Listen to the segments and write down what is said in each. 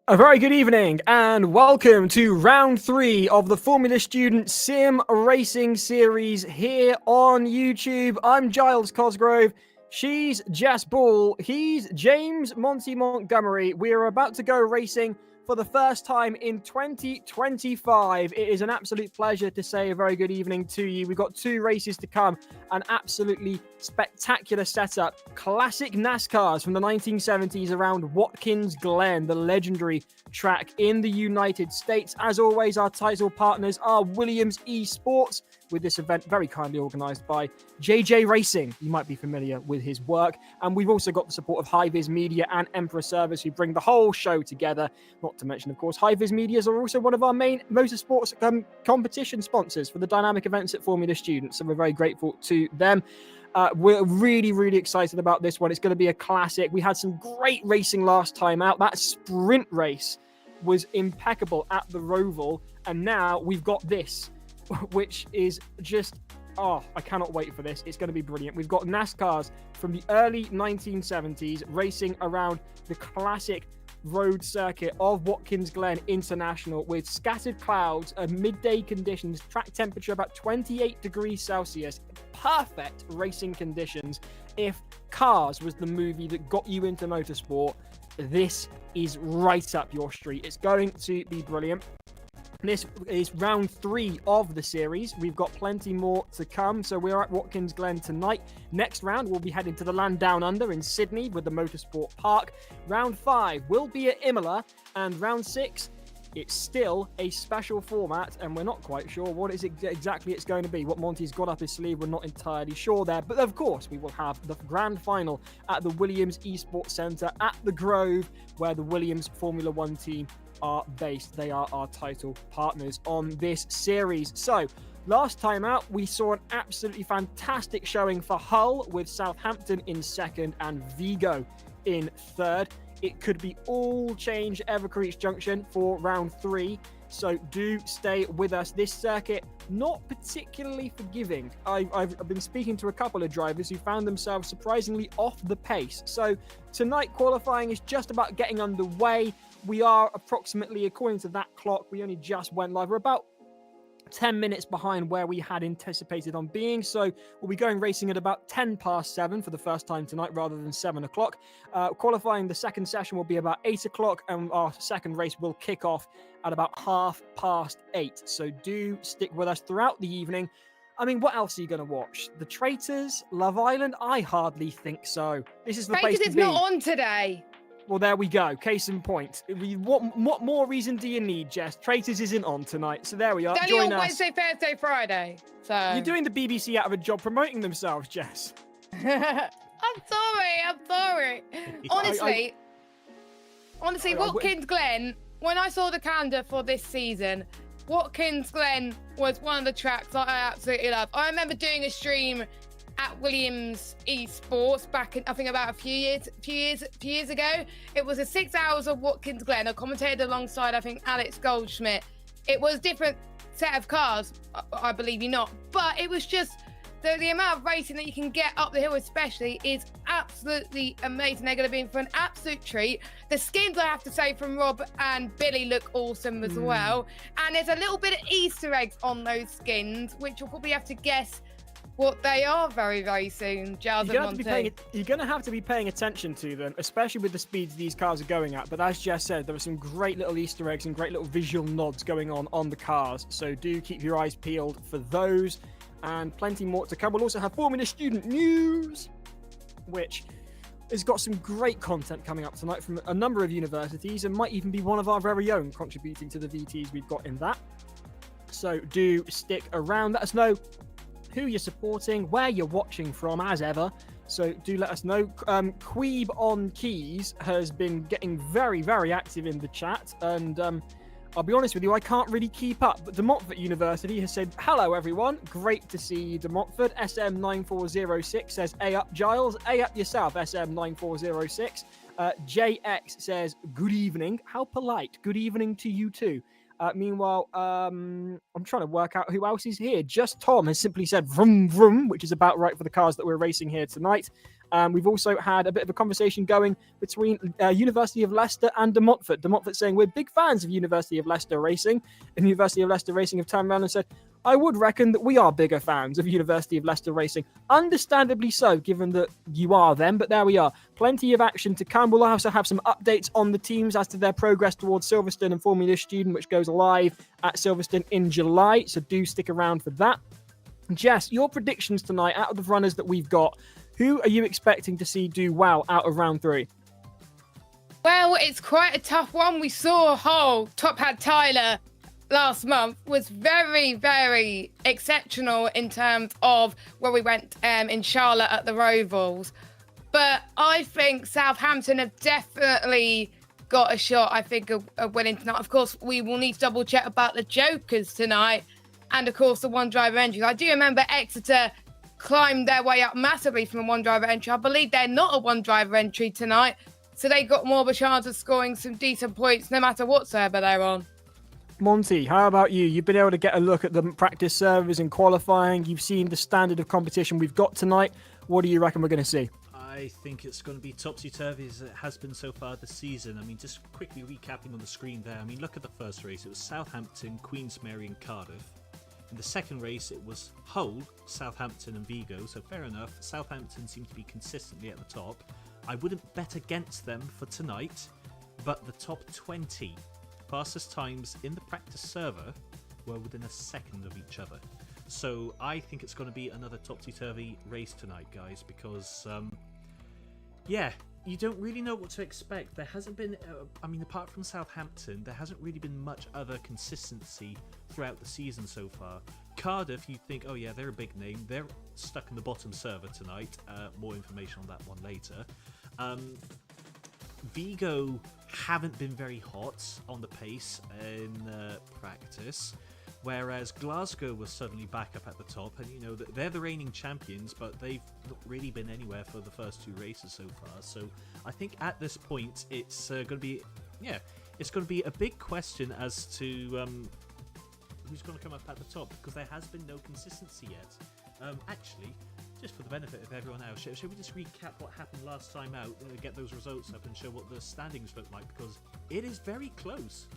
A very good evening and welcome to round 3 of the Formula Student Sim Racing Series here on YouTube. I'm Giles Cosgrove. She's Jess Ball. He's James Montgomery. We are about to go racing for the first time in 2025. It is an absolute pleasure to say a very good evening to you. We've got 2 races to come, an absolutely spectacular setup. Classic NASCARs from the 1970s around Watkins Glen, the legendary track in the United States. As always, our title partners are Williams eSports, with this event very kindly organised by JJRacing. You might be familiar with his work. And we've also got the support of HighViz Media and Emperor Service, who bring the whole show together. Not to mention, of course, HighViz Media are also one of our main motorsports competition sponsors for the dynamic events at Formula Students. So we're very grateful to them. We're really excited about this one. It's going to be a classic. We had some great racing last time out. That sprint race was impeccable at the Roval. And now we've got this, which is just, I cannot wait for this. It's going to be brilliant. We've got NASCARs from the early 1970s racing around the classic road circuit of Watkins Glen International with scattered clouds and midday conditions, track temperature about 28 degrees Celsius. Perfect racing conditions. If Cars was the movie that got you into motorsport, this is right up your street. It's going to be brilliant. This is round 3 of the series. We've got plenty more to come. So we're at Watkins Glen tonight. Next round, we'll be heading to the land down under in Sydney with the Motorsport Park. Round 5 will be at Imola. And round 6, it's still a special format. And we're not quite sure what is exactly it's going to be. What Monty's got up his sleeve, we're not entirely sure there. But of course, we will have the grand final at the Williams Esports Centre at the Grove, where the Williams Formula 1 team are based. They are our title partners on this series. So last time out, we saw an absolutely fantastic showing for Hull with Southampton in second and Vigo in third. It could be all change Evercreech Junction for round 3. So do stay with us. This circuit, not particularly forgiving. I've been speaking to a couple of drivers who found themselves surprisingly off the pace. So tonight qualifying is just about getting underway. We are approximately, according to that clock, we only just went live. We're about 10 minutes behind where we had anticipated on being. So we'll be going racing at about 10 past 7 for the first time tonight rather than 7 o'clock. Qualifying, the second session will be about 8 o'clock and our second race will kick off at about 8:30. So do stick with us throughout the evening. I mean, what else are you going to watch? The Traitors? Love Island? I hardly think so. This is the place to be. Traitors is not on today. Well, there we go. Case in point. What more reason do you need, Jess? Traitors isn't on tonight, so there we are. It's only on Wednesday, Thursday, Friday. So you're doing the BBC out of a job promoting themselves, Jess. I'm sorry. Honestly, Watkins Glen. When I saw the calendar for this season, Watkins Glen was one of the tracks that I absolutely love. I remember doing a stream at Williams Esports back in, I think, about a few years ago. It was a 6 hours of Watkins Glen. I commentated alongside, I think, Alex Goldschmidt. It was a different set of cars, I believe you not, but it was just the amount of racing that you can get up the hill, especially, is absolutely amazing. They're going to be in for an absolute treat. The skins, I have to say, from Rob and Billy look awesome as well. And there's a little bit of Easter eggs on those skins, which you'll probably have to guess what they are very soon. Giles and Monty. You're going to have to be paying attention to them, especially with the speeds these cars are going at. But as Jess said, there are some great little Easter eggs and great little visual nods going on the cars. So do keep your eyes peeled for those, and plenty more to come. We'll also have Formula Student News, which has got some great content coming up tonight from a number of universities, and might even be one of our very own contributing to the VTs we've got in that. So do stick around. Let us know who you're supporting, where you're watching from, as ever. So do let us know. Queeb on Keys has been getting very active in the chat, and I'll be honest with you, I can't really keep up. But De Montfort University has said, hello everyone, great to see you, De Montfort. SM9406 says, A up Giles, A up yourself, SM9406. JX says, good evening. How polite. Good evening to you too. Meanwhile, I'm trying to work out who else is here. Just Tom has simply said vroom vroom, which is about right for the cars that we're racing here tonight. We've also had a bit of a conversation going between University of Leicester and De Montfort. De Montfort saying we're big fans of University of Leicester Racing, and University of Leicester Racing have turned around and said, I would reckon that we are bigger fans of University of Leicester Racing. Understandably so, given that you are them, but there we are. Plenty of action to come. We'll also have some updates on the teams as to their progress towards Silverstone and Formula Student, which goes live at Silverstone in July, so do stick around for that. Jess, your predictions tonight out of the runners that we've got, who are you expecting to see do well out of round 3? Well, it's quite a tough one. We saw Hull, Top Hat Tyler last month, was very, very exceptional in terms of where we went in Charlotte at the Rovals. But I think Southampton have definitely got a shot, I think, of winning tonight. Of course, we will need to double check about the Jokers tonight and, of course, the one-driver entry. I do remember Exeter climbed their way up massively from a one-driver entry. I believe they're not a one-driver entry tonight, so they got more of a chance of scoring some decent points no matter what server they're on. Monty, how about you? You've been able to get a look at the practice servers and qualifying. You've seen the standard of competition we've got tonight. What do you reckon we're going to see? I think it's going to be topsy-turvy as it has been so far this season. I mean, just quickly recapping on the screen there. I mean, look at the first race. It was Southampton, Queensmary and Cardiff. In the second race, it was Hull, Southampton and Vigo. So fair enough. Southampton seem to be consistently at the top. I wouldn't bet against them for tonight, but the top 20 fastest times in the practice server were within a second of each other. So I think it's going to be another topsy-turvy race tonight, guys, because, yeah, you don't really know what to expect. There hasn't been, I mean, apart from Southampton, there hasn't really been much other consistency throughout the season so far. Cardiff, you think, oh yeah, they're a big name. They're stuck in the bottom server tonight. More information on that one later. Vigo haven't been very hot on the pace in practice, whereas Glasgow was suddenly back up at the top, and you know they're the reigning champions, but they've not really been anywhere for the first 2 races so far. So I think at this point it's going to be, it's going to be a big question as to who's going to come up at the top, because there has been no consistency yet. Actually, just for the benefit of everyone else, shall we just recap what happened last time out, get those results up and show what the standings look like, because it is very close.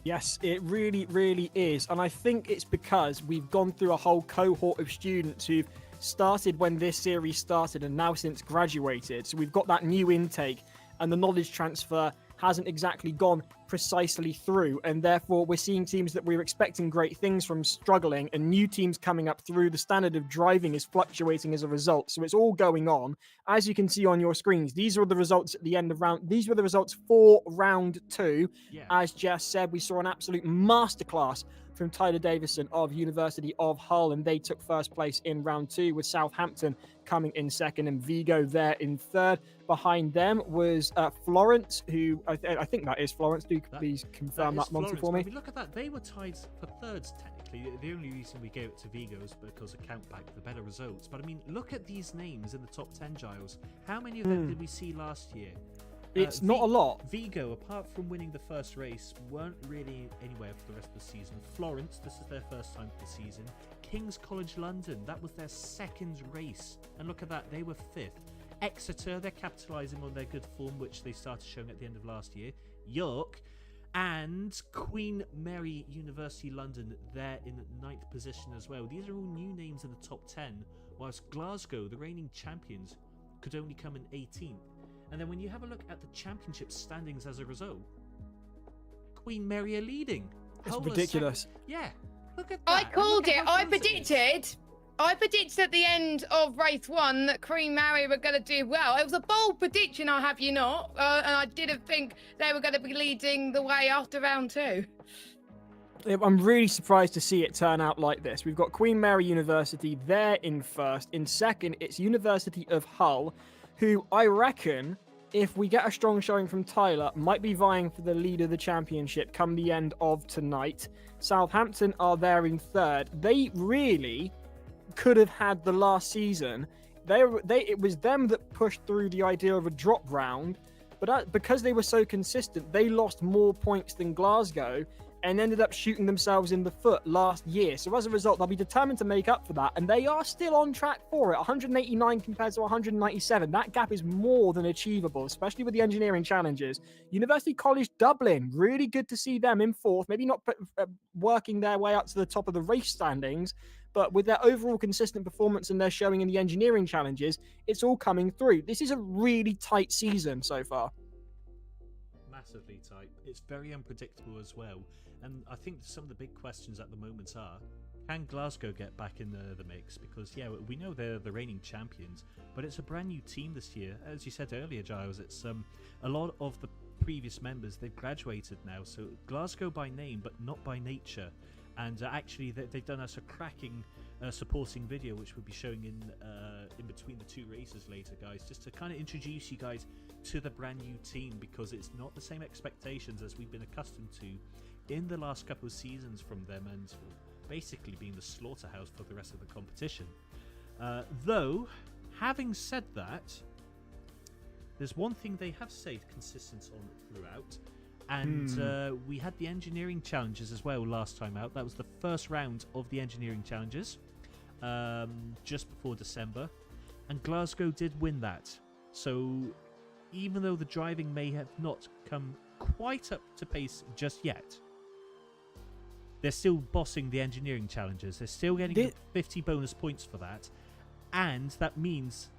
Yes, it really, really is. And I think it's because we've gone through a whole cohort of students who've started when this series started and now since graduated. So we've got that new intake, and the knowledge transfer hasn't exactly gone precisely through, and therefore we're seeing teams that we're expecting great things from struggling, and new teams coming up through. The standard of driving is fluctuating as a result, so it's all going on. As you can see on your screens, these are the results at the end of round. These were the results for round 2. Yeah. As Jess said, we saw an absolute masterclass from Tyler Davison of University of Hull, and they took first place in round 2, with Southampton coming in second and Vigo there in third. Behind them was Florence, who I think that is Florence. Do please confirm that Monty, for me. I mean, look at that. They were tied for thirds, technically. The only reason we gave it to Vigo is because of countback, the better results. But I mean, look at these names in the top 10, Giles. How many of them did we see last year? It's not a lot. Vigo, apart from winning the first race, weren't really anywhere for the rest of the season. Florence, this is their first time for the season. King's College London, that was their second race. And look at that, they were 5th. Exeter, they're capitalising on their good form, which they started showing at the end of last year. York and Queen Mary University London, they're in 9th position as well. These are all new names in the top 10, whilst Glasgow, the reigning champions, could only come in 18th. And then when you have a look at the championship standings as a result, Queen Mary are leading. It's ridiculous. Yeah, look at that. I called it. I predicted at the end of race 1 that Queen Mary were going to do well. It was a bold prediction, I have you not. And I didn't think they were going to be leading the way after round 2. I'm really surprised to see it turn out like this. We've got Queen Mary University there in first. In second, it's University of Hull, who I reckon, if we get a strong showing from Tyler, might be vying for the lead of the championship come the end of tonight. Southampton are there in third. They really could have had the last season. It was them that pushed through the idea of a drop round, but because they were so consistent, they lost more points than Glasgow, and ended up shooting themselves in the foot last year. So as a result, they'll be determined to make up for that, and they are still on track for it. 189 compared to 197. That gap is more than achievable, especially with the engineering challenges. University College Dublin, really good to see them in fourth, maybe not working their way up to the top of the race standings, but with their overall consistent performance and their showing in the engineering challenges, it's all coming through. This is a really tight season so far. Massively tight. It's very unpredictable as well. And I think some of the big questions at the moment are, can Glasgow get back in the mix? Because, yeah, we know they're the reigning champions, but it's a brand new team this year. As you said earlier, Giles, it's a lot of the previous members, they've graduated now. So Glasgow by name, but not by nature. And actually, they've done us a cracking supporting video, which we'll be showing in between the two races later, guys, just to kind of introduce you guys to the brand new team, because it's not the same expectations as we've been accustomed to in the last couple of seasons from them, and basically being the slaughterhouse for the rest of the competition. Though, having said that, there's one thing they have stayed consistent on throughout. And we had the engineering challenges as well last time out. That was the first round of the engineering challenges, just before December. And Glasgow did win that. So even though the driving may have not come quite up to pace just yet, they're still bossing the engineering challenges. They're still getting 50 bonus points for that. And that means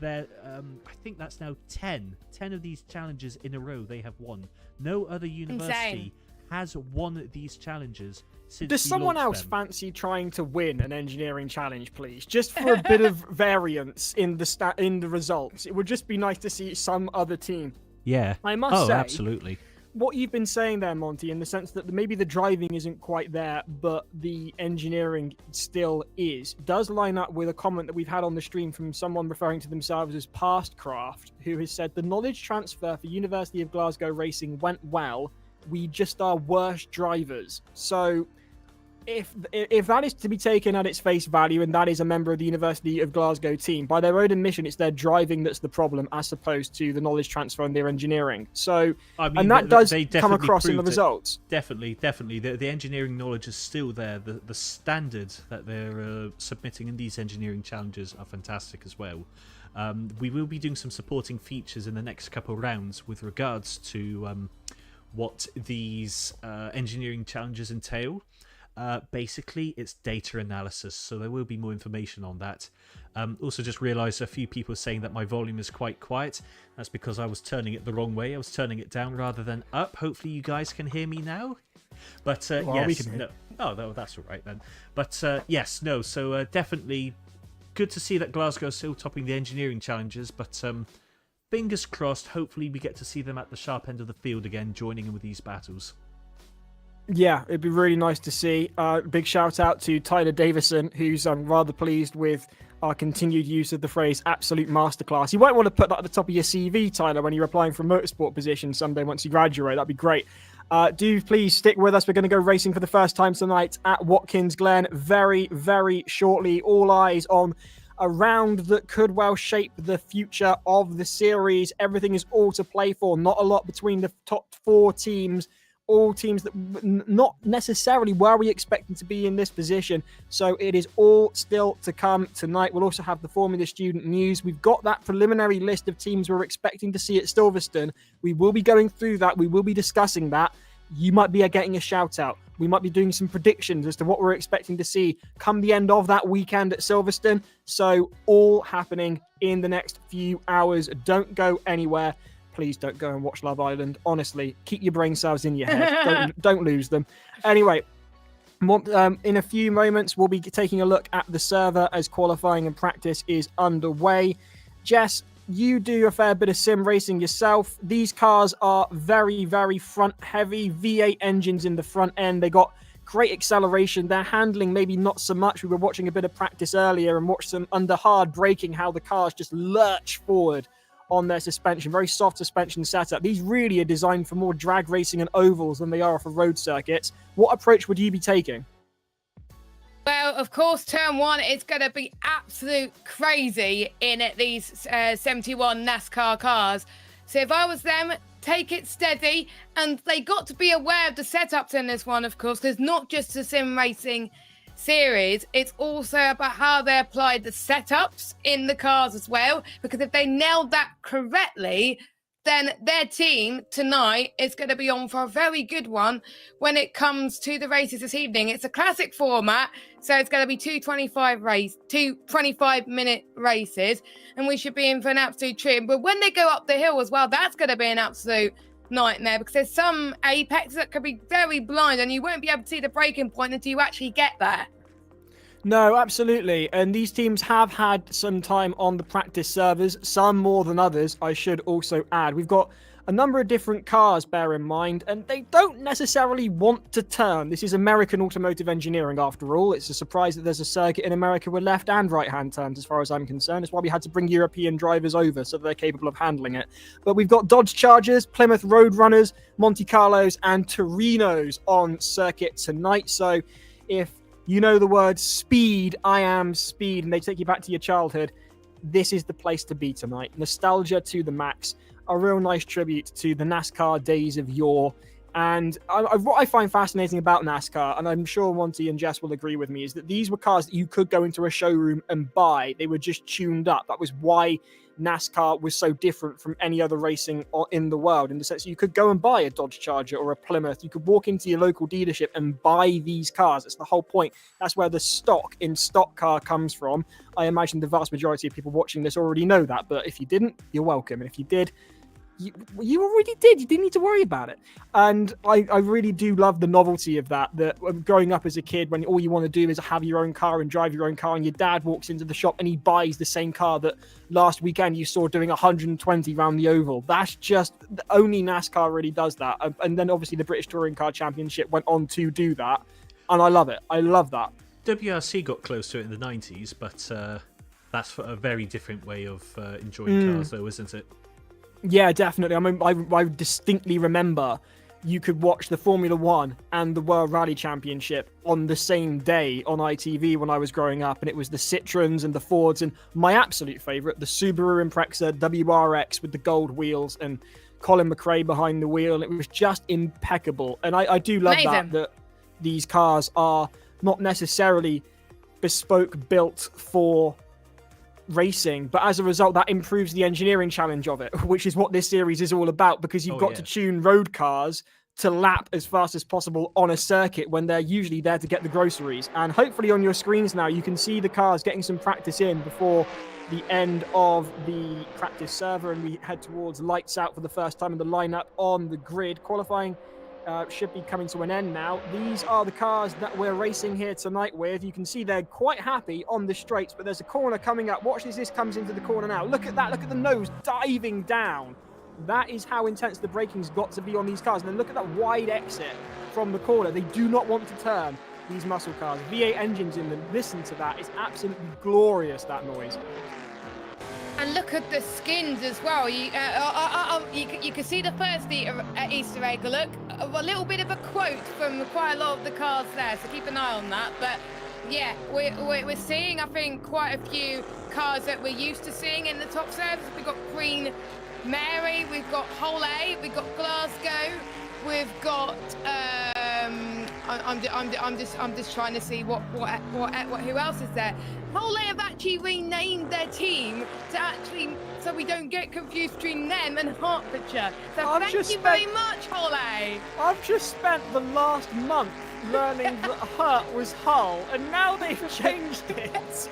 I think that's now 10 of these challenges in a row they have won. No other university has won these challenges since. Does someone else fancy trying to win an engineering challenge, please? Just for a bit of variance in the results. It would just be nice to see some other team. Yeah. I must say, absolutely. What you've been saying there, Monty, in the sense that maybe the driving isn't quite there, but the engineering still is, does line up with a comment that we've had on the stream from someone referring to themselves as Past Craft, who has said the knowledge transfer for University of Glasgow Racing went well. We just are worse drivers. So if that is to be taken at its face value, and that is a member of the University of Glasgow team, by their own admission, it's their driving that's the problem, as opposed to the knowledge transfer and their engineering. So, I mean, and that does come across in the results. Definitely. The engineering knowledge is still there. The standards that they're submitting in these engineering challenges are fantastic as well. We will be doing some supporting features in the next couple of rounds with regards to what these engineering challenges entail. Basically, it's data analysis, so there will be more information on that. Also, just realised a few people are saying that my volume is quite quiet. That's because I was turning it the wrong way. I was turning it down rather than up. Hopefully, you guys can hear me now. But yes, we can hear. No, that's all right then. But yes, no. So definitely good to see that Glasgow is still topping the engineering challenges. But fingers crossed. Hopefully, we get to see them at the sharp end of the field again, joining in with these battles. Yeah, it'd be really nice to see. Big shout out to Tyler Davison, who's rather pleased with our continued use of the phrase absolute masterclass. You might want to put that at the top of your CV, Tyler, when you're applying for a motorsport position someday once you graduate. That'd be great. Do please stick with us. We're going to go racing for the first time tonight at Watkins Glen very, very shortly. All eyes on a round that could well shape the future of the series. Everything is all to play for. Not a lot between the top four teams. All teams that not necessarily were we expecting to be in this position. So it is all still to come tonight. We'll also have the Formula Student news. We've got that preliminary list of teams we're expecting to see at Silverstone. We will be going through that. We will be discussing that. You might be getting a shout out. We might be doing some predictions as to what we're expecting to see come the end of that weekend at Silverstone. So all happening in the next few hours. Don't go anywhere. Please don't go and watch Love Island. Honestly, keep your brain cells in your head. Don't lose them. Anyway, in a few moments, we'll be taking a look at the server as qualifying and practice is underway. Jess, you do a fair bit of sim racing yourself. These cars are very, very front heavy. V8 engines in the front end. They got great acceleration. Their handling, maybe not so much. We were watching a bit of practice earlier and watched them under hard braking, how the cars just lurch forward on their suspension, very soft suspension setup. These really are designed for more drag racing and ovals than they are for road circuits. What approach would you be taking? Well, of course, turn one is going to be absolute crazy in these 71 NASCAR cars. So if I was them, take it steady, and they got to be aware of the setups in this one, of course, because not just the sim racing series, it's also about how they applied the setups in the cars as well, because if they nailed that correctly, then their team tonight is going to be on for a very good one when it comes to the races this evening. It's a classic format, so it's going to be two 25-minute races, and we should be in for an absolute treat. But when they go up the hill as well, that's going to be an absolute nightmare, because there's some apexes that could be very blind, and you won't be able to see the breaking point until you actually get there. No, absolutely. And these teams have had some time on the practice servers, some more than others, I should also add. We've got a number of different cars, bear in mind, and they don't necessarily want to turn. This is American automotive engineering, after all. It's a surprise that there's a circuit in America with left and right-hand turns, as far as I'm concerned. That's why we had to bring European drivers over, so they're capable of handling it. But we've got Dodge Chargers, Plymouth Roadrunners, Monte Carlos, and Torinos on circuit tonight. So if you know the word speed, I am speed, and they take you back to your childhood, this is the place to be tonight. Nostalgia to the max. A real nice tribute to the NASCAR days of yore. And what I find fascinating about NASCAR, and I'm sure Monty and Jess will agree with me, is that these were cars that you could go into a showroom and buy. They were just tuned up. That was why NASCAR was so different from any other racing in the world, in the sense that you could go and buy a Dodge Charger or a Plymouth. You could walk into your local dealership and buy these cars. That's the whole point. That's where the stock car comes from. I imagine the vast majority of people watching this already know that, but if you didn't, you're welcome. And if you did, you already did. You didn't need to worry about it. And I really do love the novelty of that growing up as a kid, when all you want to do is have your own car and drive your own car, and your dad walks into the shop and he buys the same car that last weekend you saw doing 120 around the oval. That's just only NASCAR really does that. And then obviously the British Touring Car Championship went on to do that. And I love it. I love that. WRC got close to it in the 90s, but that's a very different way of enjoying cars, though, isn't it? Yeah, definitely. I mean, I distinctly remember you could watch the Formula One and the World Rally Championship on the same day on ITV when I was growing up, and it was the Citroens and the Fords, and my absolute favourite, the Subaru Impreza WRX with the gold wheels and Colin McRae behind the wheel. It was just impeccable, and I do love that these cars are not necessarily bespoke built for racing, but as a result that improves the engineering challenge of it, which is what this series is all about, because you've got to tune road cars to lap as fast as possible on a circuit when they're usually there to get the groceries. And hopefully on your screens now you can see the cars getting some practice in before the end of the practice server, and we head towards lights out for the first time in the lineup on the grid. Qualifying should be coming to an end now. These are the cars that we're racing here tonight with. You can see they're quite happy on the straights, but there's a corner coming up. Watch as this comes into the corner now. Look at that. Look at the nose diving down. That is how intense the braking's got to be on these cars. And then look at that wide exit from the corner. They do not want to turn, these muscle cars. V8 engines in them. Listen to that. It's absolutely glorious, that noise. And look at the skins as well. You can see the first Easter egg. Look, a little bit of a quote from quite a lot of the cars there, so keep an eye on that. But yeah, we're seeing, I think, quite a few cars that we're used to seeing in the top servers. We've got Queen Mary, we've got Hull A, we've got Glasgow, we've got I'm just trying to see what who else is there. Hull A have actually renamed their team to actually, so we don't get confused between them and Hertfordshire. So thank you very much, Hull A. I've just spent the last month learning that Hurt was Hull, and now they've changed it.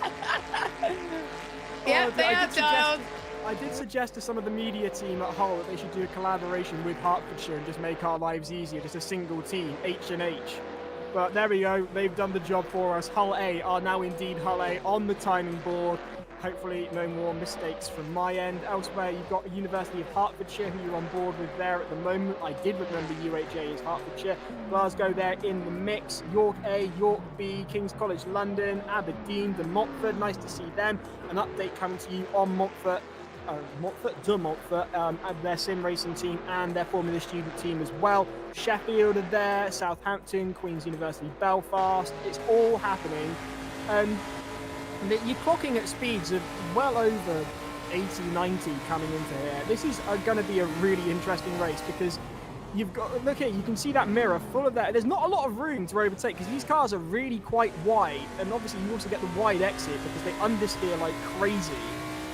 Yeah, they are done. I did suggest to some of the media team at Hull that they should do a collaboration with Hertfordshire and just make our lives easier, just a single team, H&H. But there we go, they've done the job for us. Hull A are now indeed Hull A on the timing board. Hopefully no more mistakes from my end. Elsewhere, you've got University of Hertfordshire, who you're on board with there at the moment. I did remember UHA is Hertfordshire. Glasgow there in the mix. York A, York B, King's College London, Aberdeen, De Montfort. Nice to see them. An update coming to you on Montfort, and their sim racing team and their Formula Student team as well. Sheffield are there, Southampton, Queen's University, Belfast. It's all happening. You're clocking at speeds of well over 80, 90 coming into here. This is going to be a really interesting race because you've got, look here, you can see that mirror full of that. There's not a lot of room to overtake because these cars are really quite wide. And obviously you also get the wide exit because they understeer like crazy.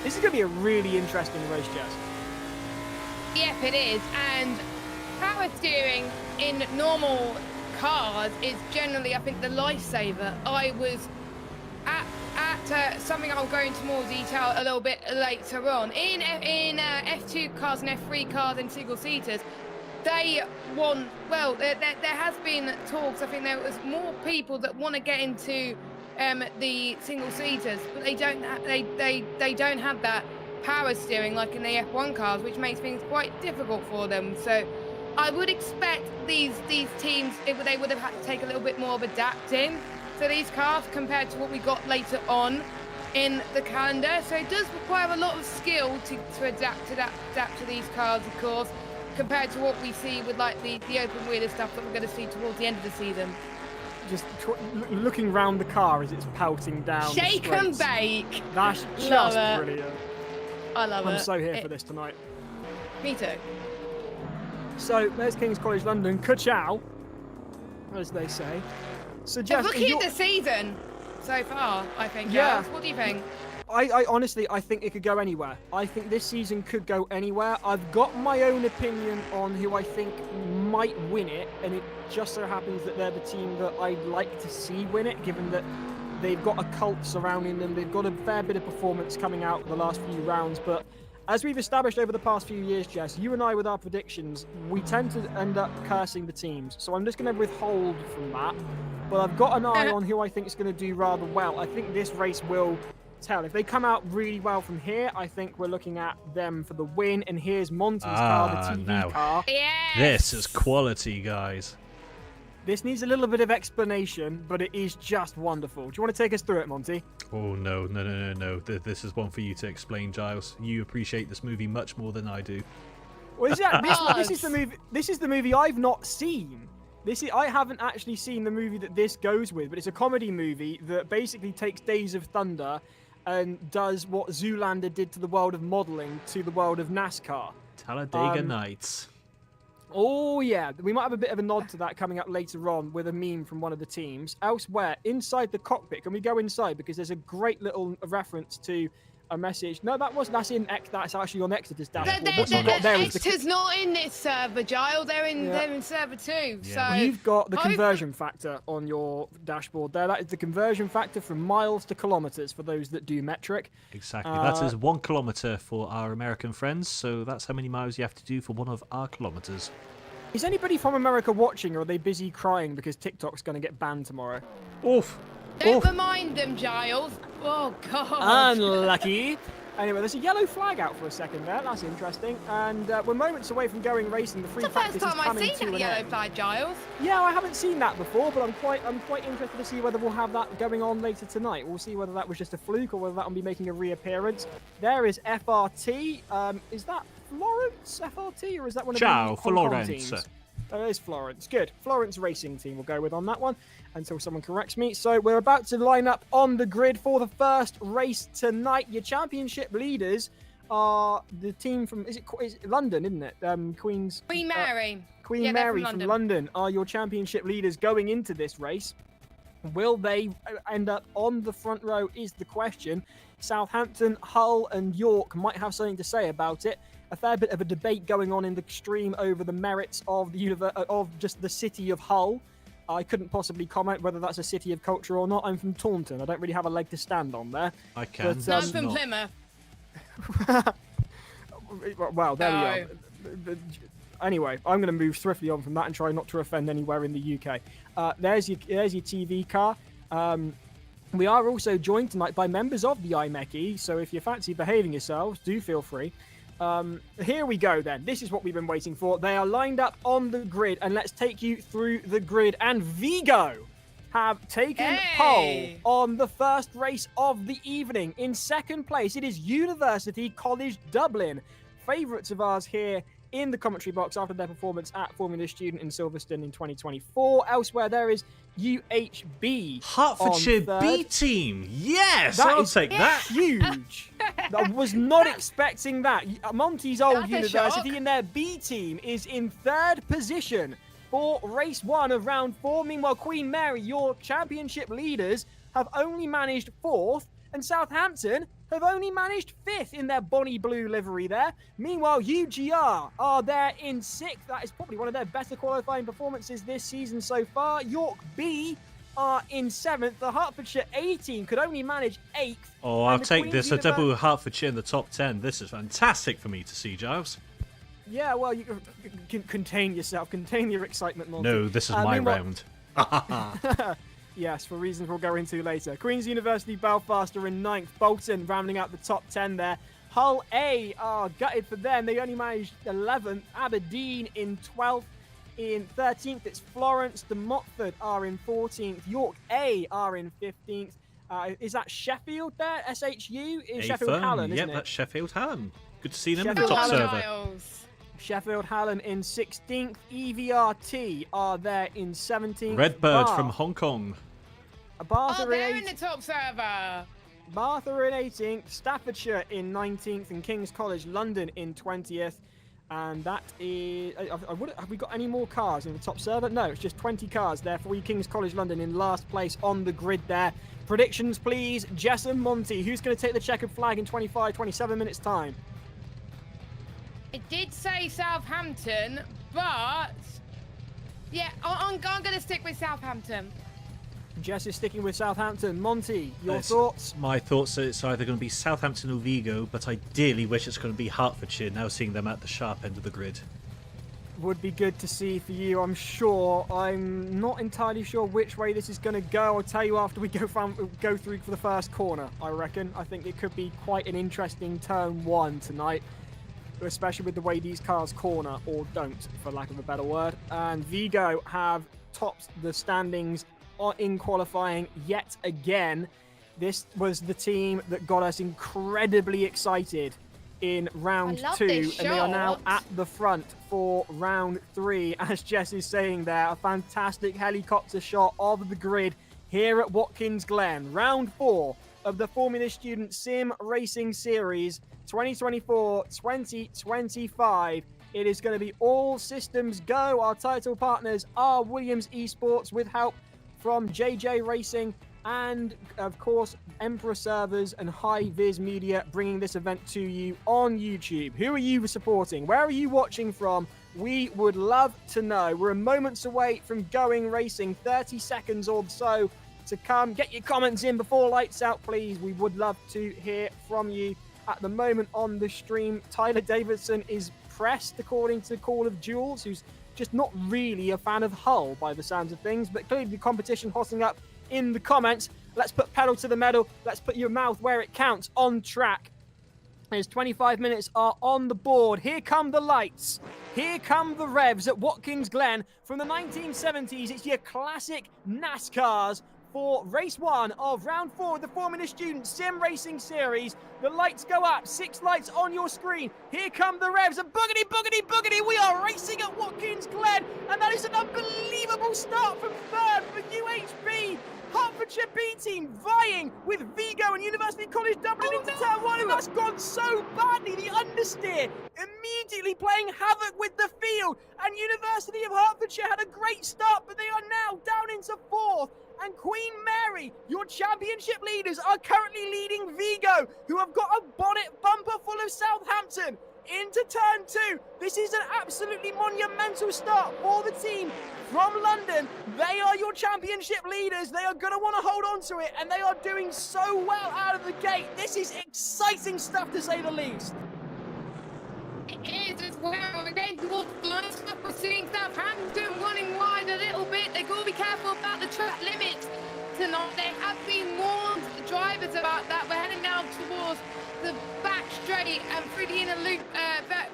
This is going to be a really interesting race, Jess. Yep, it is. And power steering in normal cars is generally, I think, the lifesaver. I was at something I'll go into more detail a little bit later on. In F2 cars and F3 cars and single-seaters, they want, well, there has been talks, I think there was more people that want to get into the single-seaters, but they don't have that power steering like in the F1 cars, which makes things quite difficult for them. So I would expect these teams, they would have had to take a little bit more of adapting to these cars compared to what we got later on in the calendar. So it does require a lot of skill to adapt to these cars, of course, compared to what we see with like the open wheeler stuff that we're going to see towards the end of the season. Just looking round the car as it's pelting down. Shake and bake. That's just brilliant. I love it. I'm so here for this tonight. Me too. So there's King's College London, ka-chow, as they say. So Jess, rookie of the season so far, I think. Yeah. Giles, what do you think? I honestly, I think it could go anywhere. I think this season could go anywhere. I've got my own opinion on who I think might win it, and it just so happens that they're the team that I'd like to see win it, given that they've got a cult surrounding them. They've got a fair bit of performance coming out the last few rounds, but as we've established over the past few years, Jess, you and I with our predictions, we tend to end up cursing the teams. So I'm just going to withhold from that. But I've got an eye on who I think is going to do rather well. I think this race will tell. If they come out really well from here, I think we're looking at them for the win. And here's Monty's car, the TV car. Yes! This is quality, guys. This needs a little bit of explanation, but it is just wonderful. Do you want to take us through it, Monty? Oh, no. This is one for you to explain, Giles. You appreciate this movie much more than I do. Well, this is the movie. This is the movie I've not seen. I haven't actually seen the movie that this goes with, but it's a comedy movie that basically takes Days of Thunder and does what Zoolander did to the world of modeling to the world of NASCAR. Talladega Nights. Oh, yeah. We might have a bit of a nod to that coming up later on with a meme from one of the teams. Elsewhere, inside the cockpit, can we go inside? Because there's a great little reference to a message. No, that's actually on Exeter's dashboard. What you've got there is Exeter's not in this server, Giles. They're in server 2. Yeah. So you've got the conversion factor on your dashboard there. That is the conversion factor from miles to kilometers for those that do metric. Exactly. That is 1 kilometer for our American friends. So that's how many miles you have to do for 1 of our kilometers. Is anybody from America watching, or are they busy crying because TikTok's going to get banned tomorrow? Oof. don't remind them, Giles. Oh, God. Unlucky. Anyway, there's a yellow flag out for a second there. That's interesting. And we're moments away from going racing. The free It's the practice first is time I've coming seen to that an yellow end. flag, Giles. Yeah, I haven't seen that before, but I'm quite interested to see whether we'll have that going on later tonight. We'll see whether that was just a fluke or whether that will be making a reappearance. There is FRT. Is that Florence FRT, or is that one of the Hong Kong teams? It is Florence. Good. Florence Racing Team we'll go with on that one until someone corrects me. So we're about to line up on the grid for the first race tonight. Your championship leaders are the team from, is it London, isn't it? Queen Mary. Queen Mary from London are your championship leaders going into this race. Will they end up on the front row is the question. Southampton, Hull and York might have something to say about it. A fair bit of a debate going on in the stream over the merits of just the city of Hull. I couldn't possibly comment whether that's a city of culture or not. I'm from Taunton. I don't really have a leg to stand on there. I can. I'm from Plymouth. Well, there we are. Anyway, I'm going to move swiftly on from that and try not to offend anywhere in the UK. There's your TV car. We are also joined tonight by members of the IMECI, so if you fancy behaving yourselves, do feel free. Here we go then. This is what we've been waiting for. They are lined up on the grid, and let's take you through the grid. And Vigo have taken pole on the first race of the evening. In second place, it is University College Dublin. Favourites of ours here in the commentary box after their performance at Formula Student in Silverstone in 2024. Elsewhere, there is UHB. Hertfordshire B team. Yes, I'll take that. Huge. I was not expecting that. Monty's old That's a university shock. in their B team is in 3rd position for race 1 of round 4. Meanwhile, Queen Mary, your championship leaders, have only managed 4th, and Southampton have only managed 5th in their bonny blue livery there. Meanwhile, UGR are there in 6th. That is probably one of their better qualifying performances this season so far. York B are in 7th. The Hertfordshire A team could only manage 8th. Oh, I'll take this. A double Hertfordshire in the top 10. This is fantastic for me to see, Giles. Yeah, well, you can contain yourself. Contain your excitement, Monty. No, this is my round. Yes, for reasons we'll go into later. Queen's University Belfast are in 9th. Bolton rounding out the top 10 there. Hull A are gutted for them. They only managed 11th. Aberdeen in 12th. In 13th, it's Florence. De Montfort are in 14th. York A are in 15th. Is that Sheffield there? SHU? Is Sheffield Hallen, isn't it? Yep, that's Sheffield Hallen. Good to see them in the Sheffield top Hallen. server. Giles. Sheffield Hallen in 16th. EVRT are there in 17th. Redbird Bath. from Hong Kong. Bath Oh, are they're in in the top server. Bath are in 18th, Staffordshire in 19th, and King's College London in 20th. And that is... have we got any more cars in the top server? No, it's just 20 cars there for you. King's College London in last place on the grid there. Predictions, please. Jess and Monty, who's going to take the checkered flag in 27 minutes' time? It did say Southampton, but... Yeah, I'm going to stick with Southampton. Jess is sticking with Southampton. Monty, your It's- thoughts? My thoughts are it's either going to be Southampton or Vigo, but I dearly wish it's going to be Hertfordshire, now seeing them at the sharp end of the grid. Would be good to see for you, I'm sure. I'm not entirely sure which way this is going to go. I'll tell you after we go through for the first corner, I reckon. I think it could be quite an interesting turn 1 tonight, especially with the way these cars corner, or don't, for lack of a better word. And Vigo have topped the standings in qualifying yet again. This was the team that got us incredibly excited in round I love 2, this and they are now shot. at the front for round 3. As Jess is saying there, a fantastic helicopter shot of the grid here at Watkins Glen. Round 4 of the Formula Student Sim Racing Series 2024-2025. It is going to be all systems go. Our title partners are Williams eSports with help from JJRacing and, of course, Emperor Servers and HighViz Media bringing this event to you on YouTube. Who are you supporting? Where are you watching from? We would love to know. We're moments away from going racing, 30 seconds or so to come. Get your comments in before lights out, please. We would love to hear from you. At the moment on the stream, Tyler Davidson is pressed, according to Call of Jules, who's just not really a fan of Hull by the sounds of things, but clearly the competition hotting up in the comments. Let's put pedal to the metal. Let's put your mouth where it counts on track. As 25 minutes are on the board. Here come the lights. Here come the revs at Watkins Glen. From the 1970s, it's your classic NASCARs for race 1 of round 4 of the Formula Student Sim Racing Series. The lights go up, 6 lights on your screen. Here come the revs, and boogity, boogity, boogity, we are racing at Watkins Glen, and that is an unbelievable start from 3rd for UHB. Hertfordshire B team vying with Vigo and University College Dublin into turn 1, and that's gone so badly. The understeer immediately playing havoc with the field, and University of Hertfordshire had a great start, but they are now down into 4th. And Queen Mary, your championship leaders, are currently leading Vigo, who have got a bonnet bumper full of Southampton into turn 2. This is an absolutely monumental start for the team from London. They are your championship leaders. They are going to want to hold on to it, and they are doing so well out of the gate. This is exciting stuff, to say the least. It is as well. Again, towards the line stuff, we're seeing Southampton running wide a little bit. They've got to be careful about the track limits tonight. They have been warned, drivers, about that. We're heading now towards the back straight and through the inner loop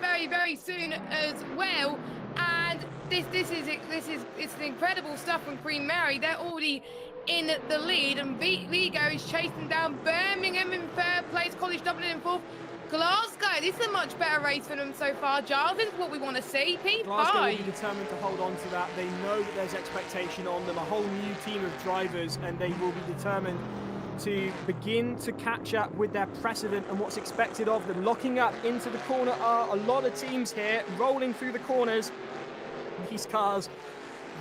very, very soon as well. And this is it's incredible stuff from Queen Mary. They're already in the lead, and Vigo is chasing down Birmingham in 3rd place, College Dublin in 4th. Glasgow. This is a much better race for them so far, Giles. This is what we want to see. Glasgow will be P5. determined to hold on to that. They know that there's expectation on them, a whole new team of drivers, and they will be determined to begin to catch up with their precedent and what's expected of them. Locking up into the corner are a lot of teams here, rolling through the corners. These cars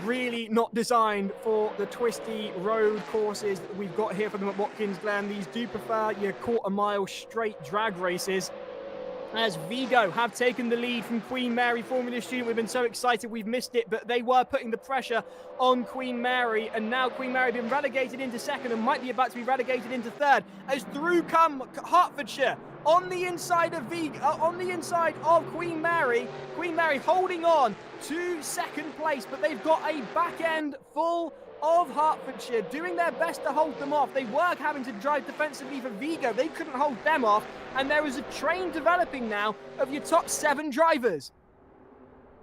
really not designed for the twisty road courses that we've got here for them at Watkins Glen. These do prefer your quarter-mile straight drag races. As Vigo have taken the lead from Queen Mary Formula Student. We've been so excited we've missed it, but they were putting the pressure on Queen Mary, and now Queen Mary have been relegated into second and might be about to be relegated into third, as through come Hertfordshire on the inside of Queen Mary. Queen Mary holding on to second place, but they've got a back end full of Hertfordshire doing their best to hold them off. They were having to drive defensively for Vigo. They couldn't hold them off, and there is a train developing now of your top 7 drivers.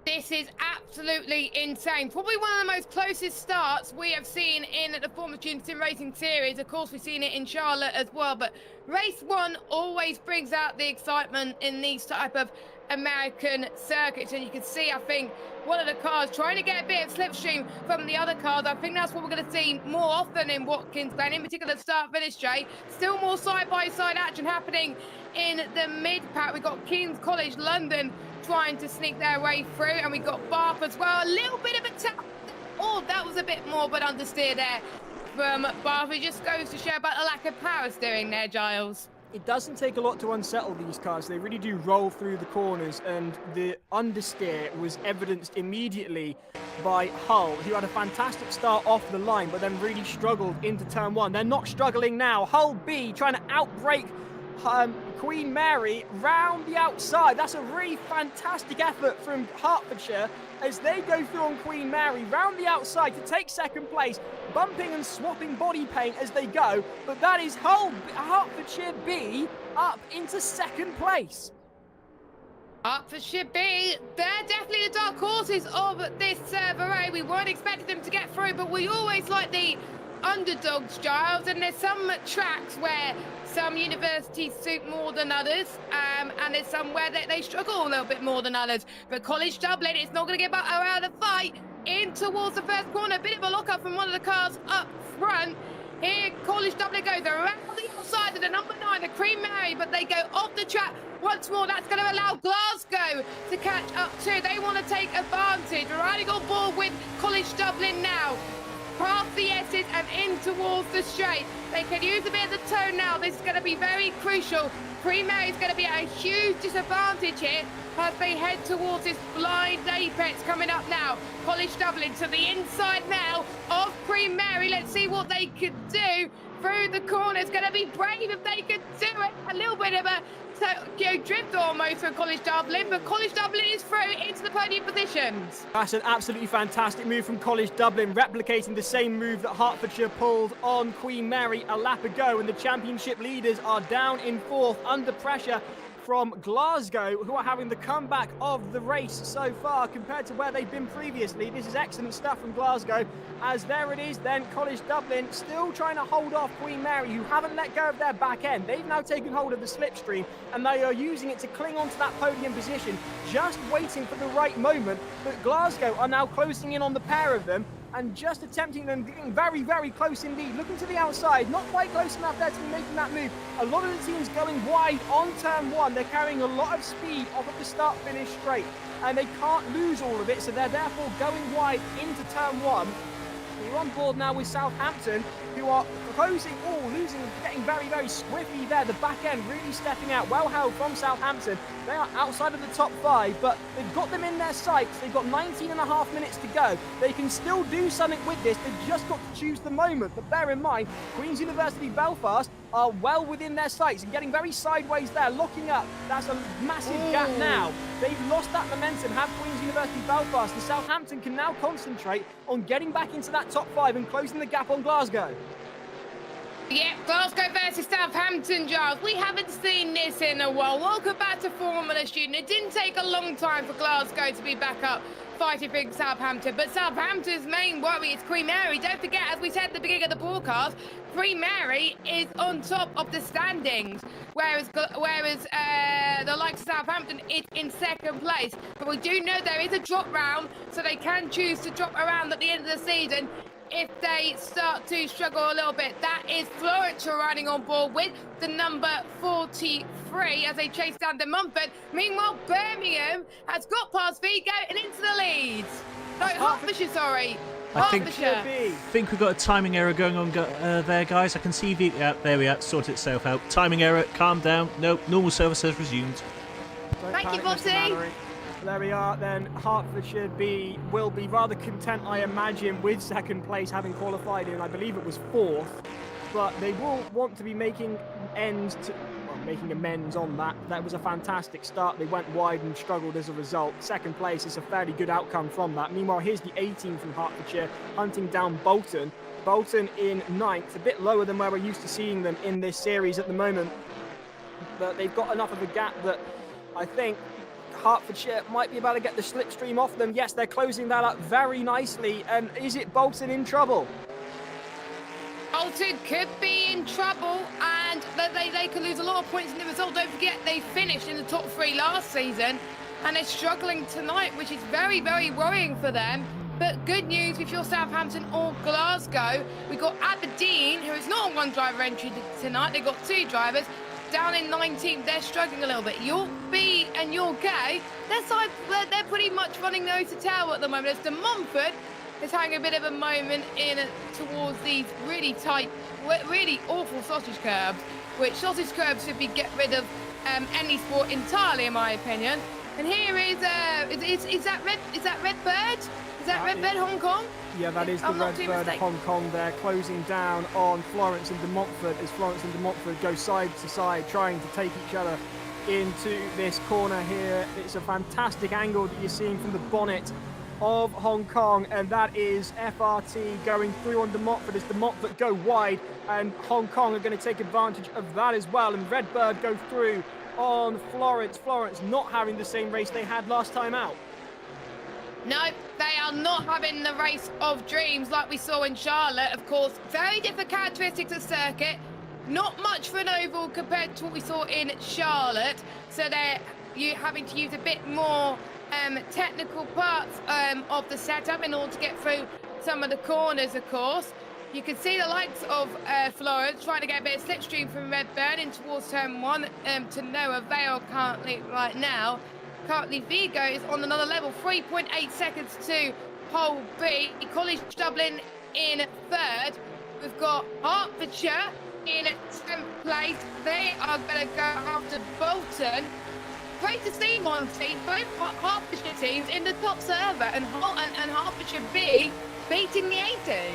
This is absolutely insane. Probably one of the most closest starts we have seen in the Formula Student Sim Racing Series. Of course, we've seen it in Charlotte as well, but race 1 always brings out the excitement in these type of American circuits, and you can see, I think, one of the cars trying to get a bit of slipstream from the other cars. I think that's what we're going to see more often in Watkins Glen, in particular the start-finish straight. Still more side-by-side action happening in the mid-pack. We've got King's College London trying to sneak their way through, and we've got Bath as well. A little bit of a tap. Oh, that was a bit more, but understeer there from Bath. It just goes to show about the lack of power steering there, Giles. It doesn't take a lot to unsettle these cars. They really do roll through the corners, and the understeer was evidenced immediately by Hull, who had a fantastic start off the line, but then really struggled into turn 1. They're not struggling now. Hull B trying to outbrake Queen Mary round the outside. That's a really fantastic effort from Hertfordshire as they go through on Queen Mary round the outside to take second place, bumping and swapping body paint as they go. But that is Hertfordshire B up into second place. Hertfordshire B, they're definitely the dark horses of this array. We weren't expecting them to get through, but we always like the underdogs, Giles, and there's some tracks where some universities suit more than others, and there's some where they struggle a little bit more than others. But College Dublin is not going to get out of the fight in towards the first corner. A bit of a lock-up from one of the cars up front. Here, College Dublin goes around the outside of the number 9, the Queen Mary, but they go off the track once more. That's going to allow Glasgow to catch up too. They want to take advantage. Riding on board with College Dublin now. Past the S's and in towards the straight. They can use a bit of the tone now. This is going to be very crucial. Queen Mary is going to be at a huge disadvantage here as they head towards this blind apex coming up now. College Dublin to the inside now of Queen Mary. Let's see what they could do through the corner. It's going to be brave if they could do it. A little bit of a drift almost for College Dublin, but College Dublin is through into the podium positions. That's an absolutely fantastic move from College Dublin, replicating the same move that Hertfordshire pulled on Queen Mary a lap ago, and the championship leaders are down in 4th under pressure from Glasgow, who are having the comeback of the race so far compared to where they've been previously. This is excellent stuff from Glasgow, as there it is then, College Dublin still trying to hold off Queen Mary, who haven't let go of their back end. They've now taken hold of the slipstream, and they are using it to cling onto that podium position, just waiting for the right moment. But Glasgow are now closing in on the pair of them, and just attempting them, getting very, very close indeed. Looking to the outside, not quite close enough there to be making that move. A lot of the teams going wide on turn 1. They're carrying a lot of speed off of the start-finish straight, and they can't lose all of it, so they're therefore going wide into turn 1. We're on board now with Southampton, who are closing, losing, getting very, very swiftly there. The back end really stepping out. Well held from Southampton. They are outside of the top 5, but they've got them in their sights. They've got 19.5 minutes to go. They can still do something with this. They've just got to choose the moment. But bear in mind, Queen's University Belfast are well within their sights and getting very sideways there, locking up. That's a massive gap now. They've lost that momentum, have Queen's University Belfast, and Southampton can now concentrate on getting back into that top 5 and closing the gap on Glasgow. Yeah, Glasgow versus Southampton, Giles. We haven't seen this in a while. Welcome back to Formula Student. It didn't take a long time for Glasgow to be back up fighting for Southampton, but Southampton's main worry is Queen Mary. Don't forget, as we said at the beginning of the broadcast, Queen Mary is on top of the standings, whereas the likes of Southampton is in second place. But we do know there is a drop round, so they can choose to drop around at the end of the season if they start to struggle a little bit. That is Florence riding on board with the number 43 as they chase down De Montfort. Meanwhile, Birmingham has got past Vigo and into the leads. No, Hertfordshire, sorry. I think we've got a timing error going on there, guys. I can see there we are, sort itself out. Timing error, calm down. Nope, normal service has resumed. Thank you, Bossy. There we are then. Hertfordshire will be rather content, I imagine, with second place, having qualified in, I believe it was 4th. But they will want to be making amends on that. That was a fantastic start. They went wide and struggled as a result. Second place is a fairly good outcome from that. Meanwhile, here's the 18 from Hertfordshire hunting down Bolton. Bolton in 9th, a bit lower than where we're used to seeing them in this series at the moment. But they've got enough of a gap that I think Hertfordshire might be able to get the slipstream off them. Yes, they're closing that up very nicely. And is it Bolton in trouble? Bolton could be in trouble, and they could lose a lot of points in the result. Don't forget, they finished in the top 3 last season, and they're struggling tonight, which is very, very worrying for them. But good news if you're Southampton or Glasgow. We've got Aberdeen, who is not on 1 driver entry tonight. They've got 2 drivers. Down in 19th, they're struggling a little bit. York B and York A, they're pretty much running nose to tail at the moment. As De Montfort is having a bit of a moment towards these really tight, really awful sausage curbs, which sausage curbs should be get rid of any sport entirely, in my opinion. And here is that Redbird? Is that Redbird Hong Kong? Yeah, that is the Redbird Hong Kong there, closing down on Florence and De Montfort as Florence and De Montfort go side to side, trying to take each other into this corner here. It's a fantastic angle that you're seeing from the bonnet of Hong Kong, and that is FRT going through on De Montfort as De Montfort go wide, and Hong Kong are going to take advantage of that as well, and Redbird go through on Florence. Florence not having the same race they had last time out. No, they are not having the race of dreams like we saw in Charlotte. Of course, very different characteristics of circuit. Not much for an oval compared to what we saw in Charlotte. So they're having to use a bit more technical parts of the setup in order to get through some of the corners, of course. You can see the likes of Florence trying to get a bit of slipstream from Redbird in towards turn 1 to no avail currently right now. Currently, Vigo is on another level, 3.8 seconds to pole B. College Dublin in 3rd. We've got Hertfordshire in 10th place. They are going to go after Bolton. Great to see, Monty, both Hertfordshire teams in the top server, and Hertfordshire B beating the 18.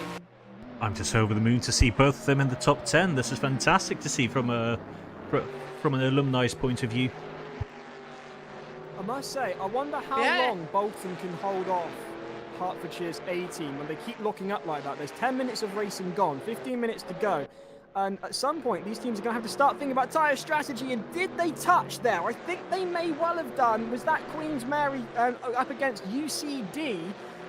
I'm just over the moon to see both of them in the top 10. This is fantastic to see from an alumni's point of view. I must say, I wonder how long Bolton can hold off Hertfordshire's A team when they keep locking up like that. There's 10 minutes of racing gone, 15 minutes to go. And at some point, these teams are going to have to start thinking about tyre strategy. And did they touch there? I think they may well have done. Was that Queen's Mary up against UCD?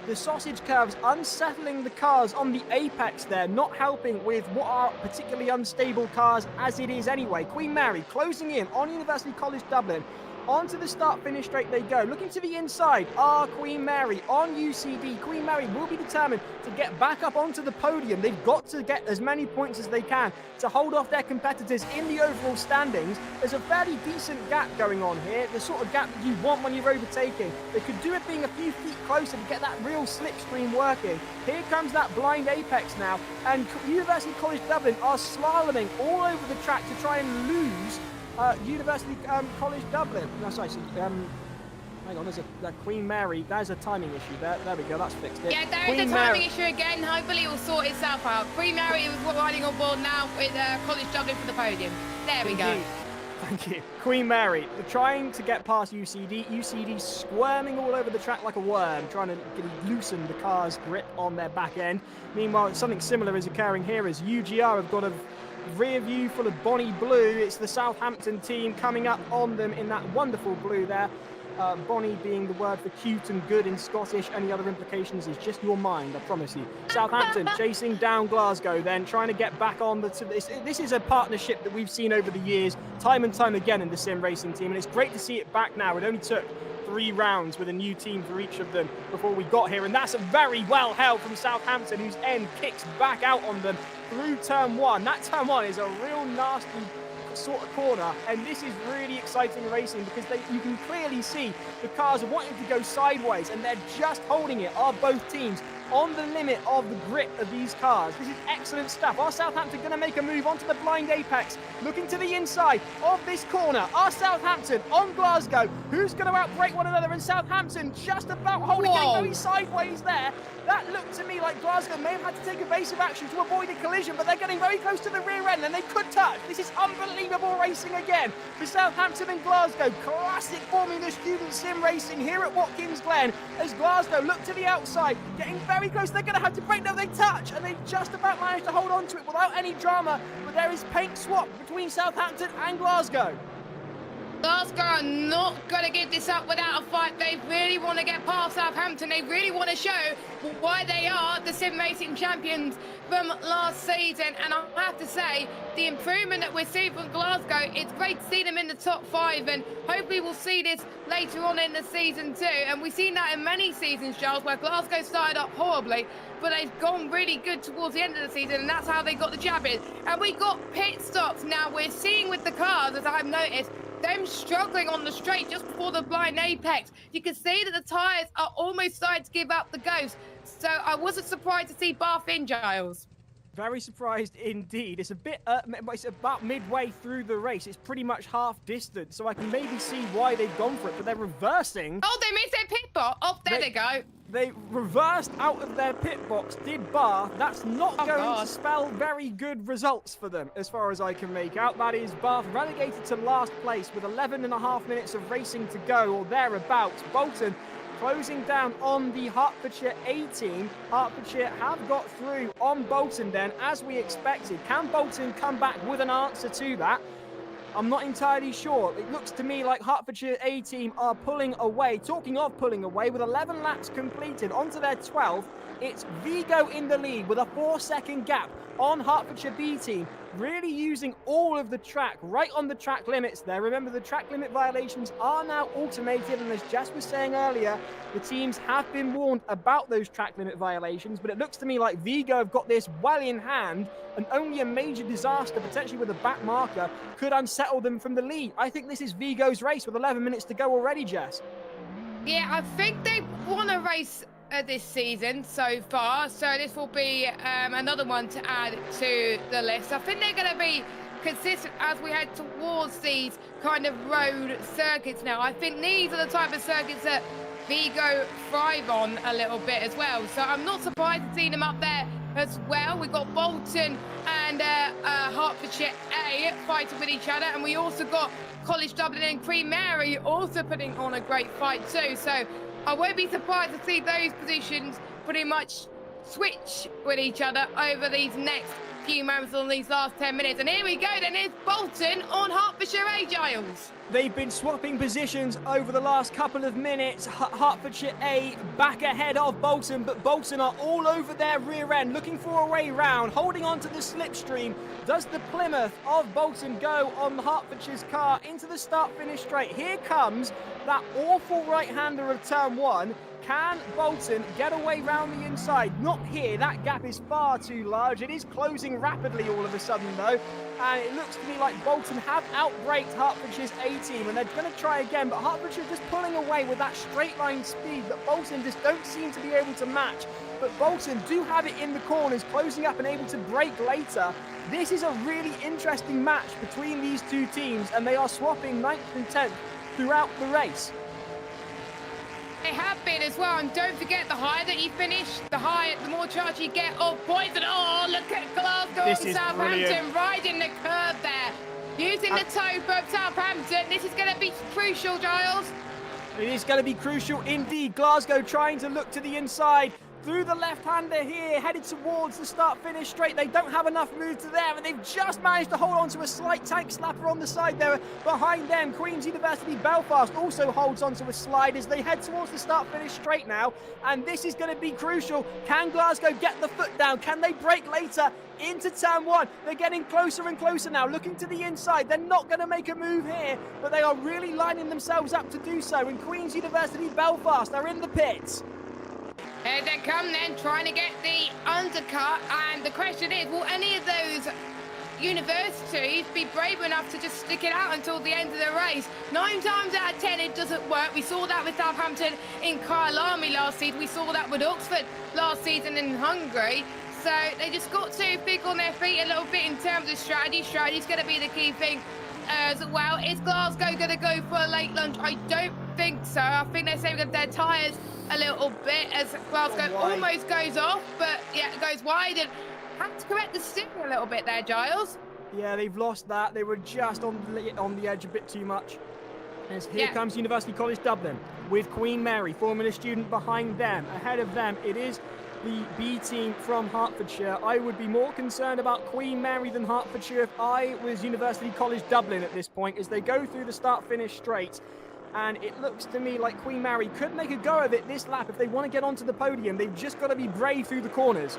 The sausage curves unsettling the cars on the apex there, not helping with what are particularly unstable cars as it is anyway. Queen Mary closing in on University College Dublin. Onto the start-finish straight they go. Looking to the inside are Queen Mary on UCD. Queen Mary will be determined to get back up onto the podium. They've got to get as many points as they can to hold off their competitors in the overall standings. There's a fairly decent gap going on here, the sort of gap that you want when you're overtaking. They could do it being a few feet closer to get that real slipstream working. Here comes that blind apex now, and University College Dublin are slaloming all over the track to try and lose University College Dublin. No, sorry, hang on, there's a Queen Mary. There's a timing issue there. There we go, that's fixed it. Yeah, there is a timing issue again. Hopefully it will sort itself out. Queen Mary is riding on board now with College Dublin for the podium. There we go. Thank you. Queen Mary, they're trying to get past UCD. UCD squirming all over the track like a worm, trying to loosen the car's grip on their back end. Meanwhile, something similar is occurring here as UGR have got a rear view full of Bonnie blue. It's the Southampton team coming up on them in that wonderful blue there. Bonnie being the word for cute and good in Scottish. Any other implications is just your mind, I promise you. Southampton chasing down Glasgow then, trying to get back on this is a partnership that we've seen over the years, time and time again in the sim racing team, and it's great to see it back now. It only took 3 rounds with a new team for each of them before we got here, and that's a very well held from Southampton, whose end kicks back out on them through turn 1. That turn 1 is a real nasty sort of corner, and this is really exciting racing because you can clearly see the cars are wanting to go sideways, and they're just holding it, are both teams, on the limit of the grip of these cars. This is excellent stuff. Are Southampton going to make a move onto the blind apex, looking to the inside of this corner? Are Southampton on Glasgow? Who's going to outbreak one another? And Southampton just about holding it very sideways there. That looked to me like Glasgow may have had to take evasive action to avoid a collision, but they're getting very close to the rear end, and they could touch. This is unbelievable racing again for Southampton and Glasgow. Classic Formula Student Sim racing here at Watkins Glen as Glasgow look to the outside, getting very close. They're going to have to break. No, they touch, and they've just about managed to hold on to it without any drama, but there is paint swap between Southampton and Glasgow. Glasgow are not going to give this up without a fight. They really want to get past Southampton. They really want to show why they are the sim racing champions from last season. And I have to say, the improvement that we're seeing from Glasgow, it's great to see them in the top 5. And hopefully we'll see this later on in the season too. And we've seen that in many seasons, Giles, where Glasgow started up horribly, but they've gone really good towards the end of the season, and that's how they got the jab in. And we got pit stops. Now we're seeing with the cars, as I've noticed, them struggling on the straight just before the blind apex. You can see that the tyres are almost starting to give up the ghost. So I wasn't surprised to see Bath in, Giles. Very surprised indeed. It's a bit, it's about midway through the race. It's pretty much half distance, so I can maybe see why they've gone for it, but they're reversing. Oh, they missed their pit bot. Oh, there they go. They reversed out of their pit box, did Bath. That's not going to spell very good results for them, as far as I can make out. That is Bath relegated to last place with 11.5 minutes of racing to go, or thereabouts. Bolton closing down on the Hertfordshire A team. Hertfordshire have got through on Bolton then, as we expected. Can Bolton come back with an answer to that? I'm not entirely sure. It looks to me like Hertfordshire A team are pulling away. Talking of pulling away, with 11 laps completed, onto their 12th, it's Vigo in the lead with a 4-second gap on Hertfordshire B team, really using all of the track, right on the track limits there. Remember, the track limit violations are now automated, and as Jess was saying earlier, the teams have been warned about those track limit violations, but it looks to me like Vigo have got this well in hand, and only a major disaster, potentially with a back marker, could unsettle them from the lead. I think this is Vigo's race with 11 minutes to go already, Jess. Yeah, I think they won a race this season so far, so this will be another one to add to the list. I think they're going to be consistent as we head towards these kind of road circuits now. I think these are the type of circuits that Vigo thrive on a little bit as well, so I'm not surprised to see them up there as well. We've got Bolton and Hertfordshire A fighting with each other, and we also got College Dublin and Queen Mary also putting on a great fight too, so I won't be surprised to see those positions pretty much switch with each other over these next few moments on these last 10 minutes. And here we go, then it's Bolton on Hertfordshire A, Giles. They've been swapping positions over the last couple of minutes. Hertfordshire A back ahead of Bolton, but Bolton are all over their rear end, looking for a way round, holding on to the slipstream. Does the Plymouth of Bolton go on Hertfordshire's car into the start-finish straight? Here comes that awful right-hander of turn 1. Can Bolton get away round the inside? Not here. That gap is far too large. It is closing rapidly all of a sudden, though. And it looks to me like Bolton have outbraked Hertfordshire's A team, and they're going to try again. But Hertfordshire just pulling away with that straight line speed that Bolton just don't seem to be able to match. But Bolton do have it in the corners, closing up and able to break later. This is a really interesting match between these two teams, and they are swapping 9th and 10th throughout the race. They have been as well, and don't forget, the higher that you finish, the higher, the more charge you get of points. And oh, look at Glasgow and Southampton riding the curve there, using the toe of Southampton. This is going to be crucial, Giles. It is going to be crucial indeed. Glasgow trying to look to the inside. through the left-hander here, headed towards the start-finish straight. They don't have enough move to there, and they've just managed to hold on to a slight tank slapper on the side there. Behind them, Queen's University Belfast also holds onto a slide as they head towards the start-finish straight now, and this is going to be crucial. Can Glasgow get the foot down? Can they break later into turn 1? They're getting closer and closer now, looking to the inside. They're not going to make a move here, but they are really lining themselves up to do so, and Queen's University Belfast are in the pits. Here they come then, trying to get the undercut, and the question is, will any of those universities be brave enough to just stick it out until the end of the race? 9 times out of 10 it doesn't work. We saw that with Southampton in Kyalami last season. We saw that with Oxford last season in Hungary. So they just got to think on their feet a little bit in terms of strategy. Strategy's going to be the key thing as well. Is Glasgow going to go for a late lunch? I don't think so. I think they're saving their tyres a little bit as Glasgow almost goes off, but yeah, it goes wide and had to correct the steering a little bit there, Giles. Yeah, they've lost that. They were just on the edge a bit too much. As here comes University College Dublin with Queen Mary, Formula student behind them. Ahead of them, it is the B team from Hertfordshire. I would be more concerned about Queen Mary than Hertfordshire if I was University College Dublin at this point, as they go through the start-finish straight. And it looks to me like Queen Mary could make a go of it this lap if they want to get onto the podium. They've just got to be brave through the corners.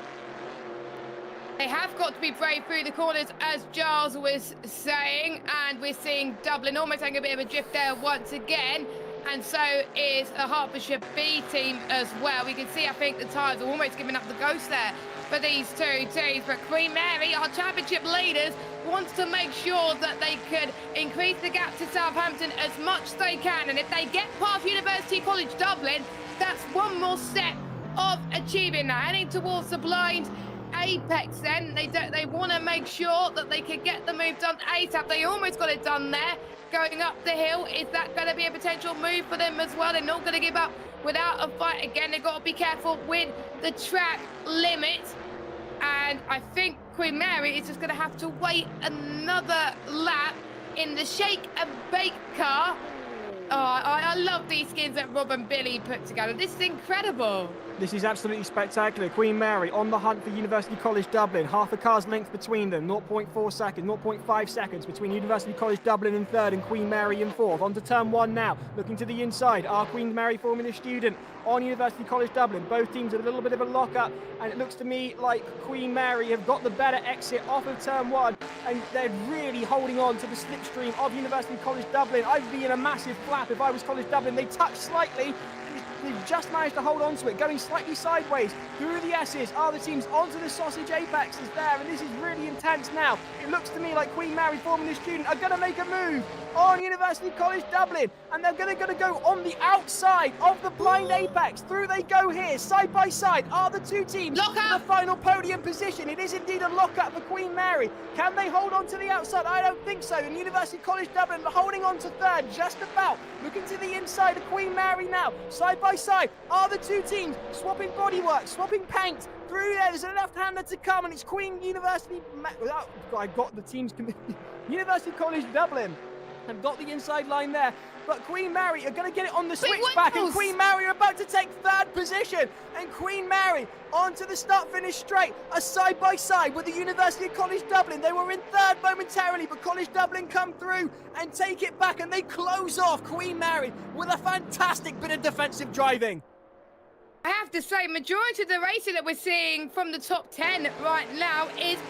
They have got to be brave through the corners, as Giles was saying, and we're seeing Dublin almost having a bit of a drift there once again, and so is a Hertfordshire B team as well. We can see, I think, the tyres are almost giving up the ghost there for these two teams, but Queen Mary, our championship leaders, wants to make sure that they could increase the gap to Southampton as much as they can, and if they get past University College Dublin, that's one more step of achieving that. Heading towards the blind apex then, they want to make sure that they can get the move done ASAP. They almost got it done there, going up the hill. Is that going to be a potential move for them as well? They're not going to give up without a fight. Again, they've got to be careful with the track limit, and I think Queen Mary is just going to have to wait another lap in the shake and bake car. Oh, I love these skins that Rob and Billy put together. This is incredible. This is absolutely spectacular. Queen Mary on the hunt for University College Dublin. Half a car's length between them. 0.4 seconds, 0.5 seconds between University College Dublin in third and Queen Mary in fourth. On to turn 1 now. Looking to the inside. Our Queen Mary Formula student on University College Dublin. Both teams are a little bit of a lock-up, and it looks to me like Queen Mary have got the better exit off of turn 1, and they're really holding on to the slipstream of University College Dublin. I'd be in a massive flap if I was College Dublin. They touch slightly. They've just managed to hold on to it, going slightly sideways through the S's. Other teams onto the sausage apex is there, and this is really intense now. It looks to me like Queen Mary Formula student are going to make a move on University College Dublin, and they're going to go on the outside of the blind apex. Through they go here, side by side are the two teams Lock up. in the final podium position. It is indeed a lock-up for Queen Mary. Can they hold on to the outside? I don't think so. And University College Dublin holding on to third, just about. Looking to the inside of Queen Mary now. Side by side are the two teams, swapping bodywork, swapping paint. Through there's a left-hander to come, and it's Queen University... I got the teams... University College Dublin have got the inside line there, but Queen Mary are going to get it on the switchback, and Queen Mary are about to take third position, and Queen Mary onto the start-finish straight, a side-by-side with the University of College Dublin. They were in third momentarily, but College Dublin come through and take it back, and they close off Queen Mary with a fantastic bit of defensive driving. I have to say, majority of the racing that we're seeing from the top 10 right now it's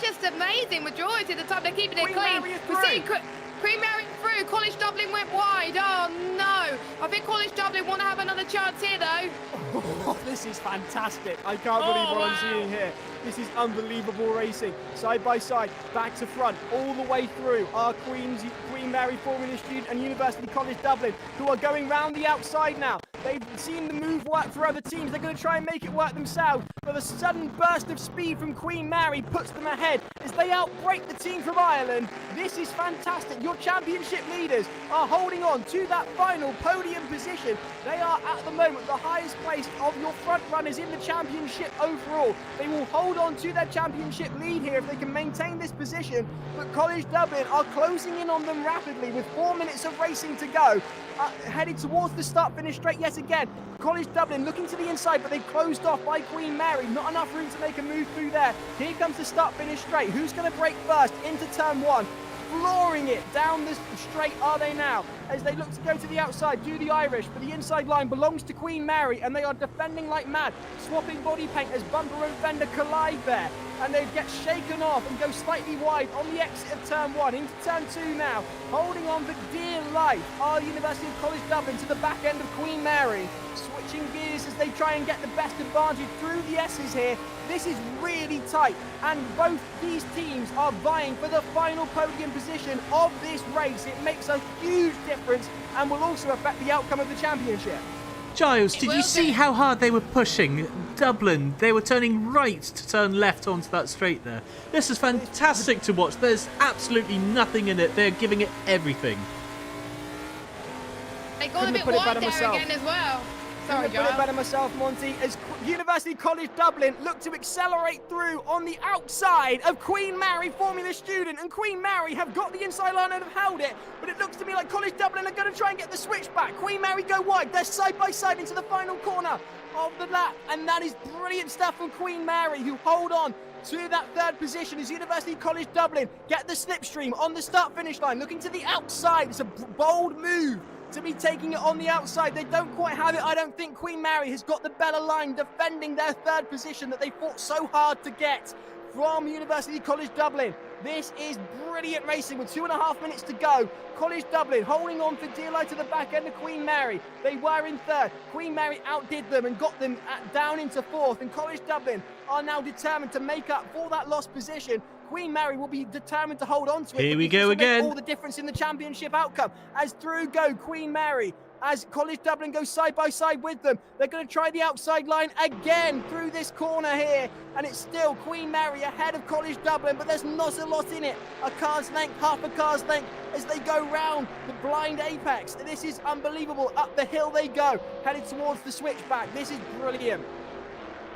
just amazing. Majority of the time they're keeping it clean. We're seeing Queen Mary through. College Dublin went wide. Oh no! I think College Dublin want to have another chance here though. Oh, this is fantastic. I can't believe what I'm seeing here. This is unbelievable racing. Side by side, back to front, all the way through are Queen Mary Formula student and University College Dublin, who are going round the outside now. They've seen the move work for other teams. They're going to try and make it work themselves. But a sudden burst of speed from Queen Mary puts them ahead as they outbreak the team from Ireland. This is fantastic. Your championship leaders are holding on to that final podium position. They are at the moment the highest placed of your front runners in the championship overall. They will hold on to their championship lead here if they can maintain this position. But College Dublin are closing in on them rapidly with 4 minutes of racing to go. Headed towards the start-finish straight yet again. College Dublin looking to the inside, but they closed off by Queen Mary. Not enough room to make a move through there. Here comes the start-finish straight. Who's going to break first into turn 1? Flooring it down the straight are they now, as they look to go to the outside, do the Irish, but the inside line belongs to Queen Mary, and they are defending like mad, swapping body paint as bumper and fender collide there, and they get shaken off and go slightly wide on the exit of turn 1 into turn 2 now, holding on for dear life are University of College Dublin to the back end of Queen Mary, switching gears as they try and get the best advantage through the S's here. This is really tight, and both these teams are vying for the final podium position of this race. It makes a huge difference and will also affect the outcome of the championship. Giles, did you see how hard they were pushing Dublin? They were turning right to turn left onto that straight there. This is fantastic to watch. There's absolutely nothing in it. They're giving it everything. They got a bit wide there again as well. Sorry, Giles. Put it better myself, Monty, as University College Dublin look to accelerate through on the outside of Queen Mary Formula Student, and Queen Mary have got the inside line and have held it, but it looks to me like College Dublin are going to try and get the switch back. Queen Mary go wide, they're side by side into the final corner of the lap, and that is brilliant stuff from Queen Mary, who hold on to that third position as University College Dublin get the slipstream on the start-finish line, looking to the outside. It's a bold move to be taking it on the outside. They don't quite have it. I don't think Queen Mary has got the better line defending their third position that they fought so hard to get from University College Dublin. This is brilliant racing with 2.5 minutes to go. College Dublin holding on for dear life to the back end of Queen Mary. They were in third. Queen Mary outdid them and got them down into fourth, and College Dublin are now determined to make up for that lost position. Queen Mary will be determined to hold on to it. Here we go again. All the difference in the championship outcome as through go Queen Mary. As College Dublin goes side by side with them, they're going to try the outside line again through this corner here, and it's still Queen Mary ahead of College Dublin, but there's not a lot in it. A car's length, half a car's length as they go round the blind apex. This is unbelievable. Up the hill they go, headed towards the switchback. This is brilliant.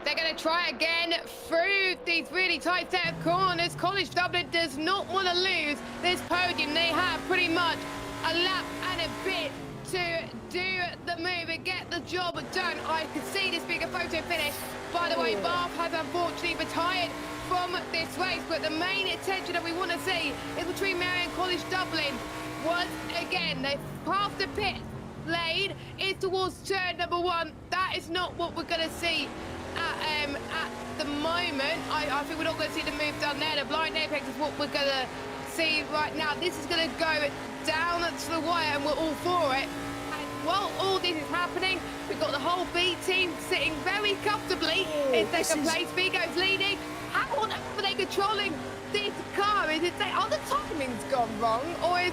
They're going to try again through these really tight set of corners. College Dublin does not want to lose this podium. They have pretty much a lap and a bit to do the move and get the job done. I could see this being a photo finish. By the way, Bath has unfortunately retired from this race, but the main attention that we want to see is between Mary and College Dublin. Once again, they passed the pit lane is towards turn number 1. That is not what we're going to see at the moment. I think we're not going to see the move done there. The blind apex is what we're going to see right now. This is going to go down to the wire, and we're all for it. And while all this is happening, we've got the whole B team sitting very comfortably in second place. Vigo's leading. How on earth are they controlling this car? Is it are the timing's gone wrong, or is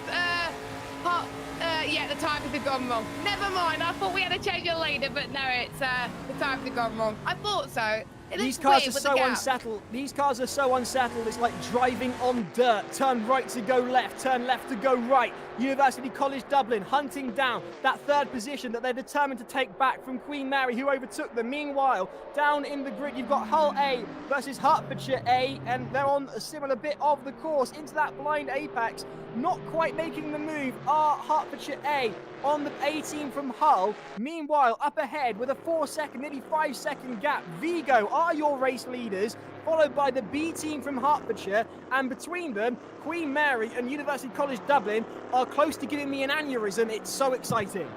yeah, the timings have gone wrong. Never mind. I thought we had to change a leader, but no, it's the timings have gone wrong. I thought so. These cars are so unsettled. These cars are so unsettled. It's like driving on dirt. Turn right to go left. Turn left to go right. University College Dublin hunting down that third position that they're determined to take back from Queen Mary, who overtook them. Meanwhile, down in the grid, you've got Hull A versus Hertfordshire A, and they're on a similar bit of the course into that blind apex. Not quite making the move are Hertfordshire A on the A team from Hull. Meanwhile, up ahead with a 4-second, nearly 5-second gap, Vigo are your race leaders, followed by the B team from Hertfordshire, and between them, Queen Mary and University College Dublin are close to giving me an aneurysm. It's so exciting.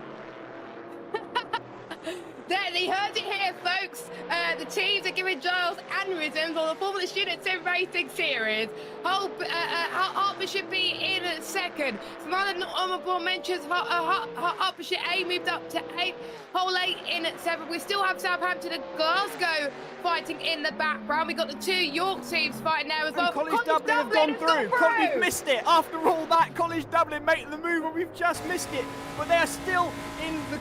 They heard it here, folks. The teams are giving Giles aneurysms on the Formula Student Sim Racing Series. Hertfordshire be in second. Some other honourable mentions. Hertfordshire A moved up to 8th. Hull 8 in at 7th. We still have Southampton and Glasgow fighting in the background. We've got the 2 York teams fighting there as well. And College Dublin have gone through. We've missed it. After all that, College Dublin make the move and we've just missed it. But they are still in the...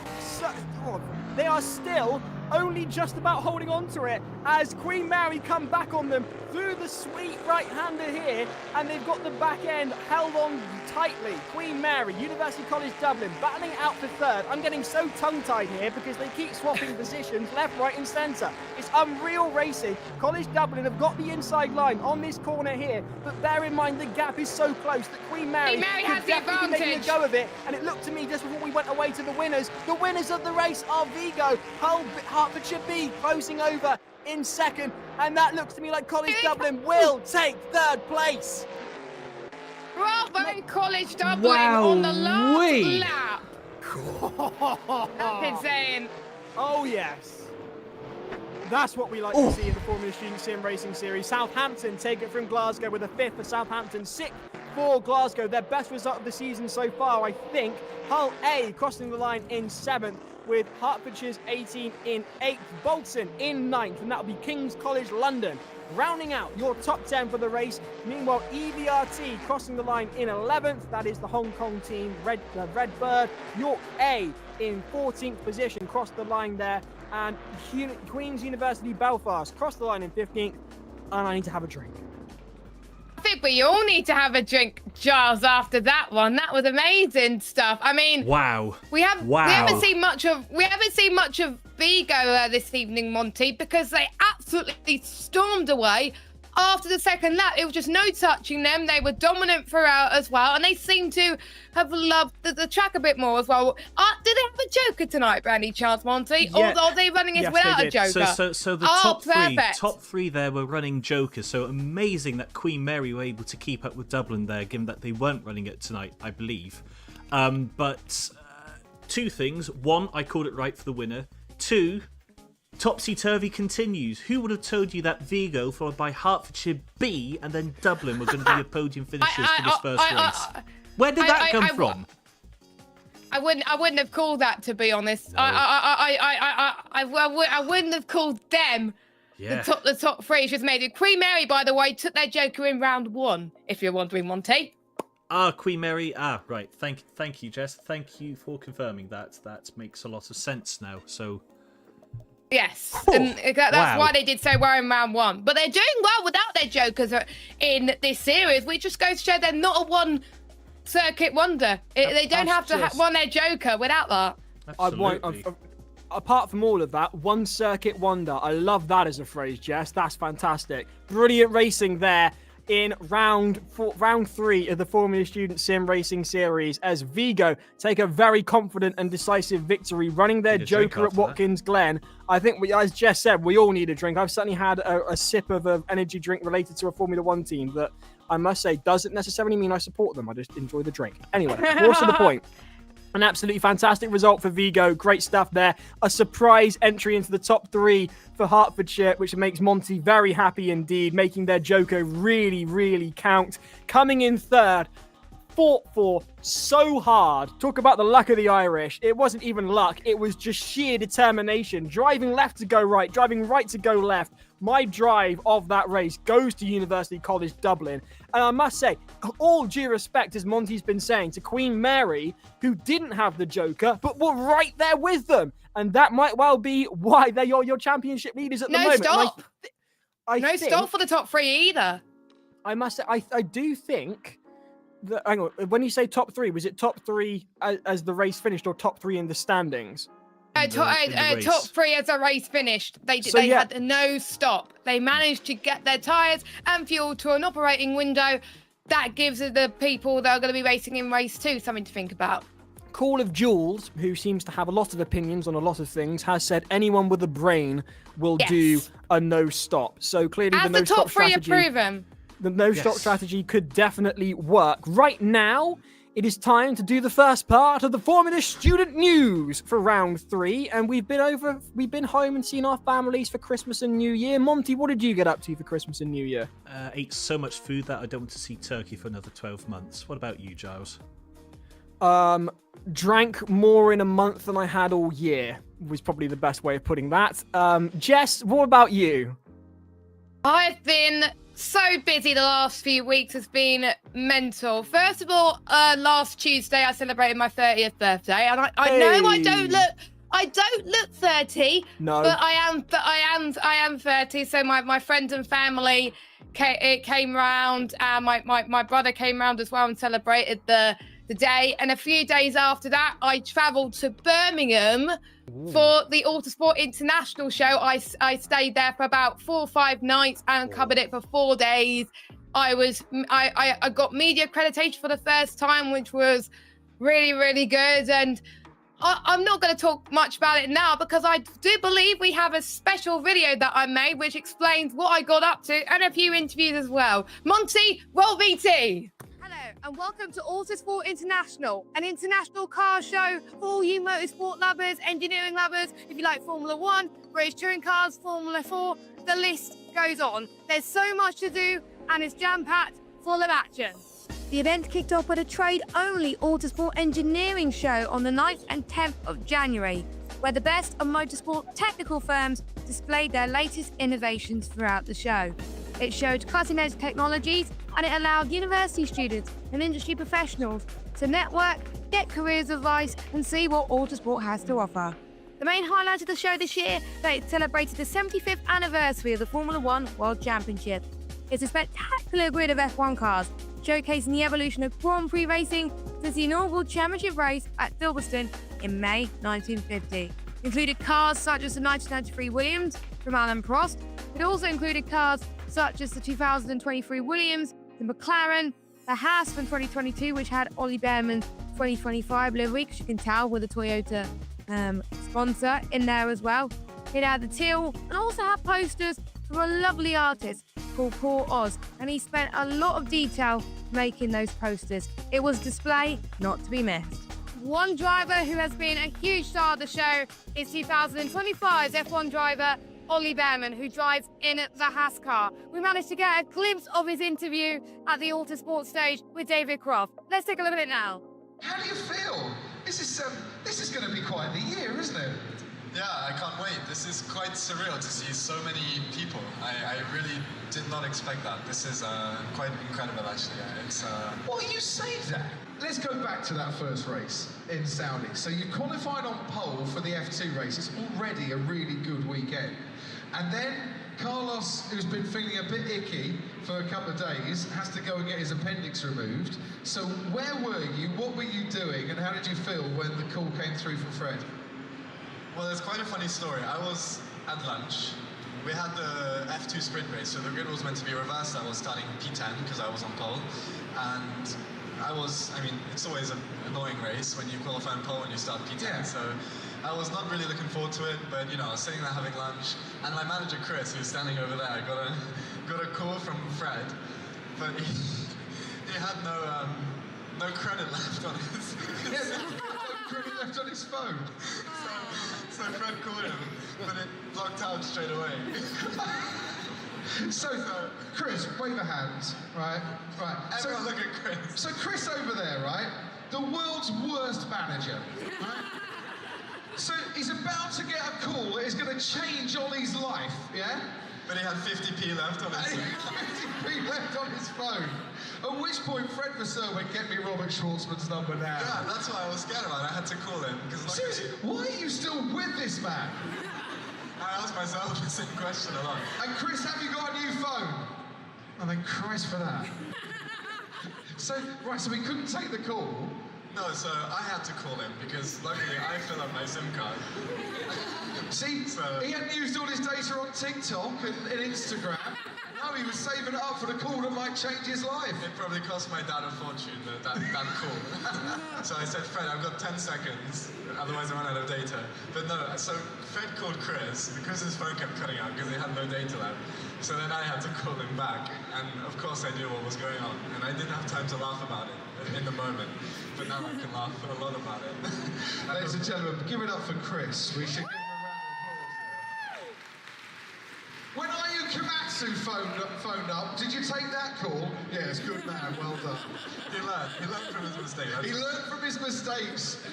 They are still only just about holding on to it as Queen Mary come back on them through the sweet right-hander here, and they've got the back end held on tightly. Queen Mary, University College Dublin, battling out for third. I'm getting so tongue-tied here because they keep swapping positions left, right and centre. It's unreal racing. College Dublin have got the inside line on this corner here, but bear in mind the gap is so close that Queen Mary has the definitely be making a advantage. go of it, and it looked to me just before we went away to the winners. The winners of the race are Vigo, Hull, Hertfordshire B closing over in second, and that looks to me like College Dublin will take third place. Bravo, College Dublin on the last Wowee. lap. That's insane. Oh yes, that's what we like to see in the Formula Student Sim Racing Series. Southampton take it from Glasgow with a fifth for Southampton, sixth for Glasgow. Their best result of the season so far, I think. Hull A crossing the line in seventh, with Hertfordshire's 18 in 8th, Bolton in 9th, and that'll be King's College London rounding out your top 10 for the race. Meanwhile, EVRT crossing the line in 11th, that is the Hong Kong team, Redbird. York A in 14th position, crossed the line there, and Queen's University Belfast crossed the line in 15th, and I need to have a drink. I think we all need to have a drink, Giles, after that one. That was amazing stuff. I mean, Wow. we haven't seen much of Vigo this evening, Monty, because they absolutely stormed away after the second lap. It was just no touching them. They were dominant throughout as well, and they seem to have loved the track a bit more as well. Did they have a joker tonight, by any chance, Monty? Yeah. Or are they running it Yes, without they a did. joker? So the perfect. top three there were running jokers. So amazing that Queen Mary were able to keep up with Dublin there, given that they weren't running it tonight, I believe. But two things: one, I called it right for the winner. Two, topsy-turvy continues. Who would have told you that Vigo, followed by Hertfordshire B, and then Dublin were going to be your podium finishers for this first race? Where did that come from? I wouldn't have called that, to be honest. No. I wouldn't have called them the top three. It's just made it. Queen Mary, by the way, took their joker in round 1, if you're wondering, Monty. Queen Mary. Right. Thank you, Jess. Thank you for confirming that. That makes a lot of sense now. So. Yes, and that's why they did so well in round 1. But they're doing well without their jokers in this series, which just goes to show they're not a one-circuit wonder. They don't have to won their joker without that. Absolutely. Apart from all of that, one circuit wonder. I love that as a phrase, Jess. That's fantastic. Brilliant racing there in round 3 of the Formula Student Sim Racing Series as Vigo take a very confident and decisive victory, running their joker at Watkins Glen. I think, as Jess said, we all need a drink. I've certainly had a sip of an energy drink related to a Formula 1 team that I must say doesn't necessarily mean I support them. I just enjoy the drink. Anyway, more to the point. An absolutely fantastic result for Vigo. Great stuff there. A surprise entry into the top 3 for Hertfordshire, which makes Monty very happy indeed, making their joker really, really count. Coming in third, fought for so hard. Talk about the luck of the Irish. It wasn't even luck. It was just sheer determination. Driving left to go right, driving right to go left. My drive of that race goes to University College Dublin. And I must say, all due respect, as Monty's been saying, to Queen Mary, who didn't have the joker, but were right there with them. And that might well be why they're your championship leaders at the moment. Stop. No stop for the top 3 either. I must say, I do think that, hang on, when you say top 3, was it top 3 as the race finished or top 3 in the standings? Top 3 as the race finished. They had no stop. They managed to get their tyres and fuel to an operating window. That gives the people that are going to be racing in race 2 something to think about. Call of Jules, who seems to have a lot of opinions on a lot of things, has said anyone with a brain will do a no-stop. So clearly the no-stop strategy... As the top 3 are proven. The no-stop strategy could definitely work. Right now, it is time to do the first part of the Formula Student News for round 3, and we've been home and seen our families for Christmas and New Year. Monty, what did you get up to for Christmas and New Year? Ate so much food that I don't want to see turkey for another 12 months. What about you, Giles? Drank more in a month than I had all year, was probably the best way of putting that. Jess, what about you? I've been so busy the last few weeks. Has been mental. First of all, last Tuesday I celebrated my 30th birthday, and I know I I don't look 30. No. But I am 30. So my friends and family came round, and my brother came round as well and celebrated the day. And a few days after that, I travelled to Birmingham for the Autosport International show. I stayed there for about 4 or 5 nights and covered it for 4 days. I got media accreditation for the first time, which was really, really good. And I'm not going to talk much about it now because I do believe we have a special video that I made which explains what I got up to and a few interviews as well. Monty, roll VT. Hello and welcome to Autosport International, an international car show for all you motorsport lovers, engineering lovers. If you like Formula 1, British touring cars, Formula 4, the list goes on. There's so much to do and it's jam-packed full of action. The event kicked off with a trade-only Autosport engineering show on the 9th and 10th of January, where the best of motorsport technical firms displayed their latest innovations throughout the show. It showed cutting-edge technologies, and it allowed university students and industry professionals to network, get careers advice, and see what Autosport has to offer. The main highlight of the show this year, that it celebrated the 75th anniversary of the Formula 1 World Championship. It's a spectacular grid of F1 cars, showcasing the evolution of Grand Prix racing since the inaugural championship race at Silverstone in May 1950. Included cars such as the 1993 Williams from Alan Prost. It also included cars such as the 2023 Williams, the McLaren, the Haas from 2022, which had Ollie Behrman's 2025 livery, which you can tell with a Toyota sponsor in there as well. It had the teal and also had posters from a lovely artist called Paul Oz, and he spent a lot of detail making those posters. It was display not to be missed. One driver who has been a huge star of the show is 2025's F1 driver Ollie Behrman, who drives in the Haas car. We managed to get a glimpse of his interview at the Autosport stage with David Croft. Let's take a look at it now. How do you feel? This is going to be quite the year, isn't it? Yeah, I can't wait. This is quite surreal to see so many people. I really did not expect that. This is quite incredible, actually. It's. Well, you say that. Let's go back to that first race in Saudi. So you qualified on pole for the F2 race. It's already a really good weekend. And then Carlos, who's been feeling a bit icky for a couple of days, has to go and get his appendix removed. So where were you? What were you doing? And how did you feel when the call came through from Fred? Well, it's quite a funny story. I was at lunch. We had the F2 sprint race, so the grid was meant to be reversed. I was starting P10 because I was on pole. And it's always an annoying race when you qualify on pole and you start P10. Yeah. So I was not really looking forward to it, but I was sitting there having lunch. And my manager, Chris, who's standing over there, got a call from Fred, but he had no credit left on his... credit left on his phone. So Fred called him, but it blocked out straight away. So, Chris, wave a hand, right? Everyone look at Chris. So Chris over there, right? The world's worst manager, right? So he's about to get a call that is going to change Ollie's life, yeah? But he had 50p left on his phone. 50p left on his phone. At which point, Fred Vasseur went, get me Robert Schwartzman's number now. Yeah, that's what I was scared about. I had to call him. Seriously, why are you still with this man? I asked myself the same question a lot. And Chris, have you got a new phone? Oh, thank Christ for that. So we couldn't take the call. No, so I had to call him because luckily I filled up my SIM card. See, he hadn't used all his data on TikTok and Instagram. No, he was saving it up for the call that might change his life. It probably cost my dad a fortune, that call. So I said, Fred, I've got 10 seconds, otherwise I run out of data. But no, so Fred called Chris because his phone kept cutting out because he had no data left. So then I had to call him back, and of course I knew what was going on, and I didn't have time to laugh about it in the moment, but now I can laugh a lot about it. Ladies and gentlemen, give it up for Chris. We should give him a round of applause. When Ayu Komatsu phoned up, did you take that call? Yes, good man, well done. He learned from his mistakes. He learned from his mistakes.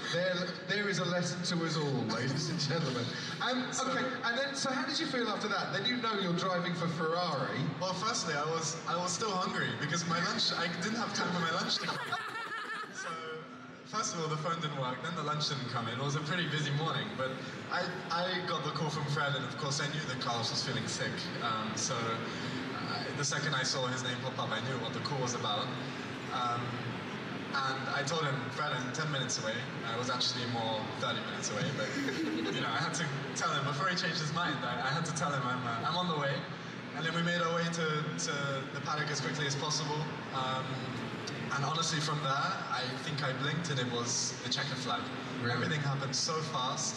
There is a lesson to us all, ladies and gentlemen. Okay, and then, so how did you feel after that? Then you know you're driving for Ferrari. Well, firstly, I was still hungry because my lunch, I didn't have time for my lunch to come. So, first of all, the phone didn't work, then the lunch didn't come in. It was a pretty busy morning, but I got the call from Fred, and of course I knew that Carlos was feeling sick. So the second I saw his name pop up, I knew what the call was about. And I told him, Fred, I'm 10 minutes away. I was actually more 30 minutes away, but I had to tell him before he changed his mind. I had to tell him I'm on the way. And then we made our way to the paddock as quickly as possible. And honestly, from there, I think I blinked and it was the checker flag. Really? Everything happened so fast.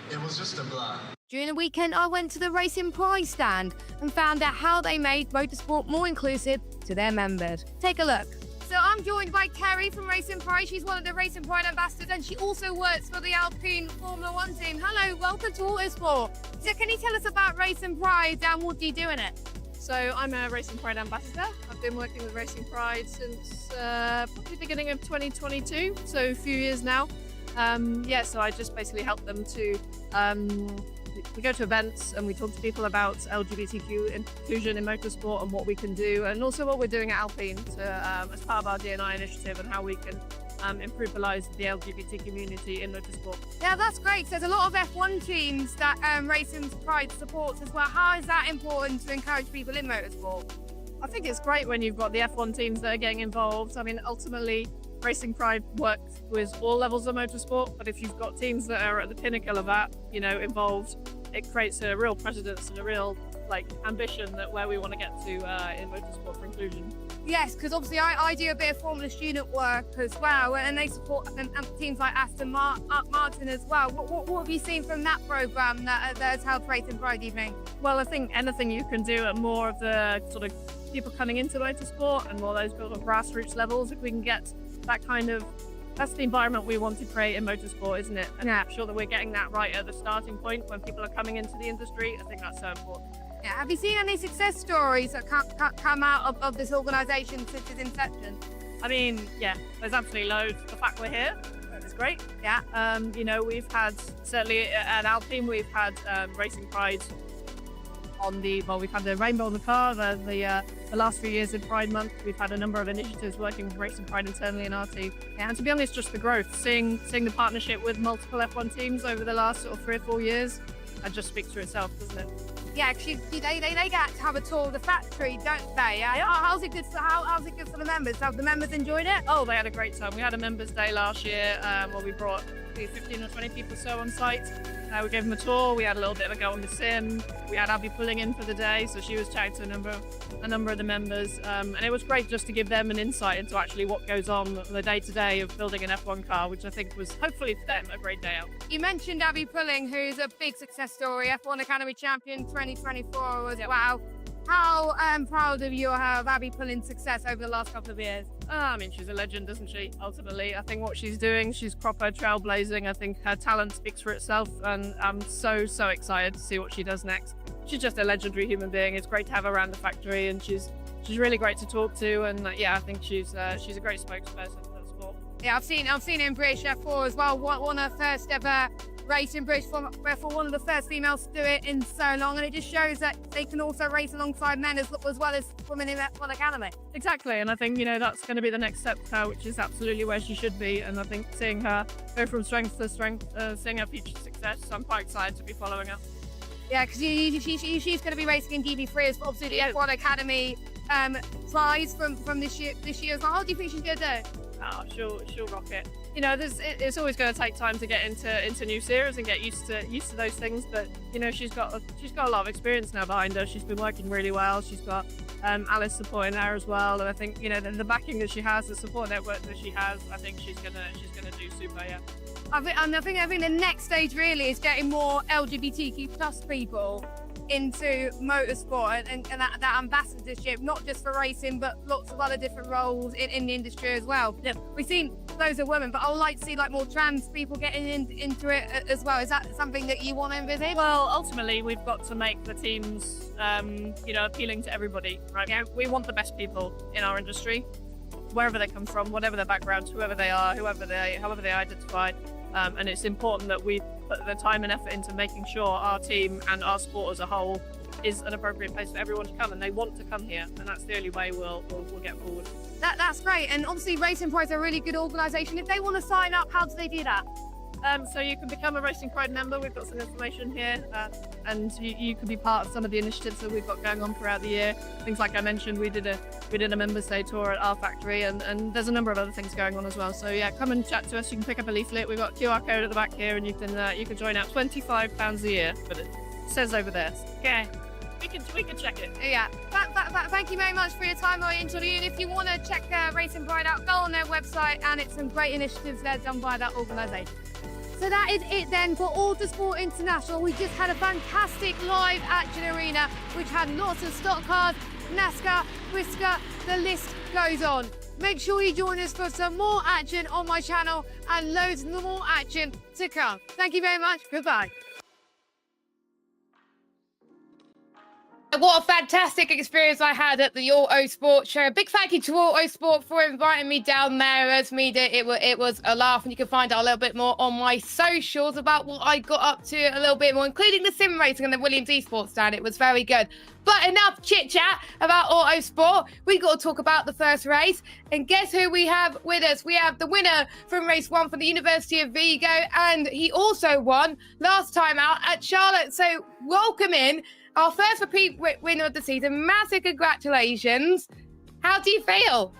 It was just a blur. During the weekend, I went to the Racing Prize stand and found out how they made motorsport more inclusive to their members. Take a look. So I'm joined by Kerry from Racing Pride. She's one of the Racing Pride ambassadors, and she also works for the Alpine Formula One team. Hello, welcome to Autosport. So can you tell us about Racing Pride and what do you do in it? So I'm a Racing Pride ambassador. I've been working with Racing Pride since probably the beginning of 2022, so a few years now. So I just basically help them to, we go to events and we talk to people about LGBTQ inclusion in motorsport and what we can do, and also what we're doing at Alpine as part of our D&I initiative and how we can improve the lives of the LGBT community in motorsport. Yeah, that's great. So there's a lot of F1 teams that Racing Pride supports as well. How is that important to encourage people in motorsport? I think it's great when you've got the F1 teams that are getting involved. I mean, ultimately, Racing Pride works with all levels of motorsport, but if you've got teams that are at the pinnacle of that, involved, it creates a real precedence and a real ambition that where we want to get to in motorsport for inclusion. Yes, because obviously I do a bit of Formula student work as well, and they support teams like Aston Martin as well. What have you seen from that programme that has helped Racing Pride, do you think? Well, I think anything you can do at more of the sort of people coming into motorsport and more those sort of grassroots levels, if we can get that's the environment we want to create in motorsport, isn't it? And I'm sure that we're getting that right at the starting point when people are coming into the industry. I think that's so important. Yeah. Have you seen any success stories that come out of this organisation since its inception? I mean, yeah, there's absolutely loads. The fact we're here is great. Yeah. We've had, certainly at Alpine, we've had Racing Pride we've had the Rainbow on the car, the last few years in Pride Month. We've had a number of initiatives working with Racing Pride internally in our team. Yeah, and to be honest, just the growth, seeing the partnership with multiple F1 teams over the last sort of 3 or 4 years, that just speaks for itself, doesn't it? Yeah, actually, they get to have a tour of the factory, don't they? How's it good for the members? Have the members enjoyed it? Oh, they had a great time. We had a members' day last year where we brought 15 or 20 people or so on site. We gave them a tour. We had a little bit of a go on the sim. We had Abby pulling in for the day, so she was chatting to a number of the members, and it was great just to give them an insight into actually what goes on the day-to-day of building an F1 car, which I think was hopefully for them a great day out. You mentioned Abby Pulling, who's a big success story, F1 Academy champion 2024 as well. How proud of you of Abby Pulling's success over the last couple of years? I mean, she's a legend, isn't she? Ultimately, I think what she's doing, she's proper trailblazing. I think her talent speaks for itself, and I'm so excited to see what she does next. She's just a legendary human being. It's great to have her around the factory, and she's really great to talk to. And I think she's a great spokesperson for the sport. Yeah, I've seen her in British F4 as well. Won her first ever race in British F4, one of the first females to do it in so long, and it just shows that they can also race alongside men as well as women in F1 Academy. Exactly, and I think that's going to be the next step for her, which is absolutely where she should be. And I think seeing her go from strength to strength, seeing her future success, I'm quite excited to be following her. Yeah, because she's going to be racing in DB3 as obviously the F1 Academy prize from this year as well. How do you think she's going to do? Oh, she'll rock it. It's always going to take time to get into new series and get used to those things. But she's got a lot of experience now behind her. She's been working really well. She's got Alice supporting her as well, and I think the backing that she has, the support network that she has, I think she's gonna do super. Yeah. I think the next stage really is getting more LGBTQ plus people into motorsport and that ambassadorship, not just for racing, but lots of other different roles in the industry as well. Yeah. We've seen loads of women, but I would like to see more trans people getting into it as well. Is that something that you want to envisage? Well, ultimately, we've got to make the teams, appealing to everybody, right? We want the best people in our industry, wherever they come from, whatever their backgrounds, whoever they are, however they identify. And it's important that we put the time and effort into making sure our team and our sport as a whole is an appropriate place for everyone to come, and they want to come here, and that's the only way we'll get forward. That's great, and obviously Racing Pride is a really good organisation. If they want to sign up, how do they do that? So you can become a Racing Pride member. We've got some information here, and you can be part of some of the initiatives that we've got going on throughout the year. Things like I mentioned, we did a Members Day tour at our factory, and there's a number of other things going on as well. So yeah, come and chat to us. You can pick up a leaflet. We've got a QR code at the back here, and you can join out. £25 a year, but it says over there. Okay. We can check it. Yeah. Thank you very much for your time on the interview. And if you want to check Racing Pride out, go on their website, and it's some great initiatives there done by that organisation. So that is it then for Autosport International. We just had a fantastic live action arena, which had lots of stock cars, NASCAR, Whisker, the list goes on. Make sure you join us for some more action on my channel and loads more action to come. Thank you very much. Goodbye. What a fantastic experience I had at the Autosport show. Big thank you to Autosport for inviting me down there as media. It was a laugh, and you can find out a little bit more on my socials about what I got up to a little bit more, including the sim racing and the Williams eSports stand. It was very good. But enough chit chat about Autosport. We got to talk about the first race. And guess who we have with us? We have the winner from race 1 from the University of Vigo, and he also won last time out at Charlotte. So welcome in our first repeat winner of the season. Massive congratulations. How do you feel?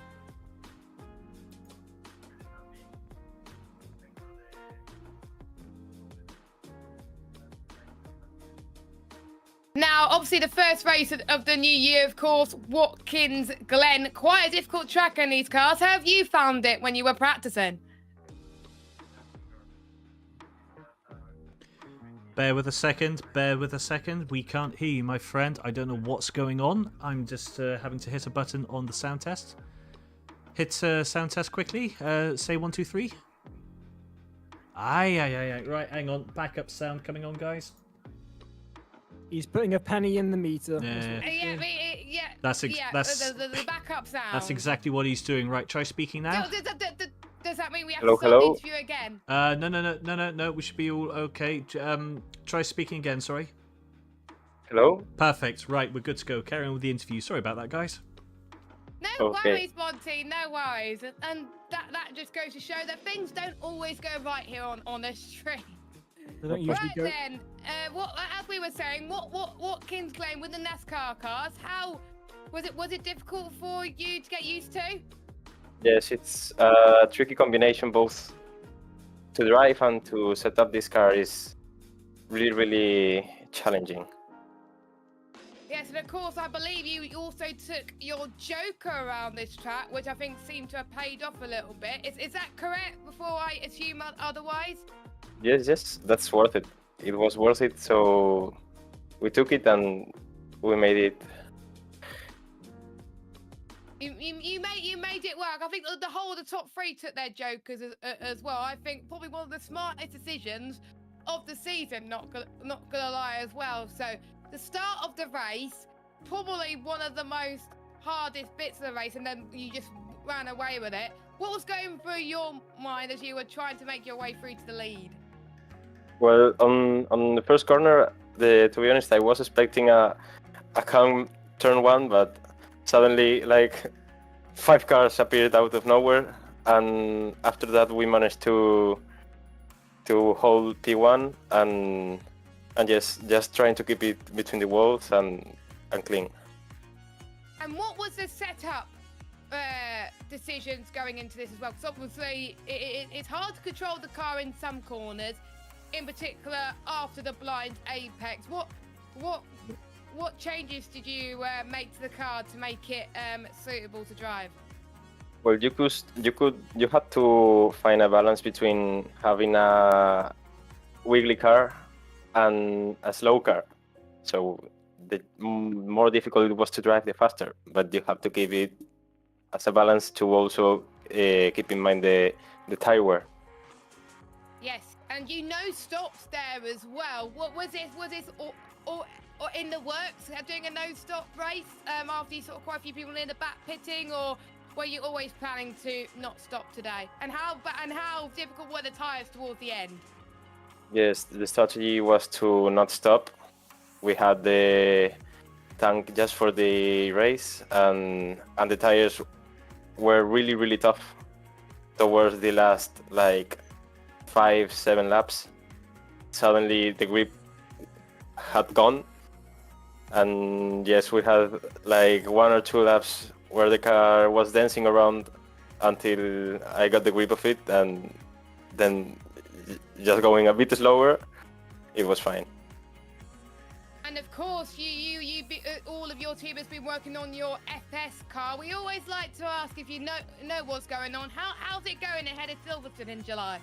Now, obviously, the first race of the new year, of course, Watkins Glen. Quite a difficult track on these cars. How have you found it when you were practicing? Bear with a second. We can't hear you, my friend. I don't know what's going on. I'm just having to hit a button on the sound test. Hit sound test quickly. Say 1, 2, 3. Aye. Right, hang on. Backup sound coming on, guys. He's putting a penny in the meter. Yeah. That's the backup sound. That's exactly what he's doing. Right, try speaking now. Does that mean we have Hello, to start the hello? interview again? No. We should be all okay. Try speaking again. Sorry. Hello? Perfect. Right, we're good to go. Carry on with the interview. Sorry about that, guys. No Okay. worries, Monty. No worries. And that just goes to show that things don't always go right here on the stream. They don't usually Right go. then, as we were saying, Watkins Glen with the NASCAR cars, how was it difficult for you to get used to? Yes, it's a tricky combination both to drive and to set up this car is really, really challenging. Yes, and of course, I believe you also took your Joker around this track, which I think seemed to have paid off a little bit. Is that correct, before I assume otherwise? Yes, that's worth it. It was worth it, so we took it and we made it. You made it work. I think the whole of the top 3 took their Jokers as well. I think probably one of the smartest decisions of the season, not gonna lie as well. So the start of the race, probably one of the most hardest bits of the race, and then you just ran away with it. What was going through your mind as you were trying to make your way through to the lead? Well, on the first corner, to be honest, I was expecting a calm turn 1, but suddenly, like, 5 cars appeared out of nowhere, and after that, we managed to hold P1 and just trying to keep it between the walls and clean. And what was the setup decisions going into this as well? Because obviously, it's hard to control the car in some corners, in particular after the blind apex. What changes did you make to the car to make it suitable to drive? Well, you had to find a balance between having a wiggly car and a slow car. So the more difficult it was to drive, the faster. But you have to keep it as a balance to also keep in mind the tire wear. Yes, and stops there as well. What was this? Was this or in the works, doing a no-stop race after you saw quite a few people in the back pitting, or were you always planning to not stop today? And how difficult were the tyres towards the end? Yes, the strategy was to not stop. We had the tank just for the race, and the tires were really, really tough towards the last, like, 5-7 laps, suddenly the grip had gone, and yes, we had like 1 or 2 laps where the car was dancing around until I got the grip of it, and then just going a bit slower, it was fine. And of course, all of your team has been working on your FS car. We always like to ask if you know what's going on. How's it going ahead of Silverstone in July?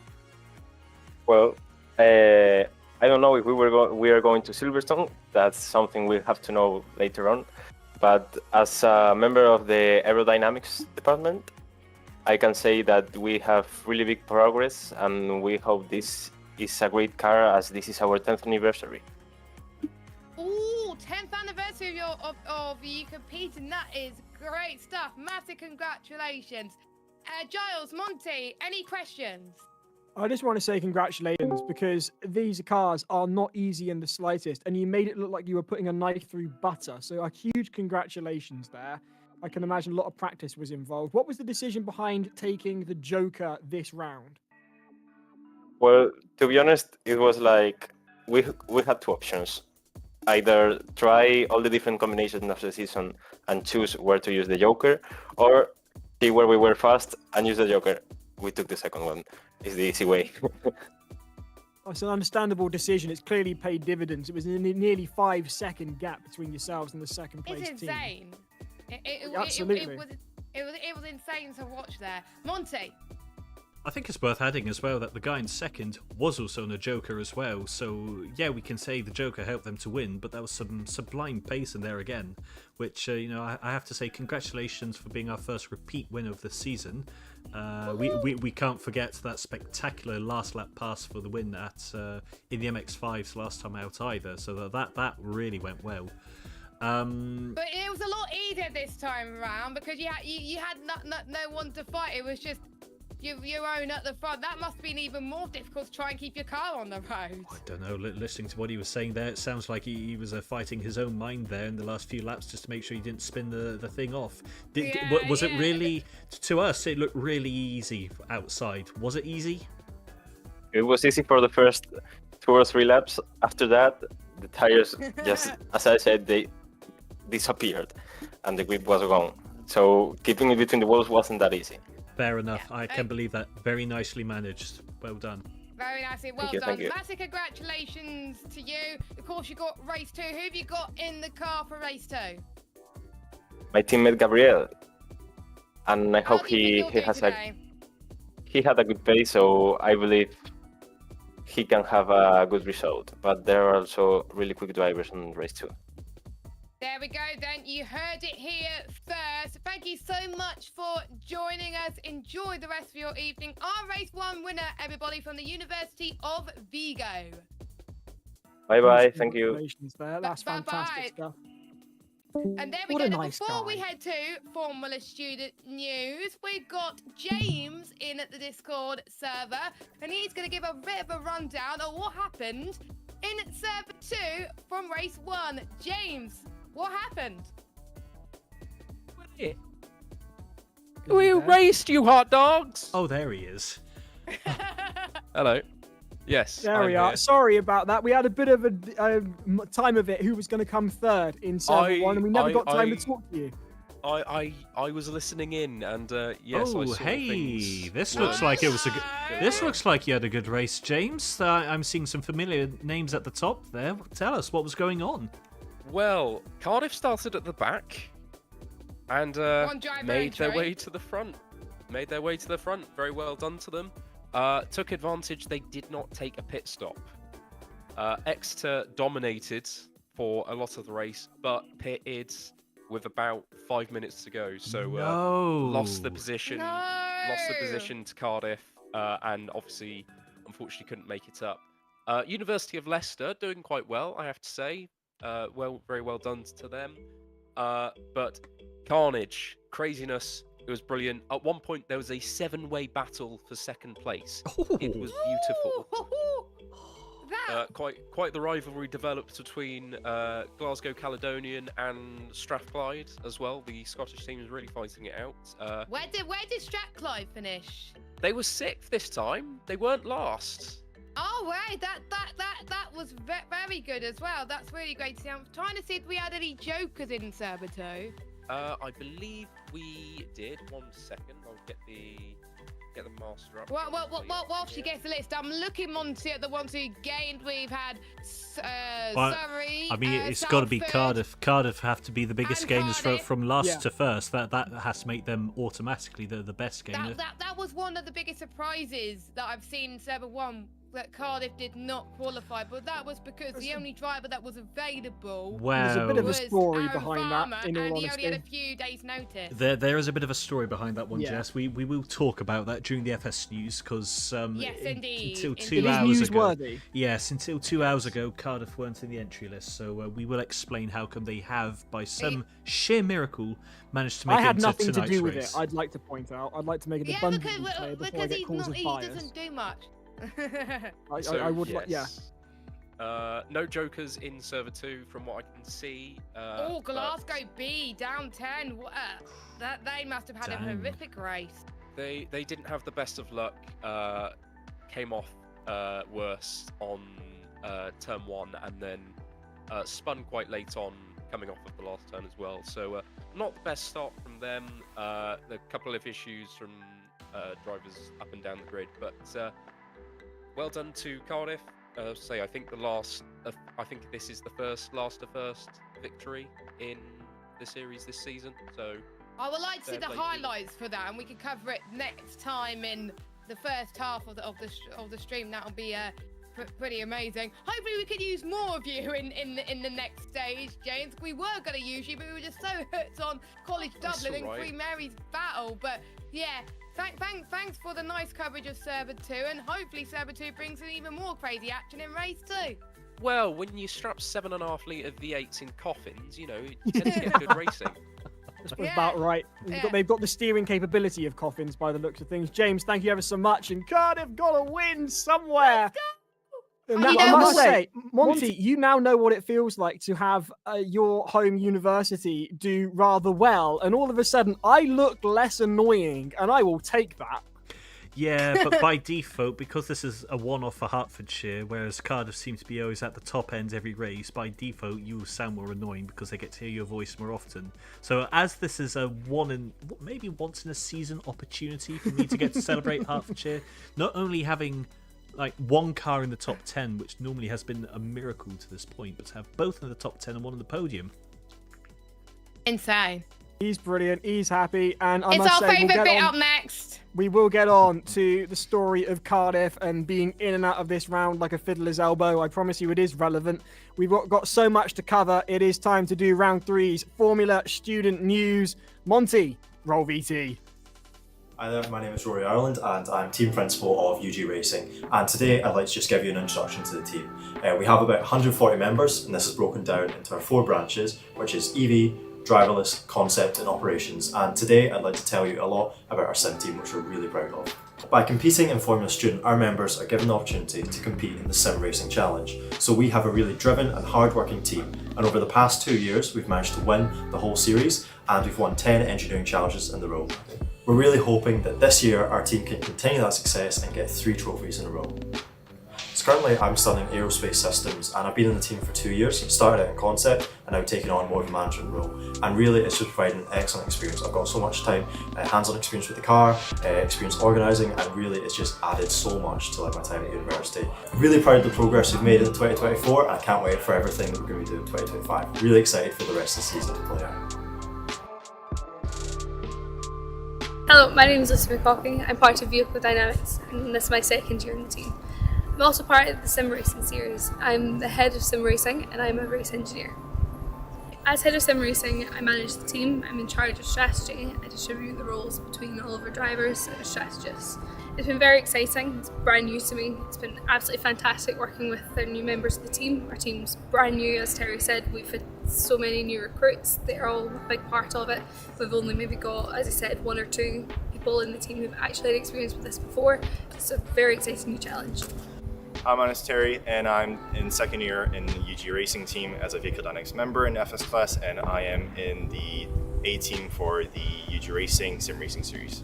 Well, I don't know if we are going to Silverstone. That's something we'll have to know later on. But as a member of the aerodynamics department, I can say that we have really big progress, and we hope this is a great car, as this is our 10th anniversary. Ooh, 10th anniversary of you competing. That is great stuff. Massive congratulations. Giles, Monty, any questions? I just want to say congratulations, because these cars are not easy in the slightest, and you made it look like you were putting a knife through butter. So a huge congratulations there. I can imagine a lot of practice was involved. What was the decision behind taking the Joker this round? Well, to be honest, it was like we had 2 options. Either try all the different combinations of the season and choose where to use the Joker, or see where we were fast and use the Joker. We took the second one. It's the easy way. It's an understandable decision. It's clearly paid dividends. It was a nearly 5-second gap between yourselves and the second place It's team. insane. Absolutely. It was insane to watch there. Monty. I think it's worth adding as well that the guy in second was also on a Joker as well, so yeah, we can say the Joker helped them to win, but there was some sublime pace in there again, which, I have to say congratulations for being our first repeat win of the season. We can't forget that spectacular last lap pass for the win in the MX-5s last time out either, so that really went well. But it was a lot easier this time around because you had no one to fight. It was just your own at the front. That must have been even more difficult to try and keep your car on the road. I don't know, listening to what he was saying there, it sounds like he was fighting his own mind there in the last few laps just to make sure he didn't spin the thing off. Was it really, to us, it looked really easy outside. Was it easy? It was easy for the first 2 or 3 laps. After that, the tires just, as I said, they disappeared and the grip was gone. So keeping it between the walls wasn't that easy. Fair enough. Yeah. I can believe that. Very nicely managed. Well done. Very nicely. Well done. Massive congratulations to you. Of course, you got race 2. Who have you got in the car for race 2? My teammate Gabriel. And I hope he had a good pace, so I believe he can have a good result. But there are also really quick drivers on race 2. There we go then. You heard it here first. Thank you so much for joining us. Enjoy the rest of your evening. Our race 1 winner, everybody, from the University of Vigo. Bye-bye. Thank you. That's fantastic stuff. And there we go. Before we head to Formula Student News, we've got James in at the Discord server, and he's going to give a bit of a rundown of what happened in server 2 from race 1. James, what happened? We raced, you hot dogs! Oh, there he is. Hello. Yes. There we are. Here. Sorry about that. We had a bit of a time of it. Who was going to come third in server 1, and we never got time to talk to you. I was listening in, and yes. Oh, I saw hey! This looks like it was a good. This looks like you had a good race, James. I'm seeing some familiar names at the top there. Tell us what was going on. Well, Cardiff started at the back, and made their way to the front. Very well done to them. Took advantage. They did not take a pit stop. Exeter dominated for a lot of the race, but pitted with about 5 minutes to go. So lost the position. Lost the position to Cardiff, and obviously, unfortunately, couldn't make it up. University of Leicester doing quite well, I have to say. Very well done to them. But carnage, craziness. It was brilliant. At one point, there was a 7-way battle for second place. Ooh. It was beautiful. Quite the rivalry developed between Glasgow Caledonian and Strathclyde as well. The Scottish team is really fighting it out. Where did Strathclyde finish? They were 6th this time. They weren't last. Oh, right. That was very good as well. That's really great to see. I'm trying to see if we had any jokers in Server 2. I believe we did. 1 second. I'll get the master up. While she gets the list, I'm looking, Monty, at the ones who gained. We've had Surrey. I mean, it's got to be Cardiff. Cardiff have to be the biggest gainers from last to first. That has to make them automatically the best gainer. That was one of the biggest surprises that I've seen in Server 1. That Cardiff did not qualify, but that was because the only driver that was available. Wow. There's a bit of a story behind that, in all and honesty. he only had a few days' notice. There is a bit of a story behind that one, Jess. We will talk about that during the FS News because yes, indeed. Until 2 hours ago. Newsworthy. Yes, until 2 hours ago, Cardiff weren't in the entry list. So we will explain how come they have, by some sheer miracle, managed to make it into tonight's race. I had nothing to do with it. I'd like to point out. I'd like to make it abundantly clear before I get calls of bias. He doesn't do much. I would like, no jokers in Server 2 from what I can see. Glasgow B down 10. They must have had a horrific race. They didn't have the best of luck. Came off worse on turn 1 and then spun quite late on, coming off of the last turn as well. So not the best start from them. A couple of issues from drivers up and down the grid, but well done to Cardiff. I think I think this is the last to first victory in the series this season. So I would like to see the highlights for that, and we can cover it next time in the first half of the stream. That'll be pretty amazing. Hopefully we could use more of you in the next stage, James. We were going to use you, but we were just so hooked on College Dublin and Queen Mary's battle. But yeah, thanks for the nice coverage of Server 2, and hopefully Server 2 brings in even more crazy action in race 2. Well, when you strap 7.5 litre V8s in coffins, you tend to get good racing. That's about right. They've got the steering capability of coffins by the looks of things. James, thank you ever so much. And Cardiff got a win somewhere. I must say, Monty, you now know what it feels like to have your home university do rather well, and all of a sudden I look less annoying, and I will take that. Yeah, but by default, because this is a one-off for Hertfordshire, whereas Cardiff seems to be always at the top end every race, by default you will sound more annoying because they get to hear your voice more often. So as this is a maybe once in a season opportunity for me to get to celebrate Hertfordshire, not only having like one car in the top 10, which normally has been a miracle to this point, but to have both in the top 10 and one on the podium. Insane. He's brilliant. He's happy. And it's our favourite bit up next. We will get on to the story of Cardiff and being in and out of this round like a fiddler's elbow. I promise you it is relevant. We've got so much to cover. It is time to do round 3's Formula Student News. Monty, roll VT. Hi there, my name is Rory Ireland and I'm team principal of JJRacing, and today I'd like to just give you an introduction to the team. We have about 140 members, and this is broken down into our 4 branches, which is EV, driverless, concept and operations, and today I'd like to tell you a lot about our sim team, which we're really proud of. By competing in Formula Student, our members are given the opportunity to compete in the Sim Racing Challenge. So we have a really driven and hard-working team, and over the past 2 years we've managed to win the whole series, and we've won 10 engineering challenges in a row. We're really hoping that this year our team can continue that success and get 3 trophies in a row. So currently I'm studying aerospace systems, and I've been in the team for 2 years. Started out in concept and now taking on more of a management role, and really it's just providing an excellent experience. I've got so much time, hands-on experience with the car, experience organising, and really it's just added so much to my time at university. I'm really proud of the progress we've made in 2024, and I can't wait for everything that we're going to be doing in 2025. Really excited for the rest of the season to play out. Hello, my name is Lucy McCocking. I'm part of Vehicle Dynamics, and this is my 2nd year in the team. I'm also part of the Sim Racing series. I'm the head of Sim Racing and I'm a race engineer. As head of Sim Racing, I manage the team. I'm in charge of strategy. I distribute the roles between all of our drivers and our strategists. It's been very exciting. It's brand new to me. It's been absolutely fantastic working with the new members of the team. Our team's brand new, as Terry said. We've had so many new recruits. They're all a big part of it. We've only maybe got, as I said, 1 or 2 people in the team who've actually had experience with this before. It's a very exciting new challenge. I'm Honest Terry, and I'm in 2nd year in the JJRacing team as a Vehicle Dynamics member in FS class, and I am in the A team for the JJRacing Sim Racing series.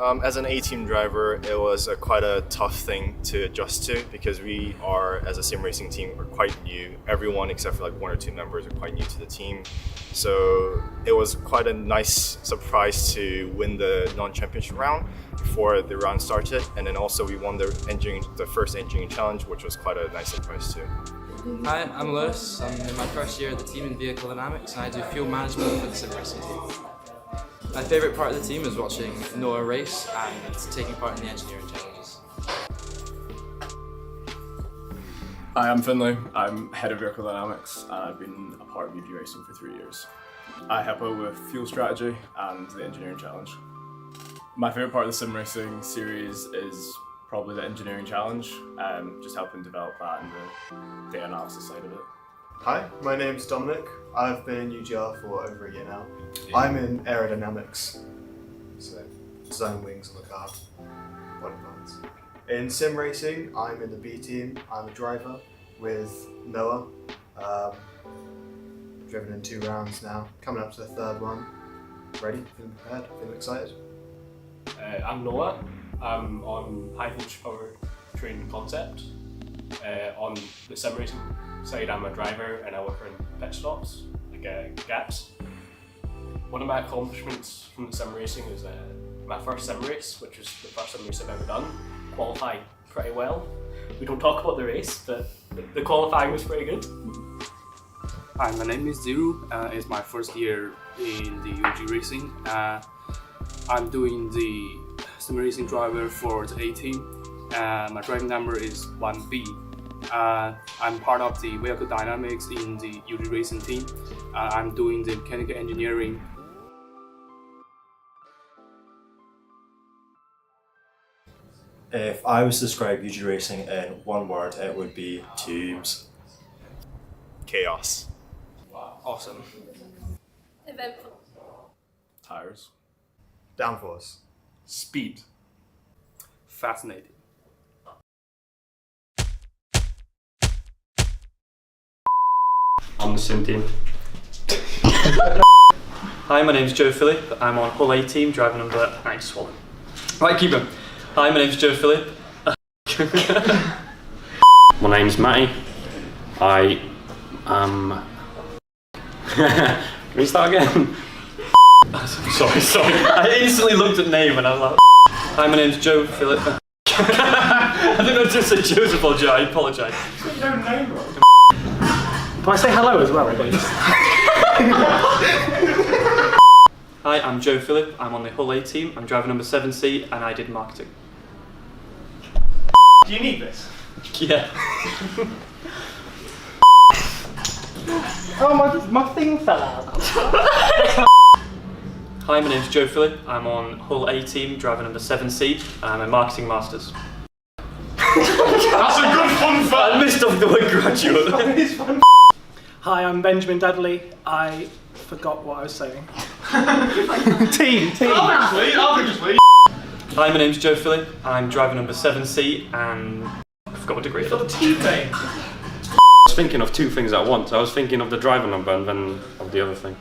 As an A-team driver, it was quite a tough thing to adjust to because we are, as a sim racing team, are quite new. Everyone except for like 1 or 2 members are quite new to the team. So it was quite a nice surprise to win the non-championship round before the round started. And then also we won the first engineering challenge, which was quite a nice surprise too. Hi, I'm Lewis. I'm in my first year of the team in vehicle dynamics and I do fuel management for the sim racing team. My favourite part of the team is watching Noah race and taking part in the engineering challenges. Hi, I'm Finlay. I'm head of vehicle dynamics and I've been a part of JJRacing for 3 years. I help out with fuel strategy and the engineering challenge. My favourite part of the sim racing series is probably the engineering challenge, just helping develop that and the data analysis side of it. Hi, my name's Dominic. I've been in UGR for over a year now. I'm in aerodynamics, so designing wings on the car, body parts. In sim racing, I'm in the B team. I'm a driver with Noah. Driven in 2 rounds now, coming up to the 3rd one. Ready, feeling prepared, feeling excited. I'm Noah. I'm on HighViz Power Train Concept. On the sim racing side, I'm a driver and I work in pit stops, like gaps. One of my accomplishments from the sim racing is my first sim race, which was the first sim race I've ever done. Qualified pretty well. We don't talk about the race, but the qualifying was pretty good. Hi, my name is Ziru. It's my first year in the JJRacing. I'm doing the sim racing driver for the A team. My driving number is 1B. I'm part of the vehicle dynamics in the JJRacing team. I'm doing the mechanical engineering. If I was to describe JJRacing in one word, it would be teams. Chaos. Wow. Awesome. Eventful. Tires. Downforce. Speed. Fascinating. On the sim team. Hi, my name's Joe Phillip. I'm on Hull A team, driving number. Nice swallow. Right, keep him. Hi, my name's Joe Phillip. My name's Matty. I am. Can we start again? sorry. I instantly looked at name and I was like. Hi, my name's Joe Phillip. I think I just said Joseph or Joe. I apologise. Your name wrong. Can I say hello as well, please? Hi, I'm Joe Phillip. I'm on the Hull A team. I'm driver number 7C and I did marketing. Do you need this? Yeah. Oh, my thing fell out. Hi, my name's Joe Phillip. I'm on Hull A team, driver number 7C, and I'm a marketing masters. That's a good fun fact. I missed off the word graduate. Hi, I'm Benjamin Dudley. I forgot what I was saying. Team. Obviously. Hi, my name's Joe Phillip. I'm driver number 7C, and I forgot what degree. The team name. I was thinking of 2 things at once. I was thinking of the driver number and then of the other thing.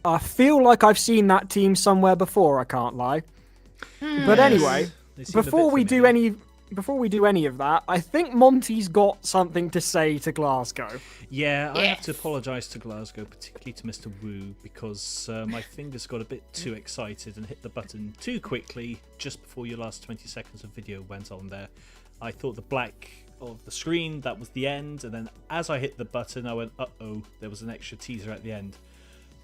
I feel like I've seen that team somewhere before, I can't lie. But anyway, before we do any of that, I think Monty's got something to say to Glasgow. Yeah, I have to apologise to Glasgow, particularly to Mr. Wu, because my fingers got a bit too excited and hit the button too quickly just before your last 20 seconds of video went on there. I thought the black of the screen, that was the end, and then as I hit the button, I went, uh-oh, there was an extra teaser at the end.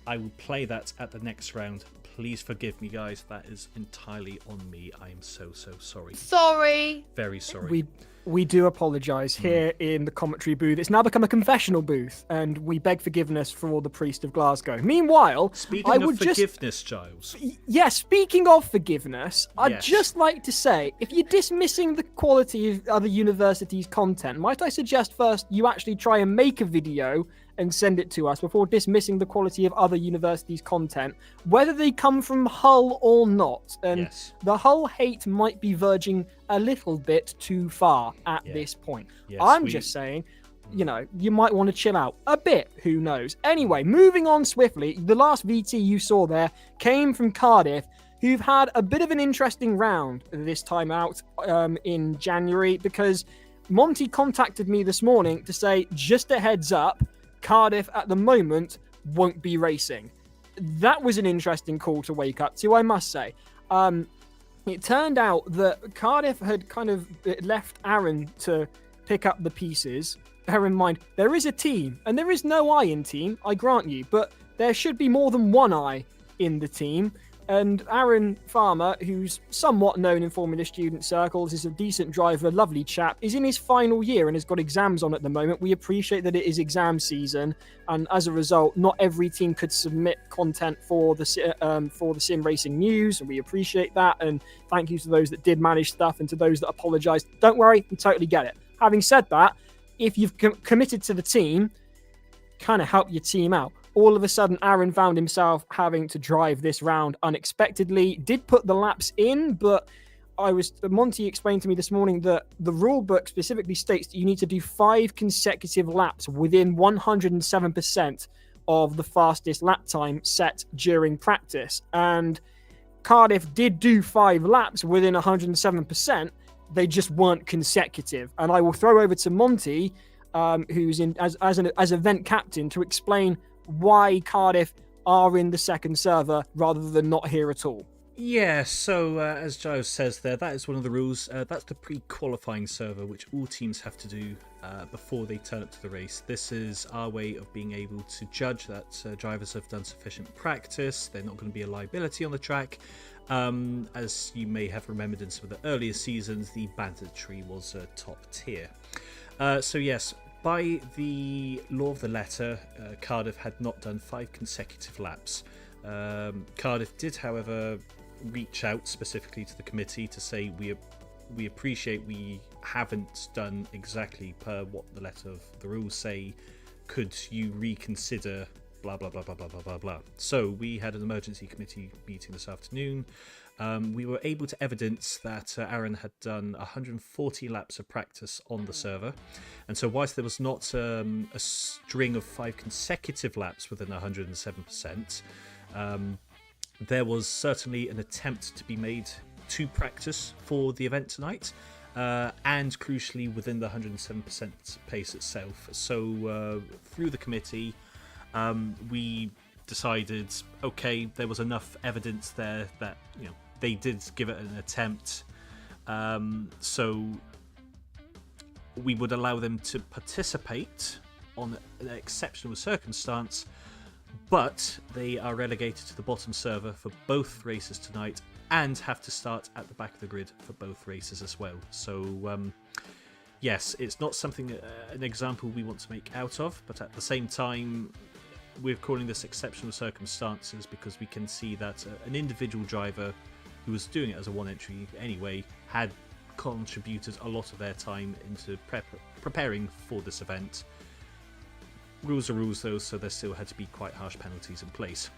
I will play that at the next round. Please forgive me, guys. That is entirely on me. I am so sorry. Sorry. Very sorry. We do apologise here in the commentary booth. It's now become a confessional booth, and we beg forgiveness for the priest of Glasgow. Meanwhile, speaking of forgiveness, Giles. Yeah, speaking of forgiveness, I'd just like to say, if you're dismissing the quality of other universities' content, might I suggest first you actually try and make a video and send it to us before dismissing the quality of other universities' content, whether they come from Hull or not. And the Hull hate might be verging a little bit too far at this point. I'm just saying, you know, you might want to chill out a bit, who knows. Anyway, moving on swiftly, the last VT you saw there came from Cardiff, who've had a bit of an interesting round this time out in January, because Monty contacted me this morning to say, just a heads up, Cardiff at the moment won't be racing. That was an interesting call to wake up to, I must say. It turned out that Cardiff had kind of left Aaron to pick up the pieces. Bear in mind, there is a team, and there is no I in team, I grant you, but there should be more than one I in the team. And Aaron Farmer, who's somewhat known in Formula student circles, is a decent driver, lovely chap, is in his final year and has got exams on at the moment. We appreciate that it is exam season, and as a result, not every team could submit content for the Sim Racing News, and we appreciate that. And thank you to those that did manage stuff and to those that apologised. Don't worry, we totally get it. Having said that, if you've committed to the team, kind of help your team out. All of a sudden, Aaron found himself having to drive this round unexpectedly. Did put the laps in, but Monty explained to me this morning that the rule book specifically states that you need to do 5 consecutive laps within 107% of the fastest lap time set during practice. And Cardiff did do 5 laps within 107%. They just weren't consecutive. And I will throw over to Monty, who's in as event captain, to explain why Cardiff are in the second server rather than not here at all. Yeah, so as Giles says there, that is one of the rules. That's the pre-qualifying server, which all teams have to do before they turn up to the race. This is our way of being able to judge that drivers have done sufficient practice. They're not going to be a liability on the track. As you may have remembered in some of the earlier seasons, the banditry was top tier. So yes, by the law of the letter, Cardiff had not done 5 consecutive laps. Cardiff did, however, reach out specifically to the committee to say we appreciate we haven't done exactly per what the letter of the rules say. Could you reconsider blah blah blah blah blah blah blah blah. So we had an emergency committee meeting this afternoon. We were able to evidence that Aaron had done 140 laps of practice on the server, and so whilst there was not a string of 5 consecutive laps within 107%, there was certainly an attempt to be made to practice for the event tonight, and crucially within the 107% pace itself. So through the committee, we decided, okay, there was enough evidence there that, you know, they did give it an attempt, so we would allow them to participate on an exceptional circumstance, but they are relegated to the bottom server for both races tonight and have to start at the back of the grid for both races as well. So yes, it's not something, an example we want to make out of, but at the same time, we're calling this exceptional circumstances because we can see that an individual driver who was doing it as a one entry anyway had contributed a lot of their time into preparing for this event. Rules are rules though, so there still had to be quite harsh penalties in place.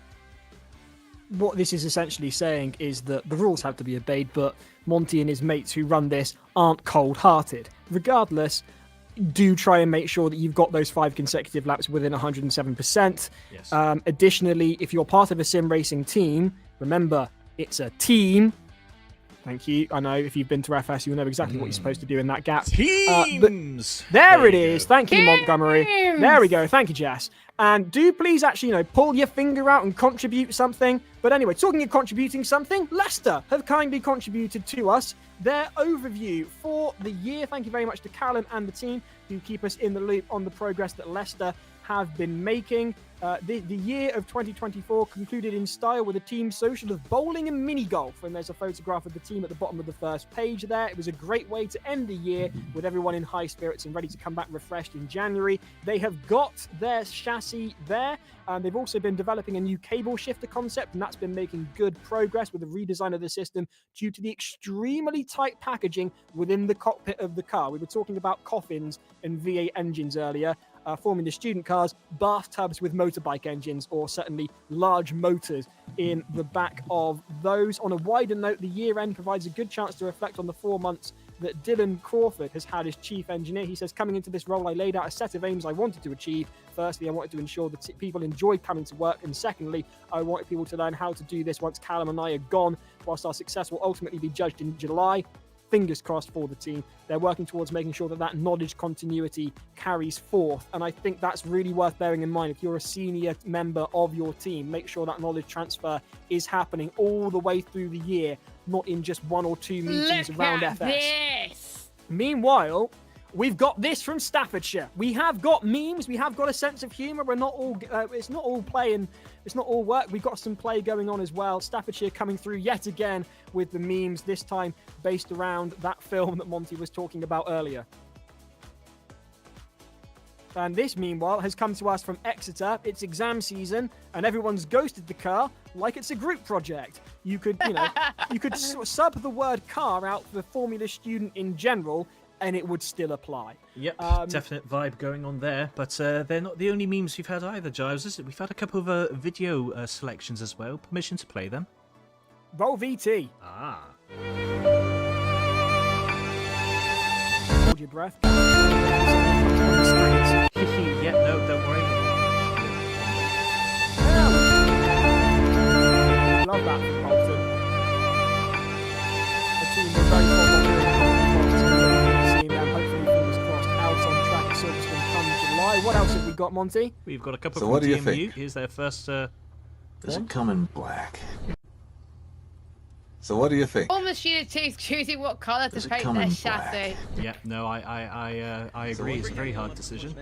What this is essentially saying is that the rules have to be obeyed, but Monty and his mates who run this aren't cold-hearted. Regardless, do try and make sure that you've got those 5 consecutive laps within 107%. Yes. Additionally, if you're part of a sim racing team, remember, it's a team. Thank you. I know if you've been to FS, you'll know exactly what you're supposed to do in that gap. Teams! There it is. Thank you, Montgomery. There we go. Thank you, Jess. And do please actually, pull your finger out and contribute something. But anyway, talking of contributing something, Leicester have kindly contributed to us their overview for the year. Thank you very much to Callum and the team who keep us in the loop on the progress that Leicester have been making. The year of 2024 concluded in style with a team social of bowling and mini golf, and there's a photograph of the team at the bottom of the first page there. It was a great way to end the year with everyone in high spirits and ready to come back refreshed in January. They have got their chassis there, and they've also been developing a new cable shifter concept, and that's been making good progress with the redesign of the system due to the extremely tight packaging within the cockpit of the car. We were talking about coffins and V8 engines earlier. Formula student cars, bathtubs with motorbike engines, or certainly large motors in the back of those. On a wider note, the year end provides a good chance to reflect on the 4 months that Dylan Crawford has had as chief engineer. He says, coming into this role, I laid out a set of aims I wanted to achieve. Firstly, I wanted to ensure that people enjoyed coming to work. And secondly, I wanted people to learn how to do this once Callum and I are gone, whilst our success will ultimately be judged in July. Fingers crossed for the team. They're working towards making sure that knowledge continuity carries forth. And I think that's really worth bearing in mind. If you're a senior member of your team, make sure that knowledge transfer is happening all the way through the year, not in just 1 or 2 meetings around FS. This. Meanwhile, we've got this from Staffordshire. We have got memes. We have got a sense of humour. We're not all. It's not all play and it's not all work. We've got some play going on as well. Staffordshire coming through yet again with the memes. This time based around that film that Monty was talking about earlier. And this, meanwhile, has come to us from Exeter. It's exam season, and everyone's ghosted the car like it's a group project. You could, you could sub the word car out for Formula Student in general, and it would still apply. Yep, definite vibe going on there. But they're not the only memes we've had either, Giles, is it? We've had a couple of video selections as well. Permission to play them? Roll VT. Ah. Hold your breath. Yeah, no, don't worry. Love that from Bolton. The team were very fond of seeing them. Hopefully, fingers crossed, out on track at Silverstone come July. What else have we got, Monty? We've got a couple So from what do you DMU. think? Here's their first Does it come in black? So what do you think? All machines choosing what colour to paint their chassis. Yeah, no, I agree. It's a very hard decision.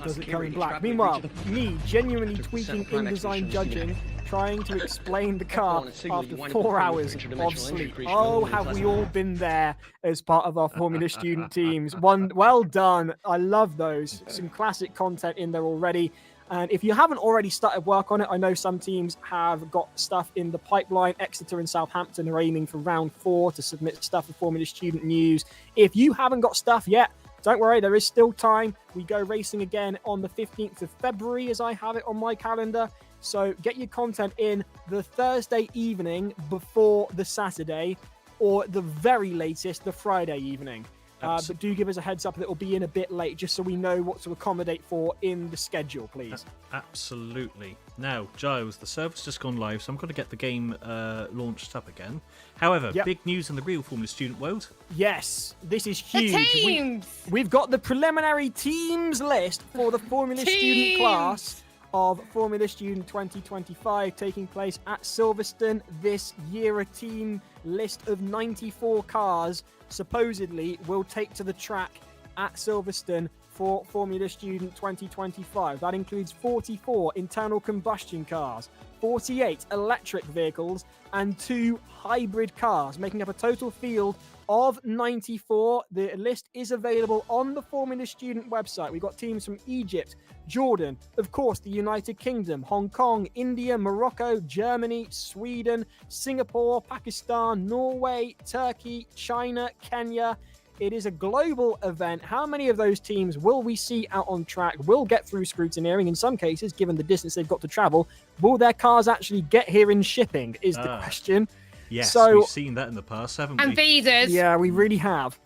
Does it come in black? Meanwhile, me genuinely tweaking InDesign judging, trying to explain the car after 4 hours of sleep. Oh, have we all been there as part of our Formula Student teams? Well done. I love those. Some classic content in there already. And if you haven't already started work on it, I know some teams have got stuff in the pipeline. Exeter and Southampton are aiming for round 4 to submit stuff for Formula Student News. If you haven't got stuff yet, don't worry, there is still time. We go racing again on the 15th of February, as I have it on my calendar. So get your content in the Thursday evening before the Saturday, or the very latest, the Friday evening. But do give us a heads up that it will be in a bit late, just so we know what to accommodate for in the schedule, please. Absolutely. Now, Giles, the server's just gone live, so I'm going to get the game launched up again. However, big news in the real Formula Student world. Yes, this is huge. The teams! We've got the preliminary teams list for the Formula Student class of Formula Student 2025 taking place at Silverstone this year. A team list of 94 cars supposedly will take to the track at Silverstone for Formula Student 2025. That includes 44 internal combustion cars, 48 electric vehicles, and 2 hybrid cars, making up a total field of 94. The list is available on the Formula Student website. We've got teams from Egypt, Jordan, of course, the United Kingdom, Hong Kong, India, Morocco, Germany, Sweden, Singapore, Pakistan, Norway, Turkey, China, Kenya. It is a global event. How many of those teams will we see out on track, will get through scrutineering? In some cases, given the distance they've got to travel, will their cars actually get here in shipping is the question. Yes, so, we've seen that in the past, haven't we? And visas. Yeah, we really have.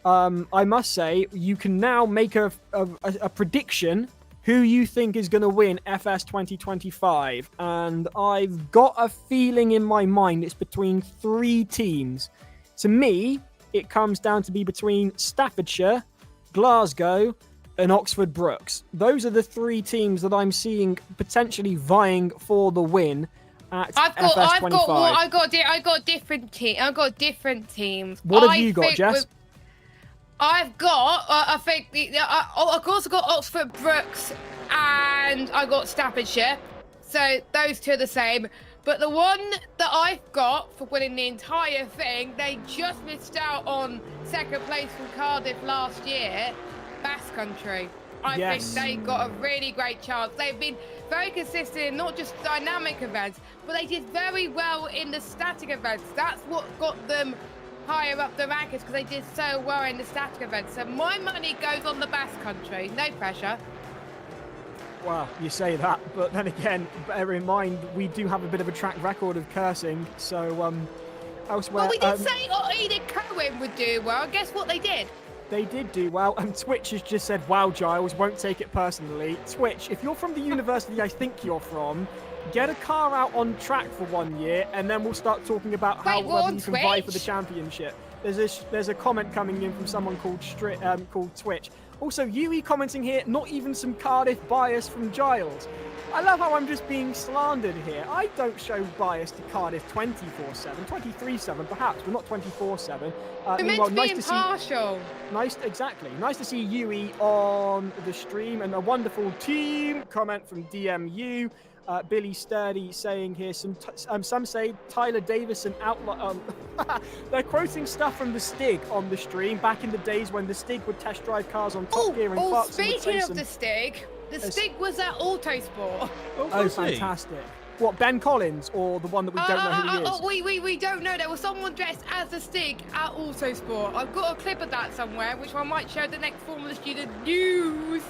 I must say, you can now make a prediction who you think is going to win FS 2025. And I've got a feeling in my mind it's between 3 teams. To me, it comes down to be between Staffordshire, Glasgow, and Oxford Brookes. Those are the 3 teams that I'm seeing potentially vying for the win at FS 25. I got different teams. What have you got, Jess? I've got, of course, I got Oxford Brookes and I got Staffordshire. So those 2 are the same. But the one that I've got for winning the entire thing, they just missed out on 2nd place from Cardiff last year, Basque Country. I think they got a really great chance. They've been very consistent in not just dynamic events, but they did very well in the static events. That's what got them higher up the rankings, because they did so well in the static events. So my money goes on the Basque Country. No pressure. Well, you say that, but then again, bear in mind, we do have a bit of a track record of cursing, so elsewhere... Well, we did say Edith Cohen would do well. Guess what they did? They did do well, and Twitch has just said, wow, Giles, won't take it personally. Twitch, if you're from the university I think you're from, get a car out on track for 1 year, and then we'll start talking about how you can vie for the championship. There's a comment coming in from someone called Twitch. Also, Yui commenting here, not even some Cardiff bias from Giles. I love how I'm just being slandered here. I don't show bias to Cardiff 24/7, 23/7 perhaps, but not 24/7. We're meant to be impartial. Nice to see Yui on the stream, and a wonderful team comment from DMU. Billy Sturdy saying here, some say Tyler Davison outlaw. They're quoting stuff from the Stig on the stream back in the days when the Stig would test drive cars on Top Gear and Clarkson. Speaking of the Stig was at Autosport. Oh, fantastic. What, Ben Collins, or the one that we don't know who he is? We don't know. There was someone dressed as the Stig at Autosport. I've got a clip of that somewhere, which I might show the next Formula Student News.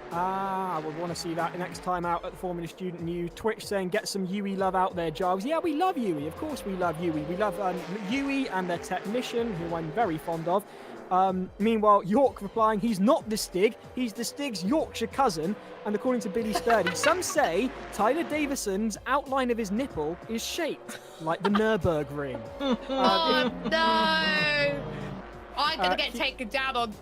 We'll want to see that next time out at the Formula Student News. Twitch saying, get some Yui love out there, Giles. Yeah, we love Yui. Of course we love Yui. We love Yui and their technician, who I'm very fond of. Meanwhile, York replying, he's not the Stig. He's the Stig's Yorkshire cousin. And according to Billy Sturdy, some say Tyler Davison's outline of his nipple is shaped like the Nürburgring. Oh, no! I'm going to get taken down on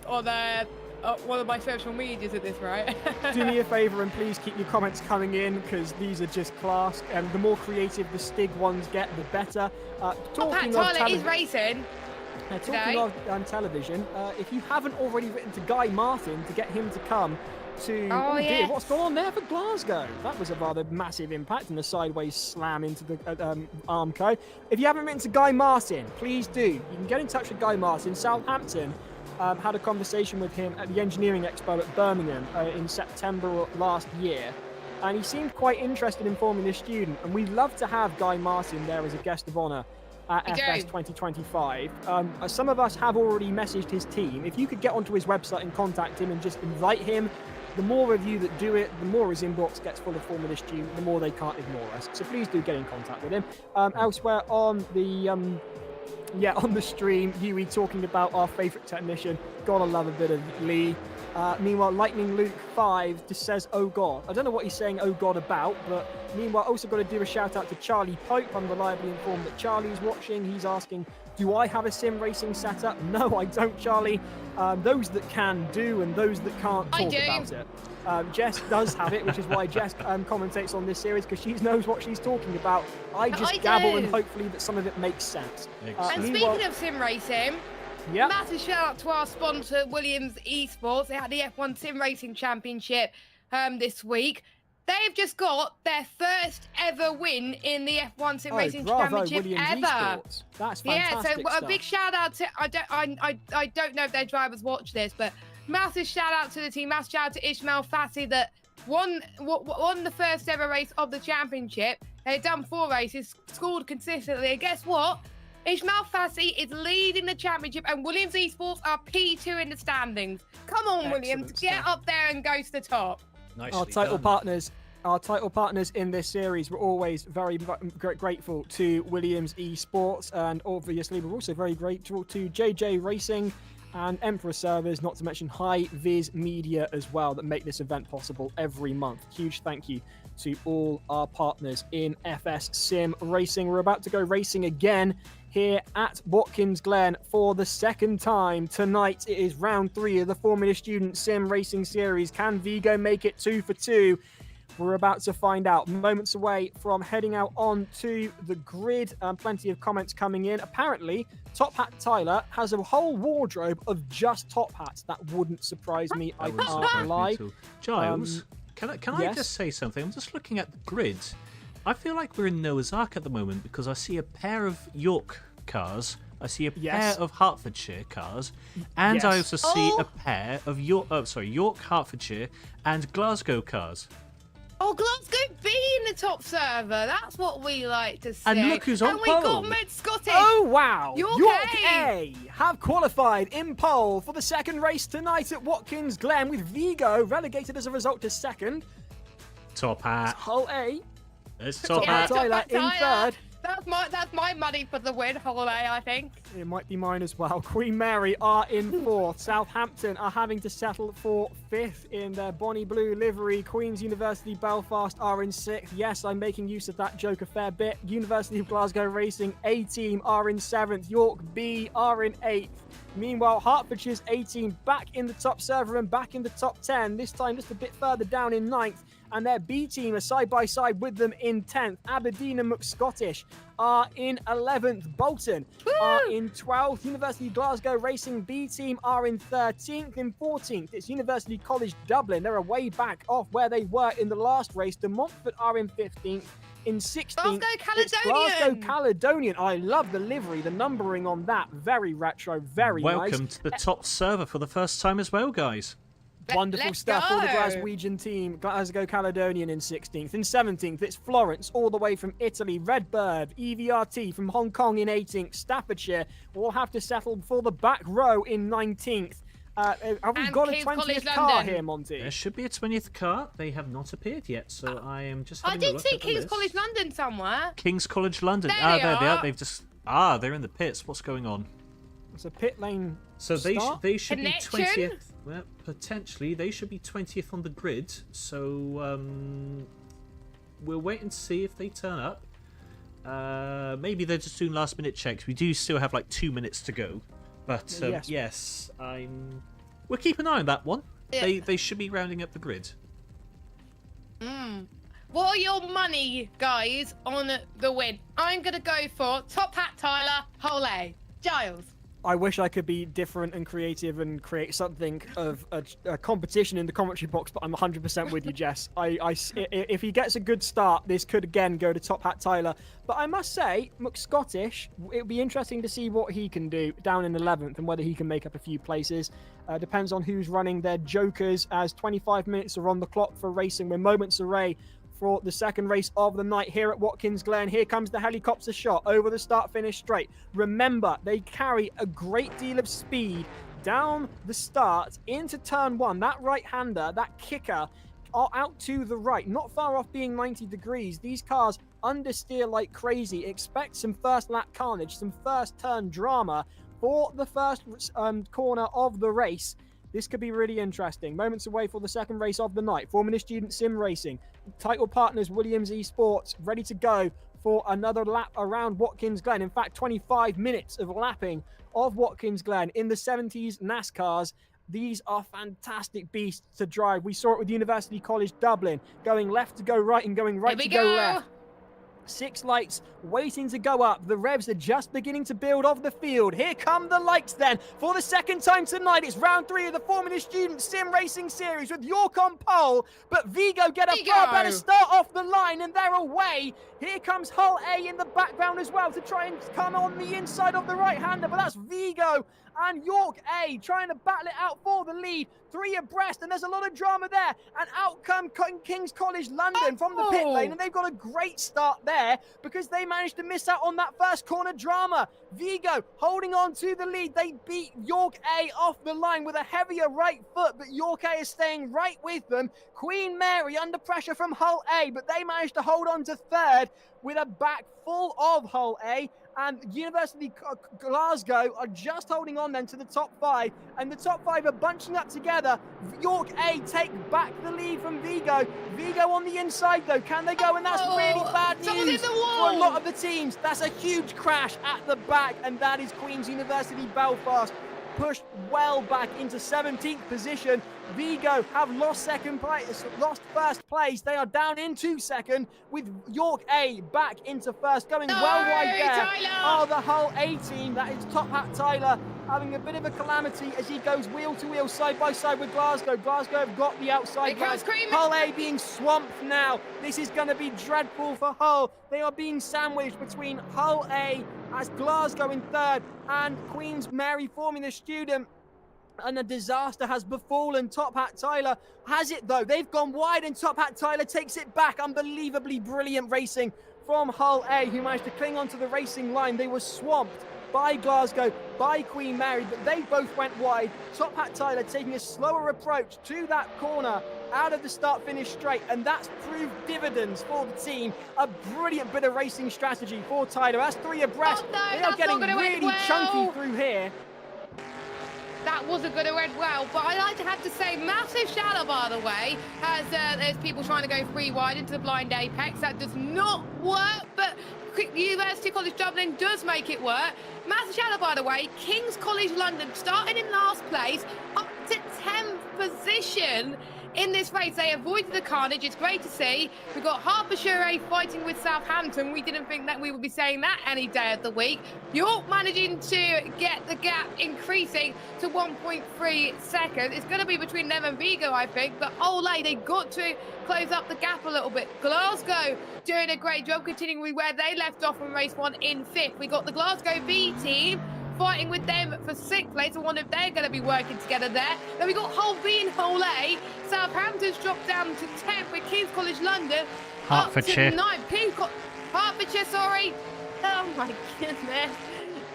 one of my social medias at this, right? Do me a favour and please keep your comments coming in, because these are just class, and the more creative the Stig ones get, the better. Tyler is racing. Talking of television, if you haven't already written to Guy Martin to get him to come to... dear, what's going on there for Glasgow? That was a rather massive impact and a sideways slam into the Armco. If you haven't written to Guy Martin, please do. You can get in touch with Guy Martin. Southampton had a conversation with him at the Engineering Expo at Birmingham in September last year, and he seemed quite interested in forming a student, and we'd love to have Guy Martin there as a guest of honour at FS 2025. Some of us have already messaged his team. If you could get onto his website and contact him and just invite him, the more of you that do it, the more his inbox gets full of Formula Student, the more they can't ignore us. So please do get in contact with him. Elsewhere on the... on the stream, Yui talking about our favourite technician. Gotta love a bit of Lee. Meanwhile, Lightning Luke 5 just says, oh God. I don't know what he's saying oh God about, but meanwhile, also got to do a shout out to Charlie Pope. I'm reliably informed that Charlie's watching. He's asking, do I have a sim racing setup? No, I don't, Charlie. Those that can do, and those that can't talk about it. Jess does have it, which is why Jess commentates on this series, because she knows what she's talking about. I just gabble, and hopefully that some of it makes sense. And speaking of sim racing, massive shout out to our sponsor, Williams eSports. They had the F1 Sim Racing Championship this week. They've just got their first ever win in the F1 Sim Racing Championship Williams ever. eSports. That's fantastic. Yeah, so a big shout out to I don't know if their drivers watch this, but massive shout out to the team. Massive shout out to Ismail Fassi that won the first ever race of the championship. They've done 4 races, scored consistently, and guess what? Ismail Fassi is leading the championship, and Williams eSports are P2 in the standings. Come on, Williams, get up there and go to the top. Our title partners in this series, we're always very grateful to Williams eSports, and obviously we're also very grateful to JJRacing and Emperor servers, not to mention HighViz Media as well, that make this event possible every month. Huge thank you to all our partners in FS Sim Racing. We're about to go racing again here at Watkins Glen for the second time tonight. It is round 3 of the Formula Student Sim Racing Series. Can Vigo make it 2 for 2? We're about to find out. Moments away from heading out onto the grid. Plenty of comments coming in. Apparently, Top Hat Tyler has a whole wardrobe of just top hats. That wouldn't surprise me. I can't lie. Giles, can I yes? just say something? I'm just looking at the grid. I feel like we're in Noah's Ark at the moment because I see a pair of York cars, I see a pair of Hertfordshire cars, and I also see a pair of York, Hertfordshire, and Glasgow cars. Oh, Glasgow be in the top server. That's what we like to see. And look who's on pole. pole. And we got Mid-Scottish. Oh, wow. York A have qualified in pole for the second race tonight at Watkins Glen, with Vigo relegated as a result to second. Top Hat. Hull A. It's Top Hat. Tyler in third. That's my money for the win, Holiday, I think. It might be mine as well. Queen Mary are in fourth. Southampton are having to settle for fifth in their Bonnie Blue livery. Queen's University Belfast are in sixth. Yes, I'm making use of that joke a fair bit. University of Glasgow Racing A team are in seventh. York B are in eighth. Meanwhile, Hertfordshire's A team back in the top server and back in the top 10. This time just a bit further down in ninth. And their B team are side by side with them in 10th. Aberdeen and McScottish are in 11th. Bolton are in 12th. University of Glasgow Racing B team are in 13th. In 14th, it's University College Dublin. They're a way back off where they were in the last race. De Montfort are in 15th. In 16th, it's Glasgow Caledonian. I love the livery, the numbering on that. Very retro, very nice. Welcome to the top server for the first time as well, guys. Wonderful stuff for the Glaswegian team. Glasgow Caledonian in 16th. In 17th, it's Florence, all the way from Italy. Redbird, EVRT from Hong Kong in 18th. Staffordshire will have to settle for the back row in 19th. Have we got a 20th car here, Monty? There should be a 20th car. They have not appeared yet, so I am just having I a did look see at the King's list. College London somewhere. King's College London. There There they are. are. They've just they're in the pits. What's going on? It's a pit lane. So they should be Connection? 20th. Well, potentially they should be 20th on the grid. So we'll wait and see if they turn up. Maybe they're just doing last minute checks. We do still have like 2 minutes to go. But yes, we'll keep an eye on that one. Yeah. They should be rounding up the grid. What are your money, guys, on the win? I'm going to go for Top Hat Tyler, Whole A. Giles. I wish I could be different and creative and create something of a competition in the commentary box, but I'm 100% with you, Jess. If he gets a good start, this could again go to Top Hat Tyler. But I must say, McScottish, it'll be interesting to see what he can do down in 11th and whether he can make up a few places. Depends on who's running their jokers, as 25 minutes are on the clock for racing. We're moments away for the second race of the night here at Watkins Glen. Here comes the helicopter shot over the start-finish straight. Remember, they carry a great deal of speed down the start into turn 1. That right-hander, that kicker, are out to the right, not far off being 90 degrees. These cars understeer like crazy. Expect some first lap carnage, some first turn drama for the first corner of the race. This could be really interesting. Moments away for the second race of the night. Formula Student Sim Racing. Title partners Williams eSports ready to go for another lap around Watkins Glen. In fact, 25 minutes of lapping of Watkins Glen in the 70s NASCARs. These are fantastic beasts to drive. We saw it with University College Dublin, going left to go right and going right to go left. 6 lights waiting to go up. The revs are just beginning to build off the field. Here come the lights then for the second time tonight. It's round 3 of the Formula Student Sim Racing Series with York on pole, but Vigo get a far better start off the line and they're away. Here comes Hull A in the background as well to try and come on the inside of the right-hander, but that's Vigo and York A trying to battle it out for the lead. 3 abreast, and there's a lot of drama there. And out come King's College London from the pit lane, and they've got a great start there because they managed to miss out on that first corner drama. Vigo holding on to the lead. They beat York A off the line with a heavier right foot, but York A is staying right with them. Queen Mary under pressure from Hull A, but they managed to hold on to third with a back full of Hull A. And University Glasgow are just holding on then to the top 5, and the top 5 are bunching up together. York A take back the lead from Vigo. Vigo on the inside though, can they go? And that's really bad news for a lot of the teams. That's a huge crash at the back, and that is Queen's University Belfast pushed well back into 17th position. Vigo have lost first place. They are down into second, with York A back into first, going well wide there. Oh, the Hull A team, that is Top Hat Tyler, having a bit of a calamity as he goes wheel to wheel, side by side with Glasgow. Glasgow have got the outside line. Hull A being swamped now. This is going to be dreadful for Hull. They are being sandwiched between Hull A as Glasgow in third and Queen's Mary Formula Student. And a disaster has befallen Top Hat Tyler. Has it though? They've gone wide and Top Hat Tyler takes it back. Unbelievably brilliant racing from Hull A, who managed to cling onto the racing line. They were swamped by Glasgow, by Queen Mary, but they both went wide. Top Hat Tyler taking a slower approach to that corner out of the start-finish straight, and that's proved dividends for the team. A brilliant bit of racing strategy for Tyler. That's 3 abreast. They are getting really chunky through here. That wasn't going to end well, but I like to have to say, massive shallow, by the way, as there's people trying to go 3 wide into the blind apex. That does not work, but University College Dublin does make it work. Massive shallow, by the way. King's College London starting in last place, up to 10th position in this race. They avoided the carnage. It's great to see. We've got Hertfordshire fighting with Southampton. We didn't think that we would be saying that any day of the week. York managing to get the gap increasing to 1.3 seconds. It's going to be between them and Vigo, I think. But Ole, they got to close up the gap a little bit. Glasgow doing a great job, continuing where they left off from race 1 in 5th. We got the Glasgow B team fighting with them for 6th place. I wonder if they're going to be working together there. Then we got Hull B and Hull A. Southampton's dropped down to 10th with King's College London. Hertfordshire. Up to 9th. Hertfordshire, sorry. Oh my goodness.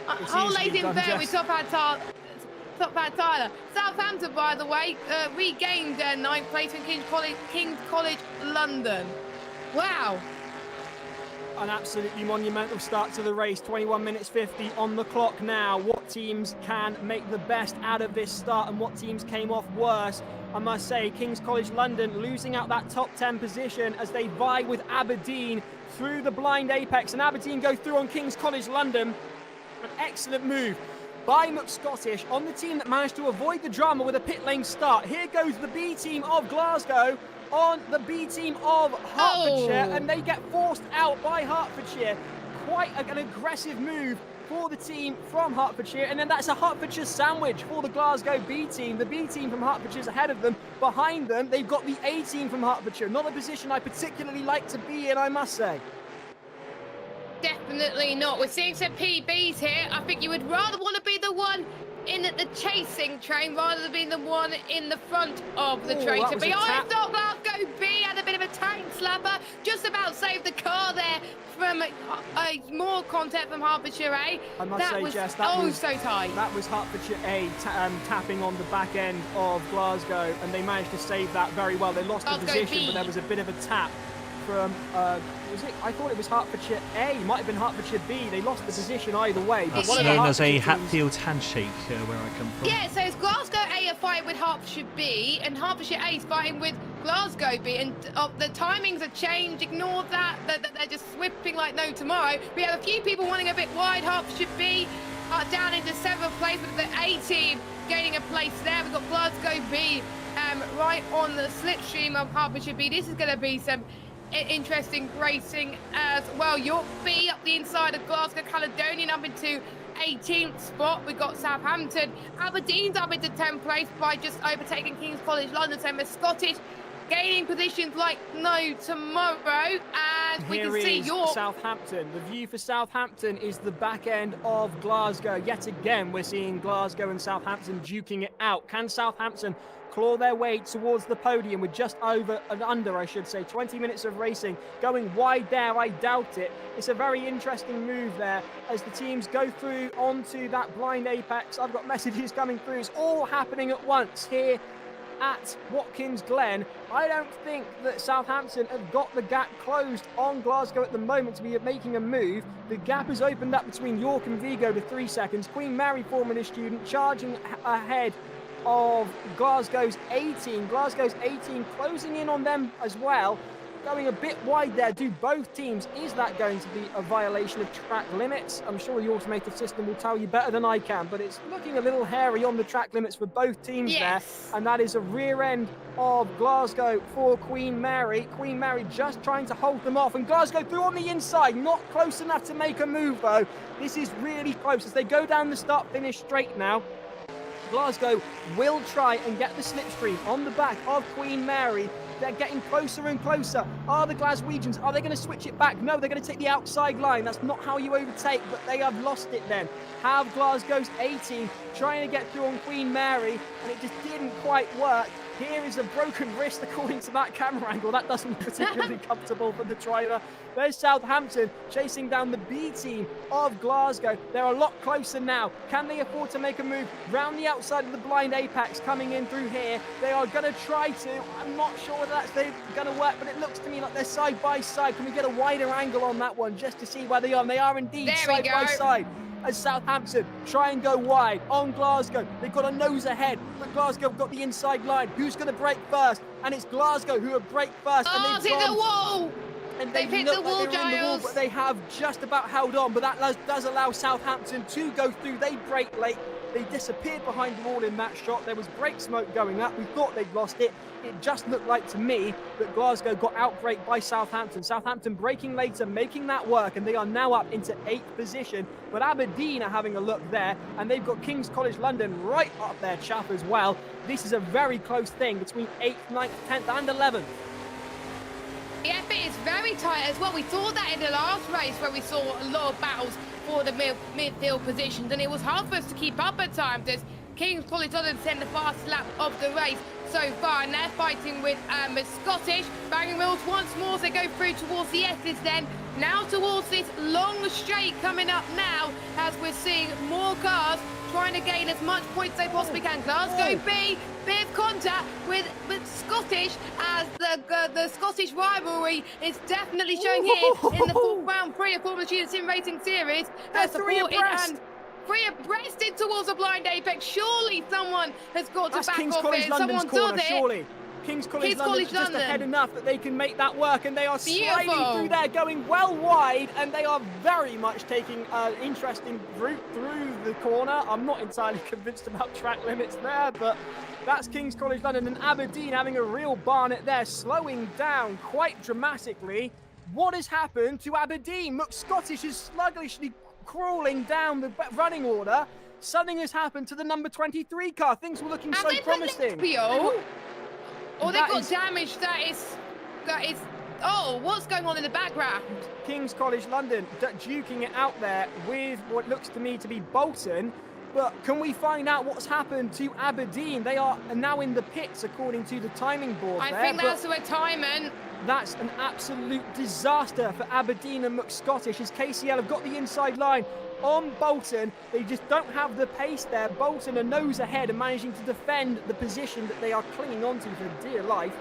Hull A's in there with Top Hat Tyler. Southampton, by the way, regained 9th place in King's College London. Wow. An absolutely monumental start to the race. 21 minutes 50 on the clock now. What teams can make the best out of this start and what teams came off worse? I must say, King's College London losing out that top 10 position as they vie with Aberdeen through the blind apex, and Aberdeen go through on King's College London. An excellent move by McScottish on the team that managed to avoid the drama with a pit lane start. Here goes the B team of Glasgow on the B team of Hertfordshire, and they get forced out by Hertfordshire. Quite an aggressive move for the team from Hertfordshire, and then that's a Hertfordshire sandwich for the Glasgow B team. The B team from Hertfordshire's ahead of them. Behind them, they've got the A team from Hertfordshire. Not a position I particularly like to be in, I must say. Definitely not. We're seeing some PBs here. I think you would rather want to be the one in the chasing train rather than being the one in the front of the train. To be honest, Glasgow B had a bit of a tank slapper. Just about saved the car there from more contact from Hertfordshire A. I must say, Jess, that was so tight. That was Hertfordshire A tapping on the back end of Glasgow, and they managed to save that very well. They lost the position, but there was a bit of a tap from, was it? I thought it was Hertfordshire A. It might have been Hertfordshire B. They lost the position either way. But That's known as a Hatfield handshake where I come from. Yeah, so it's Glasgow A are fighting with Hertfordshire B, and Hertfordshire A is fighting with Glasgow B, and the timings are changed. Ignore that. They're just whipping like no tomorrow. We have a few people wanting a bit wide. Hertfordshire B are down into 7th place with the A team gaining a place there. We've got Glasgow B right on the slipstream of Hertfordshire B. This is going to be some interesting racing as well. York B up the inside of Glasgow Caledonian up into 18th spot. We've got Southampton. Aberdeen's up into 10th place by just overtaking King's College London. So Scottish gaining positions like no tomorrow. And we can see York. Southampton. The view for Southampton is the back end of Glasgow. Yet again, we're seeing Glasgow and Southampton duking it out. Can Southampton claw their way towards the podium with just over and under, I should say, 20 minutes of racing? Going wide there, I doubt it. It's a very interesting move there as the teams go through onto that blind apex. I've got messages coming through. It's all happening at once here at Watkins Glen. I don't think that Southampton have got the gap closed on Glasgow at the moment to be making a move. The gap has opened up between York and Vigo to 3 seconds. Queen Mary, formerly student, charging ahead of Glasgow's 18. Glasgow's 18 closing in on them as well. Going a bit wide there. Do both teams, is that going to be a violation of track limits? I'm sure the automated system will tell you better than I can, but it's looking a little hairy on the track limits for both teams there. And that is a rear end of Glasgow for Queen Mary. Queen Mary just trying to hold them off, and Glasgow through on the inside, not close enough to make a move though. This is really close as they go down the start-finish straight now. Glasgow will try and get the slipstream on the back of Queen Mary. They're getting closer and closer. Are the Glaswegians, are they going to switch it back? No, they're going to take the outside line. That's not how you overtake, but they have lost it then. Have Glasgow's 18 trying to get through on Queen Mary, and it just didn't quite work. Here is a broken wrist according to that camera angle. That doesn't look particularly comfortable for the driver. There's Southampton chasing down the B team of Glasgow. They're a lot closer now. Can they afford to make a move round the outside of the blind apex coming in through here? They are going to try to. I'm not sure whether that's going to work, but it looks to me like they're side by side. Can we get a wider angle on that one just to see where they are? And they are indeed side by side. As Southampton try and go wide on Glasgow. They've got a nose ahead, but Glasgow have got the inside line. Who's going to break first? And it's Glasgow who have break first. Oh, it's hit the wall! And they've hit the wall, Giles. But they have just about held on. But that does allow Southampton to go through. They break late. They disappeared behind the wall in that shot. There was brake smoke going up. We thought they'd lost it. It just looked like to me that Glasgow got outbraked by Southampton. Southampton breaking later, making that work, and they are now up into 8th position. But Aberdeen are having a look there, and they've got King's College London right up their chaff as well. This is a very close thing between 8th, 9th, 10th and 11th. The effort is very tight as well. We saw that in the last race where we saw a lot of battles for the midfield positions, and it was hard for us to keep up at times as King's College London sent the fast lap of the race so far, and they're fighting with Scottish. Banging wheels once more as they go through towards the S's then. Now towards this long straight coming up now as we're seeing more cars trying to gain as much points they possibly can. Glasgow B, bit of contact with Scottish as the Scottish rivalry is definitely showing here in the fourth round 3 of Formula Student Sim Racing Series. Supported and three abreast in towards a blind apex. Surely someone has got to back King's off College it. London's Someone corner, does it. surely. King's College London just ahead enough that they can make that work, and they are sliding through there, going well wide, and they are very much taking an interesting route through the corner. I'm not entirely convinced about track limits there, but that's King's College London, and Aberdeen having a real barnet there, slowing down quite dramatically. What has happened to Aberdeen? Look, Scottish is sluggishly crawling down the running order. Something has happened to the number 23 car. Things were looking so promising. Or they got damage that is... Oh, what's going on in the background? King's College London duking it out there with what looks to me to be Bolton. But can we find out what's happened to Aberdeen? They are now in the pits according to the timing board I there. think that's a retirement. That's an absolute disaster for Aberdeen and McScottish as KCL have got the inside line on Bolton. They just don't have the pace there. Bolton are nose ahead and managing to defend the position that they are clinging onto for dear life.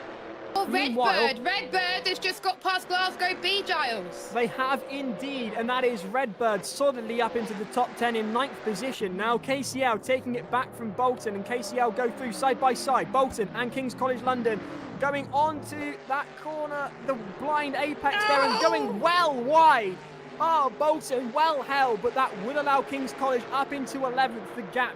Oh, Redbird has just got past Glasgow B, Giles. They have indeed, and that is Redbird solidly up into the top 10 in 9th position. Now KCL taking it back from Bolton, and KCL go through side by side. Bolton and King's College London going on to that corner, the blind apex there, and going well wide. Oh, Bolton well held, but that would allow King's College up into 11th. The gap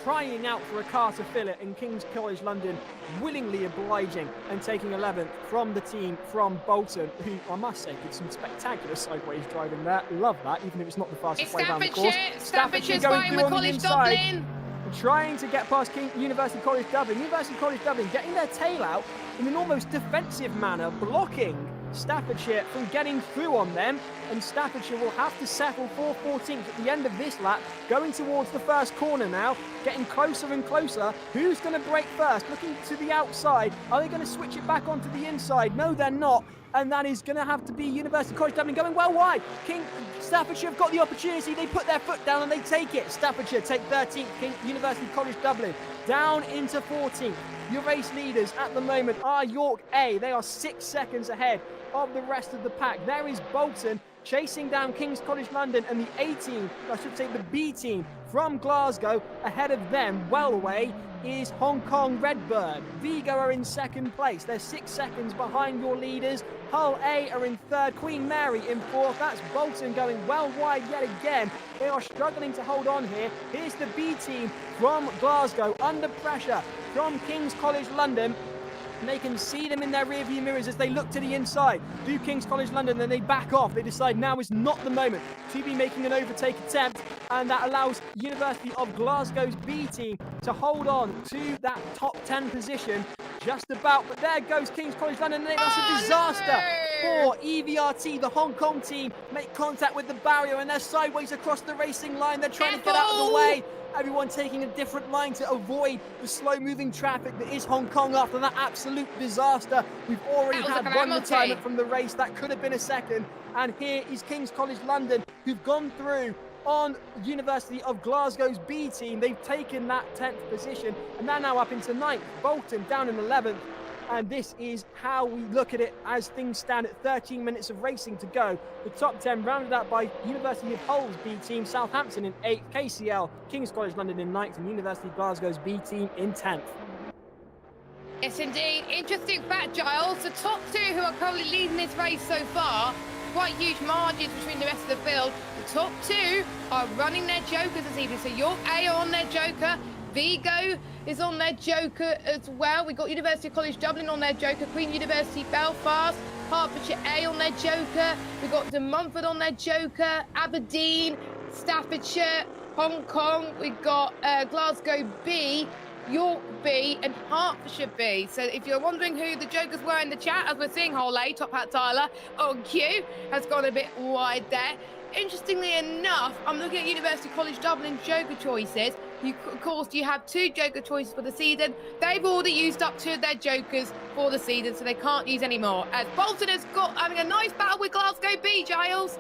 crying out for a car to fill it, and King's College London willingly obliging and taking 11th from the team from Bolton, who I must say did some spectacular sideways driving there. Love that, even if it's not the fastest way down the course. Staffordshire going through on the inside. Dublin. Trying to get past University College Dublin. University College Dublin getting their tail out in an almost defensive manner, blocking Staffordshire from getting through on them, and Staffordshire will have to settle for 14th at the end of this lap, going towards the first corner now, getting closer and closer. Who's going to break first? Looking to the outside. Are they going to switch it back onto the inside? No, they're not. and that is going to have to be University College Dublin going well wide. Staffordshire have got the opportunity. They put their foot down and they take it. Staffordshire take 13th. University College Dublin down into 14th. Your race leaders at the moment are York A. They are 6 seconds ahead of the rest of the pack. There is Bolton chasing down King's College London, and the A team, I should say the B team from Glasgow, ahead of them, well away, is Hong Kong Redbird. Vigo are in second place. They're 6 seconds behind your leaders. Hull A are in third. Queen Mary in fourth. That's Bolton going well wide yet again. They are struggling to hold on here. Here's the B team from Glasgow under pressure from King's College London. And they can see them in their rearview mirrors as they look to the inside. Do King's College London, then they back off. They decide now is not the moment to be making an overtake attempt, and that allows University of Glasgow's B team to hold on to that top 10 position just about. But there goes King's College London, and that's a disaster for EVRT. The Hong Kong team make contact with the barrier, and they're sideways across the racing line. They're trying to get out of the way. Everyone taking a different line to avoid the slow-moving traffic that is Hong Kong after that absolute disaster. We've already had one retirement from the race. That could have been a second. And here is King's College London, who've gone through on University of Glasgow's B team. They've taken that 10th position, and they're now up into 9th. Bolton down in 11th. And this is how we look at it as things stand at 13 minutes of racing to go. The top 10 rounded out by University of Hull's B team, Southampton in 8th, KCL, King's College London in 9th, and University of Glasgow's B team in 10th. Yes, indeed. Interesting fact, Giles. The top 2 who are currently leading this race so far, quite huge margins between the rest of the field. The top 2 are running their jokers this evening. So York A are on their joker. Vigo is on their joker as well. We've got University College Dublin on their joker, Queen University Belfast, Hertfordshire A on their joker. We've got De Montfort on their joker, Aberdeen, Staffordshire, Hong Kong. We've got Glasgow B, York B and Hertfordshire B. So if you're wondering who the jokers were in the chat, as we're seeing Hole A, Top Hat Tyler on Q, has gone a bit wide there. Interestingly enough, I'm looking at University College Dublin joker choices. Of course, you have 2 joker choices for the season. They've already used up 2 of their jokers for the season, so they can't use any more. As Bolton has got having a nice battle with Glasgow B, Giles.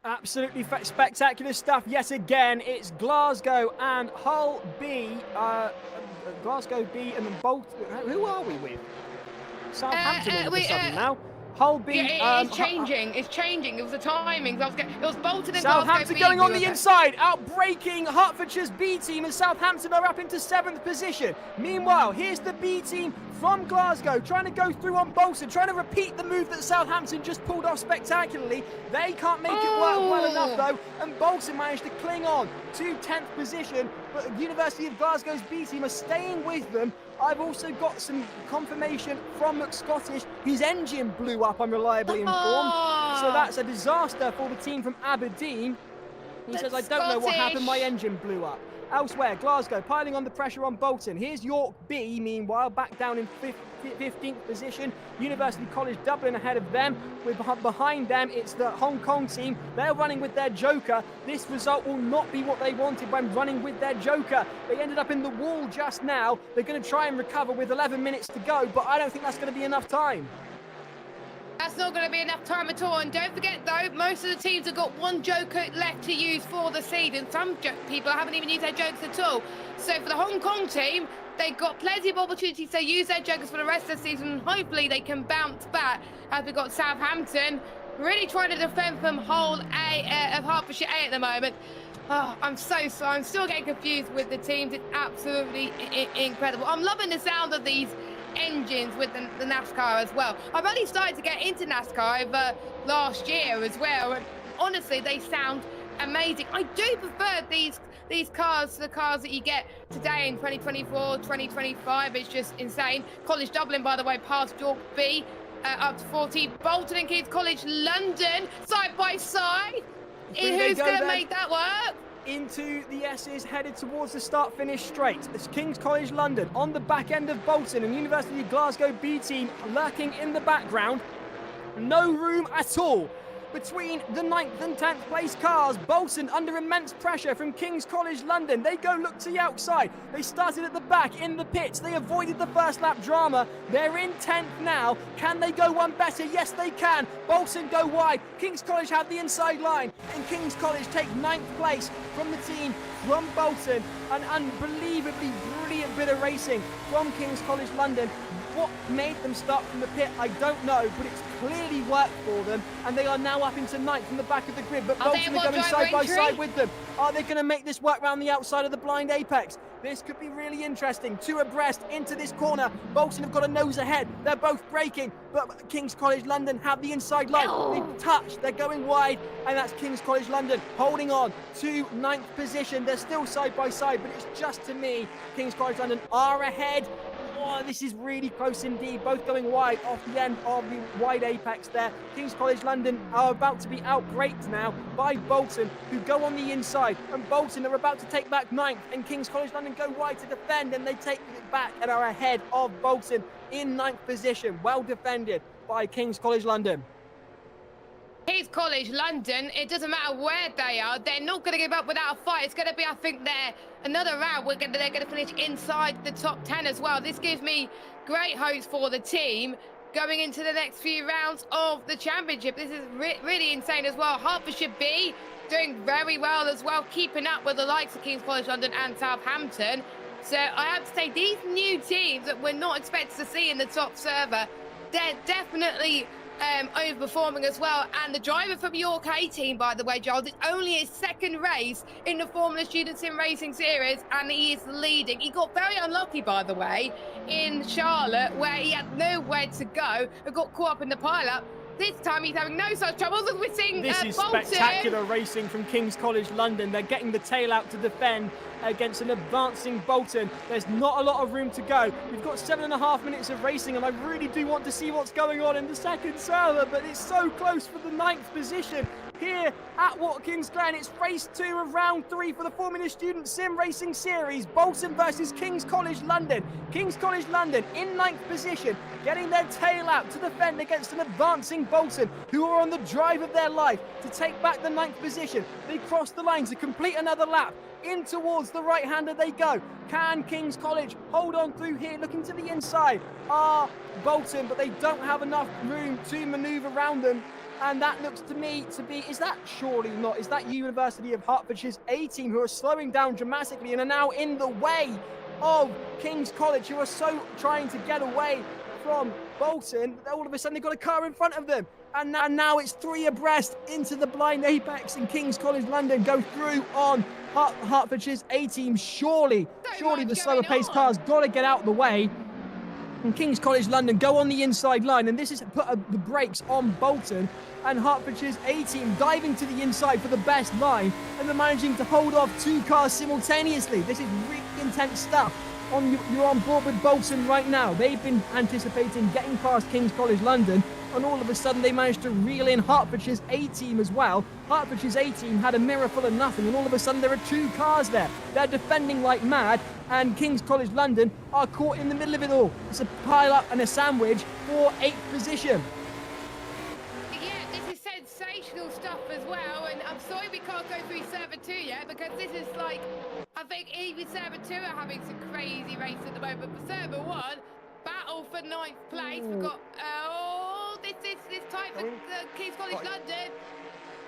Absolutely spectacular stuff yet again. It's Glasgow and Hull B. Glasgow B and then Bolton. Who are we with? Southampton all of a sudden now. Hull B. Yeah, it's changing. It's changing. It was the timings. It was Bolton and Southampton Glasgow going on the inside, outbreaking Hertfordshire's B team, and Southampton are up into 7th position. Meanwhile, here's the B team from Glasgow trying to go through on Bolton, trying to repeat the move that Southampton just pulled off spectacularly. They can't make it work well enough though, and Bolton managed to cling on to 10th position, but University of Glasgow's B team are staying with them. I've also got some confirmation from McScottish. His engine blew up, I'm reliably informed. So that's a disaster for the team from Aberdeen. He says, I don't know what happened, my engine blew up. Elsewhere, Glasgow piling on the pressure on Bolton. Here's York B, meanwhile, back down in 15th position. University College Dublin ahead of them. Behind them, it's the Hong Kong team. They're running with their joker. This result will not be what they wanted when running with their joker. They ended up in the wall just now. They're going to try and recover with 11 minutes to go, but I don't think that's going to be enough time. That's not going to be enough time at all. And don't forget, though, most of the teams have got 1 joker left to use for the season. Some people haven't even used their jokers at all. So for the Hong Kong team, they've got plenty of opportunities to use their jokers for the rest of the season. Hopefully they can bounce back, as we've got Southampton really trying to defend from Hull A of Hertfordshire A at the moment. Oh, I'm still getting confused with the teams. It's absolutely incredible. I'm loving the sound of these engines with the NASCAR as well. I've only started to get into NASCAR over last year as well, and honestly they sound amazing. I do prefer these cars to the cars that you get today in 2024, 2025. It's just insane. College Dublin, by the way, passed York B up to 14. Bolton and King's College London side by side. Who's going to make that work? Into the S's, headed towards the start-finish straight. It's King's College London on the back end of Bolton, and University of Glasgow B team lurking in the background. No room at all between the 9th and 10th place cars. Bolton under immense pressure from King's College London. They go look to the outside. They started at the back in the pits. They avoided the first lap drama. They're in 10th now. Can they go one better? Yes, they can. Bolton go wide. King's College have the inside line, and King's College take 9th place from the team from Bolton. An unbelievably brilliant bit of racing from King's College London. What made them start from the pit, I don't know, but it's clearly worked for them, and they are now up into 9th from the back of the grid, but Bolton are going side by side with them. Are they going to make this work round the outside of the blind apex? This could be really interesting. 2 abreast into this corner. Bolton have got a nose ahead. They're both braking, but King's College London have the inside line. They've touched. They're going wide, and that's King's College London holding on to 9th position. They're still side by side, but it's just to me, King's College London are ahead. Oh, this is really close indeed. Both going wide off the end of the wide apex there. King's College London are about to be outbraked now by Bolton, who go on the inside. And Bolton are about to take back 9th. And King's College London go wide to defend, and they take it back and are ahead of Bolton in 9th position. Well defended by King's College London. King's College London, it doesn't matter where they are, they're not going to give up without a fight. It's going to be, I think, another round. They're going to finish inside the top 10 as well. This gives me great hopes for the team going into the next few rounds of the championship. This is really insane as well. Hertfordshire B doing very well as well, keeping up with the likes of King's College London and Southampton. So I have to say, these new teams that we're not expected to see in the top server, they're definitely overperforming as well. And the driver from York 18, by the way, Giles, it's only his 2nd race in the Formula Student Sim Racing Series, and he is leading. He got very unlucky, by the way, in Charlotte, where he had nowhere to go and got caught up in the pile-up. This time he's having no such troubles as we're seeing This is Bolton. spectacular racing from King's College London. They're getting the tail out to defend against an advancing Bolton. There's not a lot of room to go. We've got 7.5 minutes of racing, and I really do want to see what's going on in the second server, but it's so close for the 9th position here at Watkins Glen. It's race 2 of round 3 for the Formula Student Sim Racing Series. Bolton versus King's College London. King's College London in 9th position, getting their tail out to defend against an advancing Bolton, who are on the drive of their life to take back the 9th position. They cross the line to complete another lap. In towards the right-hander they go. Can King's College hold on through here? Looking to the inside are Bolton, but they don't have enough room to manoeuvre around them. And that looks to me to be, is that surely not? Is that University of Hertfordshire's A team, who are slowing down dramatically and are now in the way of King's College, who are so trying to get away from Bolton? All of a sudden they've got a car in front of them. And now it's 3 abreast into the blind apex, and King's College London go through on Hertfordshire's A team. Surely the slower paced car's got to get out of the way. And King's College London go on the inside line, and this has put the brakes on Bolton, and Hertfordshire's A team diving to the inside for the best line, and they're managing to hold off 2 cars simultaneously. This is really intense stuff. You're on board with Bolton right now. They've been anticipating getting past King's College London, and all of a sudden they managed to reel in Hertfordshire's A team as well. Hertfordshire's A team had a mirror full of nothing, and all of a sudden there are 2 cars there. They're defending like mad, and King's College London are caught in the middle of it all. It's a pile-up and a sandwich for 8th position. Yeah, this is sensational stuff as well, and I'm sorry we can't go through server 2 yet, because this is like, I think even server 2 are having some crazy races at the moment. For server 1, battle for 9th place. We've got, this time for King's College London.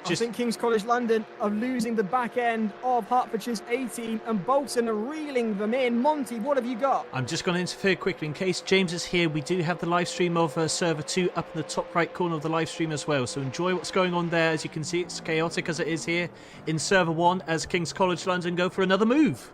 I think King's College London are losing the back end of Hertfordshire's A team, and Bolton are reeling them in. Monty, what have you got? I'm just going to interfere quickly in case James is here. We do have the live stream of server 2 up in the top right corner of the live stream as well, so enjoy what's going on there. As you can see, it's chaotic as it is here in server 1 as King's College London go for another move.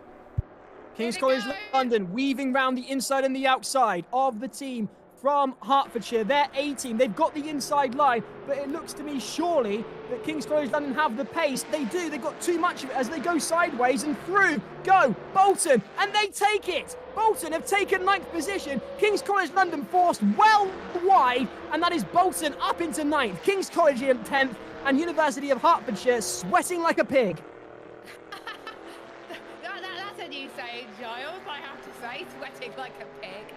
King's College London weaving round the inside and the outside of the team from Hertfordshire. Their A team, they've got the inside line, but it looks to me surely that King's College London have the pace. They do. They've got too much of it as they go sideways, and through go Bolton, and they take it. Bolton have taken 9th position. King's College London forced well wide, and that is Bolton up into 9th. King's College in 10th, and University of Hertfordshire sweating like a pig. That's a new saying, Giles, I have to say, sweating like a pig.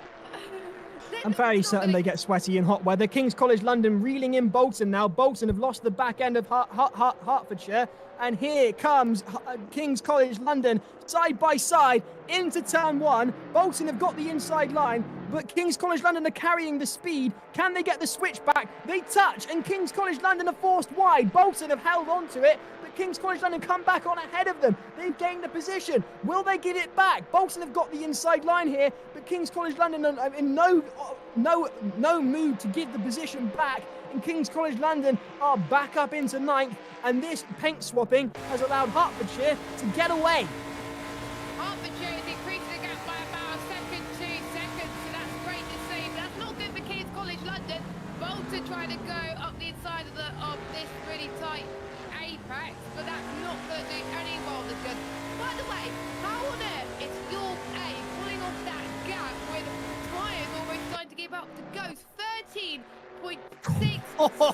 I'm fairly certain they get sweaty in hot weather. King's College London reeling in Bolton now. Bolton have lost the back end of Hertfordshire. And here comes King's College London side by side into turn one. Bolton have got the inside line, but King's College London are carrying the speed. Can they get the switch back? They touch, and King's College London are forced wide. Bolton have held on to it, but King's College London come back on ahead of them. They've gained the position. Will they get it back? Bolton have got the inside line here, but King's College London are in no mood to give the position back. And King's College London are back up into ninth, and this paint swapping has allowed Hertfordshire to get away. Hertfordshire is increasing the gap by about a second, 2 seconds, so that's great to see. But that's not good for King's College London. Bolton trying to go up the inside of this really tight apex, but that's not going to do any more than good. By the way, how on earth is your A pulling off that gap with tyres almost starting to give up to Ghost? 13.6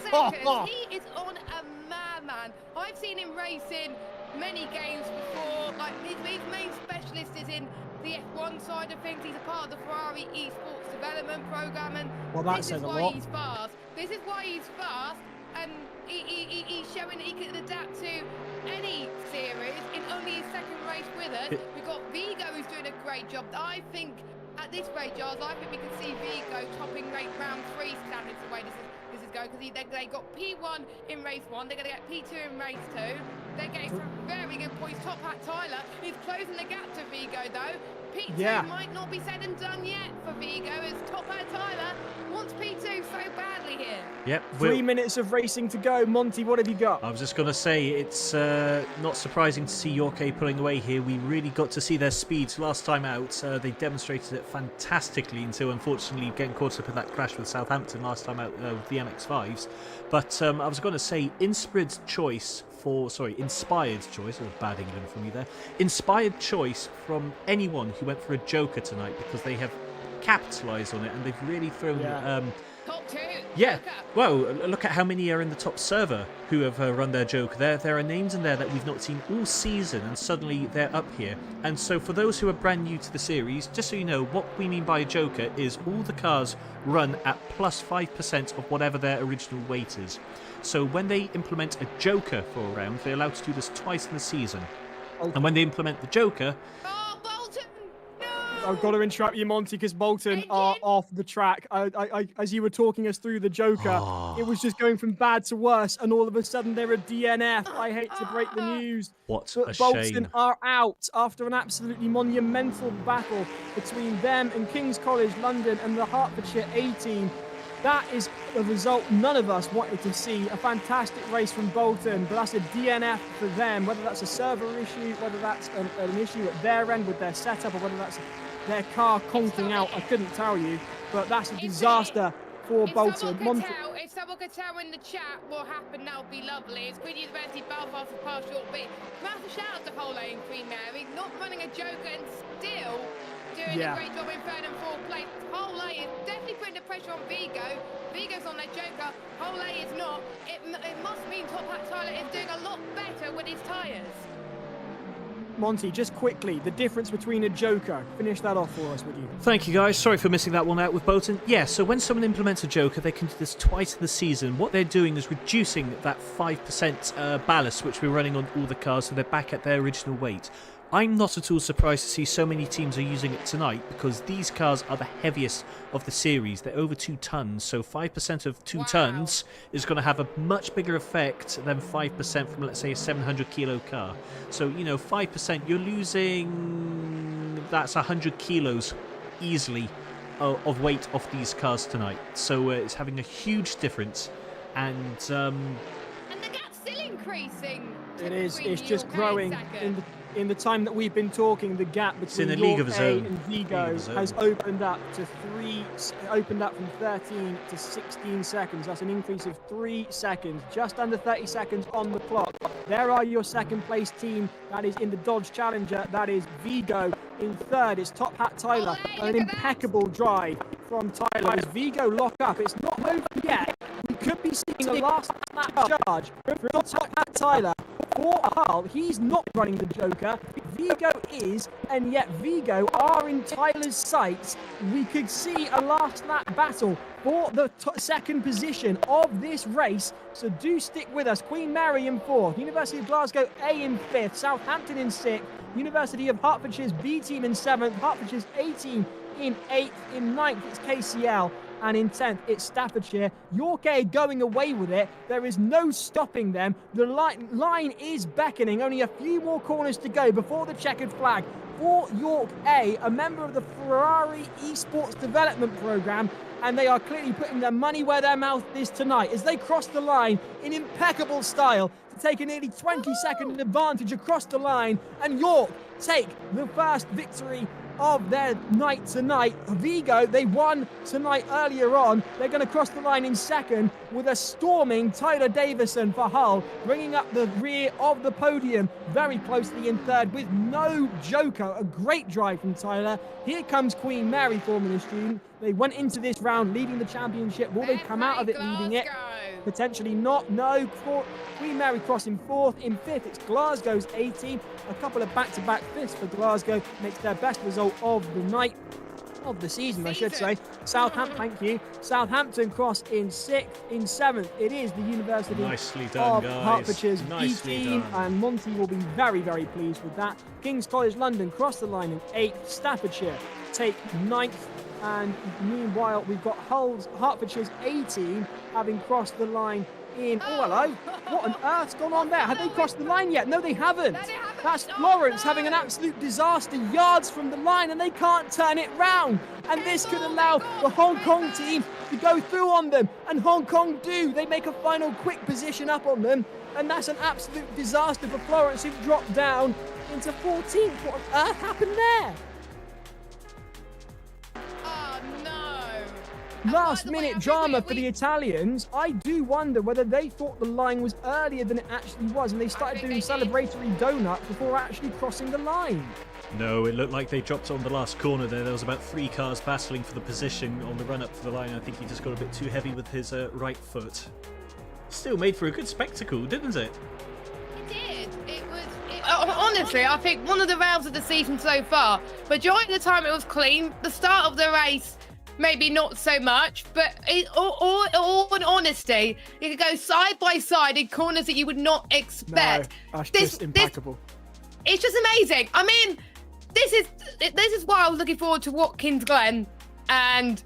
seconds. He is on a madman. I've seen him race in many games before. Like his main specialist is in the F1 side of things. He's a part of the Ferrari eSports development program, and this is why he's fast. This is why he's fast, and he's showing that he can adapt to any series in only his second race with us. We've got Vigo who's doing a great job. I think at this rate, Giles, I think we can see Vigo topping round 3 standards the way this is going, because they got P1 in race 1, they're going to get P2 in race 2. They're getting some very good points. Top Hat Tyler is closing the gap to Vigo, though. P2 might not be said and done yet for Vigo, as Top Hat Tyler wants P2 so badly here. Yep. 3 minutes of racing to go. Monty, what have you got? I was just going to say, it's not surprising to see York pulling away here. We really got to see their speeds last time out. They demonstrated it fantastically until, unfortunately, getting caught up in that crash with Southampton last time out with the MX-5s. But I was going to say, inspired choice, that was bad England from me there. Inspired choice from anyone who went for a Joker tonight, because they have capitalised on it and they've really thrown... Top 2. Yeah, well, look at how many are in the top server who have run their Joker. There are names in there that we've not seen all season, and suddenly they're up here. And so for those who are brand new to the series, just so you know, what we mean by a Joker is all the cars run at plus 5% of whatever their original weight is. So when they implement a Joker for a round, they're allowed to do this twice in the season. And when they implement the Joker... I've got to interrupt you, Monty, because Bolton are off the track. As you were talking us through the Joker, it was just going from bad to worse, and all of a sudden they're a DNF. I hate to break the news. What but a Bolton shame. are out after an absolutely monumental battle between them and King's College London and the Hertfordshire A-team. That is a result none of us wanted to see. A fantastic race from Bolton, but that's a DNF for them. Whether that's a server issue, whether that's an issue at their end with their setup, or whether that's their car conking out, I couldn't tell you. But that's a disaster for Bolton. If someone could tell in the chat what happened, that would be lovely. It's Queen University Belfast has passed short bit. Massive shout out to Hole and Queen Mary, not running a Joker and still doing a great job in 3rd and 4th place. Hole is definitely putting the pressure on Vigo. Vigo's on their Joker, Hole is not. It must mean Top Hat Tyler is doing a lot better with his tyres. Monty, just quickly, the difference between a Joker. Finish that off for us, would you? Thank you, guys. Sorry for missing that one out with Bolton. Yeah, so when someone implements a Joker, they can do this twice in the season. What they're doing is reducing that 5% ballast, which we're running on all the cars, so they're back at their original weight. I'm not at all surprised to see so many teams are using it tonight, because these cars are the heaviest of the series. They're over 2 tons, so 5% of 2 tons is going to have a much bigger effect than 5% from, let's say, a 700 kilo car. So, 5%, you're losing, that's 100 kilos easily of weight off these cars tonight. So it's having a huge difference, and the gap's still increasing. It is. It's just growing. In the time that we've been talking, the gap between York A and Vigo has opened up from 13 to 16 seconds. That's an increase of 3 seconds, just under 30 seconds on the clock. There are your second place team. That is in the Dodge Challenger. That is Vigo. In 3rd is Top Hat Tyler. An impeccable drive from Tyler. As Vigo lock up, it's not over yet. We could be seeing a last lap charge from Top Hat Tyler for Hull. He's not running the Joker. Vigo is, and yet Vigo are in Tyler's sights. We could see a last lap battle for the second position of this race, so do stick with us. Queen Mary in 4th, University of Glasgow A in 5th, Southampton in 6th, University of Hertfordshire's B team in 7th, Hertfordshire's A team in 8th, in 9th it's KCL, and in 10th it's Staffordshire. York A going away with it. There is no stopping them. The line is beckoning. Only a few more corners to go before the checkered flag for York A, a member of the Ferrari eSports development program, and they are clearly putting their money where their mouth is tonight as they cross the line in impeccable style to take a nearly 20-second advantage across the line, and York take the first victory of their night tonight. Vigo, they won tonight earlier on. They're going to cross the line in second with a storming Tyler Davison for Hull, bringing up the rear of the podium very closely in third with no Joker. A great drive from Tyler. Here comes Queen Mary, Formula student. They went into this round leading the championship. Will they come out of it leading it? Potentially not. No. Queen Mary crossing 4th. In 5th, it's Glasgow's A team. A couple of back-to-back 5ths for Glasgow. Makes their best result of the night. Of the season, I should say. Southampton, thank you. Southampton cross in 6th. In 7th, it is the University Nicely done, of guys. Hertfordshire's B Nicely team, done. and Monty will be very, very pleased with that. King's College London cross the line in 8th. Staffordshire take 9th. And meanwhile, we've got Hertfordshire's A team having crossed the line in. Oh, hello. What on earth's gone on there? Have they crossed the line yet? No, they haven't. That's Florence having an absolute disaster yards from the line, and they can't turn it round. And this could allow the Hong Kong team to go through on them. And Hong Kong do. They make a final quick position up on them. And that's an absolute disaster for Florence, who dropped down into 14th. What on earth happened there? Last minute drama for the Italians. I do wonder whether they thought the line was earlier than it actually was, and they started doing celebratory donut before actually crossing the line. No, it looked like they dropped on the last corner there. There was about 3 cars battling for the position on the run up to the line. I think he just got a bit too heavy with his right foot. Still made for a good spectacle, didn't it? It did. Honestly, I think one of the rounds of the season so far. Majority of the time it was clean. The start of the race, maybe not so much, but all in honesty, you could go side by side in corners that you would not expect. No, that's just impeccable. It's just amazing. I mean, this is why I was looking forward to Watkins Glen, and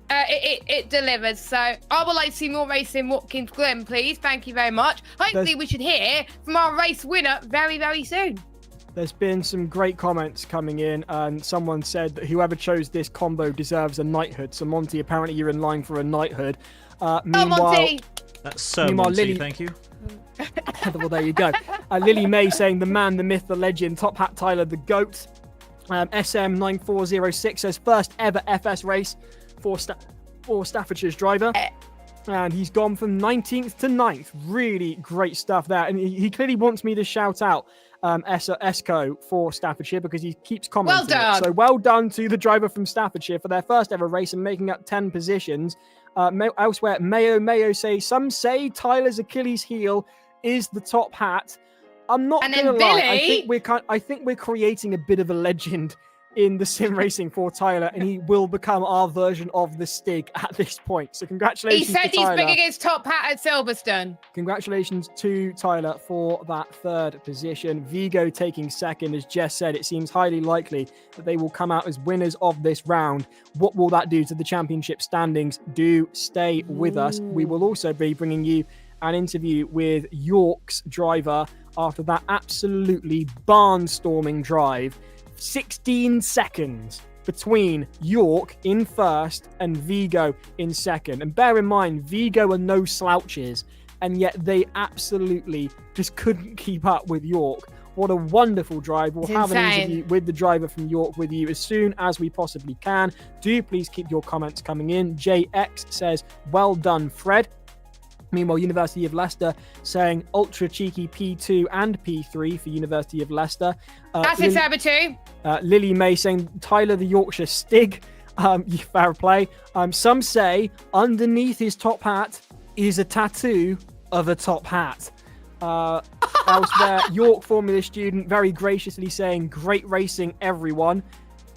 it delivers. So I would like to see more racing Watkins Glen, please. Thank you very much. Hopefully we should hear from our race winner very, very soon. There's been some great comments coming in, and someone said that whoever chose this combo deserves a knighthood. So Monty, apparently you're in line for a knighthood. Meanwhile, Monty! That's so Monty, Lily, thank you. Well, there you go. Lily May saying the man, the myth, the legend, Top Hat Tyler, the GOAT. SM9406 says first ever FS race for Staffordshire's driver. And he's gone from 19th to 9th. Really great stuff there. And he clearly wants me to shout out Esco for Staffordshire because he keeps commenting. Well done. So well done to the driver from Staffordshire for their first ever race and making up 10 positions. Elsewhere, Mayo say, some say Tyler's Achilles heel is the top hat. I'm not going to lie. I think we're creating a bit of a legend in the sim racing for Tyler, and he will become our version of the Stig at this point. So congratulations to Tyler. He said he's bringing his top hat at Silverstone. Congratulations to Tyler for that 3rd position. Vigo taking 2nd. As Jess said, it seems highly likely that they will come out as winners of this round. What will that do to the championship standings? Do stay with us. We will also be bringing you an interview with York's driver after that absolutely barnstorming drive. 16 seconds between York in 1st and Vigo in 2nd. And bear in mind, Vigo are no slouches, and yet they absolutely just couldn't keep up with York. What a wonderful drive. We'll have an interview with the driver from York with you as soon as we possibly can. Do please keep your comments coming in. JX says, well done, Fred. Meanwhile, University of Leicester saying ultra cheeky P2 and P3 for University of Leicester. That's it, Saboteur. Lily May saying Tyler the Yorkshire Stig. Fair play. Some say underneath his top hat is a tattoo of a top hat. Elsewhere, York Formula student very graciously saying, "Great racing, everyone."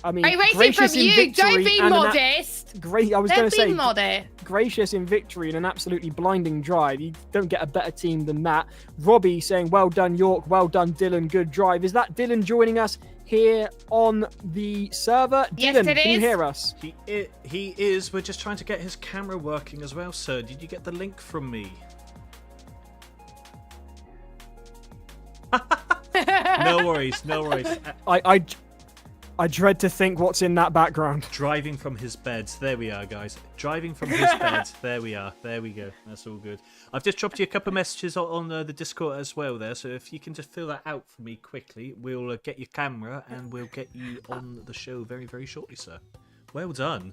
I mean, Great racing gracious from in you. victory. Don't be and modest. Great. I was going to Don't say, be modest. gracious in victory and an absolutely blinding drive. You don't get a better team than that. Robbie saying, "Well done, York. Well done, Dylan. Good drive." Is that Dylan joining us here on the server? Yes, Dylan, it can you is. hear us? He is. We're just trying to get his camera working as well, sir. Did you get the link from me? No worries, no worries. I dread to think what's in that background. Driving from his bed. There we are, guys. Driving from his bed. There we are. There we go. That's all good. I've just dropped you a couple of messages on the Discord as well there, so if you can just fill that out for me quickly, we'll get your camera and we'll get you on the show very, very shortly, sir. Well done.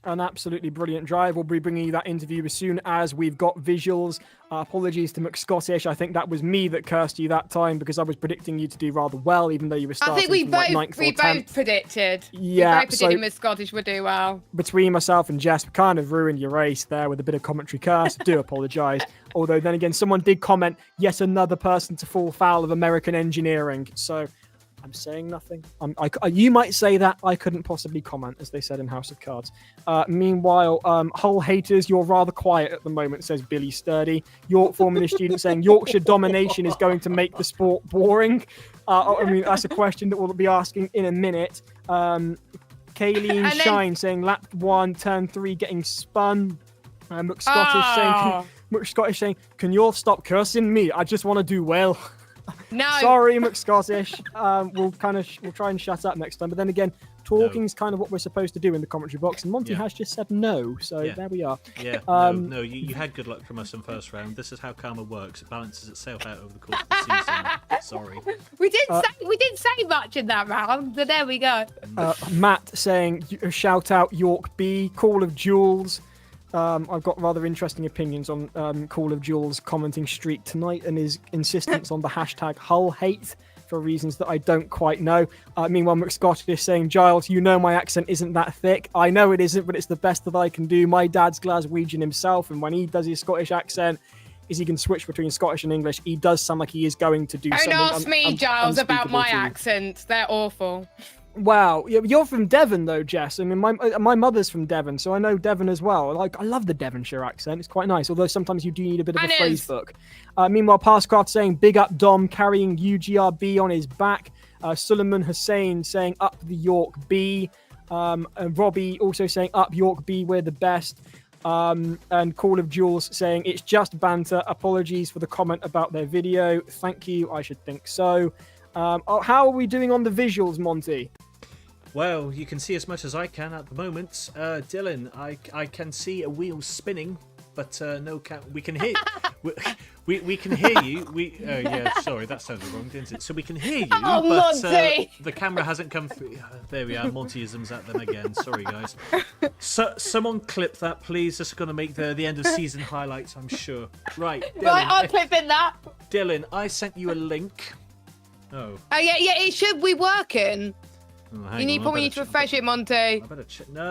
An absolutely brilliant drive. We'll be bringing you that interview as soon as we've got visuals. Apologies to McScottish. I think that was me that cursed you that time because I was predicting you to do rather well, even though you were starting I think we from like both 9th or 10th. predicted. Yeah, we both predicted Miss Scottish would do well. Between myself and Jess, we kind of ruined your race there with a bit of commentary curse. I do apologise. Although then again, someone did comment, yet another person to fall foul of American engineering. So I'm saying nothing. You might say that. I couldn't possibly comment, as they said in House of Cards. Meanwhile, Hull haters, you're rather quiet at the moment, says Billy Sturdy. York Formula student saying Yorkshire domination is going to make the sport boring. I mean, that's a question that we'll be asking in a minute. Kayleen Shine saying lap 1, turn 3, getting spun. McScottish saying, "Can you all stop cursing me? I just want to do well." No. Sorry, McScottish. We'll try and shut up next time. But then again, talking's kind of what we're supposed to do in the commentary box, and Monty has just said no. So there we are. Yeah. No. You had good luck from us in first round. This is how karma works. It balances itself out over the course of the season. Sorry. We didn't say much in that round, but there we go. Matt saying, "Shout out York B, Call of Jules." I've got rather interesting opinions on Call of Jules' commenting streak tonight and his insistence on the hashtag Hull hate for reasons that I don't quite know. Meanwhile, McScottish is saying, "Giles, you know my accent isn't that thick. I know it isn't, but it's the best that I can do. My dad's Glaswegian himself, and when he does his Scottish accent, he can switch between Scottish and English. He does sound like he is going to do something." Don't ask me, Giles, about my unspeakable to you. accents. They're awful. Wow, you're from Devon though, Jess. I mean, my mother's from Devon, so I know Devon as well. Like, I love the Devonshire accent; it's quite nice. Although sometimes you do need a bit of a phrase book. Meanwhile, Passcraft saying, "Big up Dom, carrying UGRB on his back." Suleiman Hussein saying, "Up the York B." And Robbie also saying, "Up York B, we're the best." And Call of Jules saying, "It's just banter. Apologies for the comment about their video. Thank you. I should think so." How are we doing on the visuals, Monty? Well, you can see as much as I can at the moment. Dylan, I can see a wheel spinning, but no, we can hear. we can hear you. Sorry, that sounded wrong, didn't it? So we can hear you, but the camera hasn't come through. There we are, Montyisms at them again. Sorry, guys. So someone clip that, please. This is going to make the end of season highlights, I'm sure. Right, Dylan, Right, I'll clip in that. Dylan, I sent you a link. Oh, yeah, it should be working. Hang on, probably need to refresh it, Monty. I better check. No.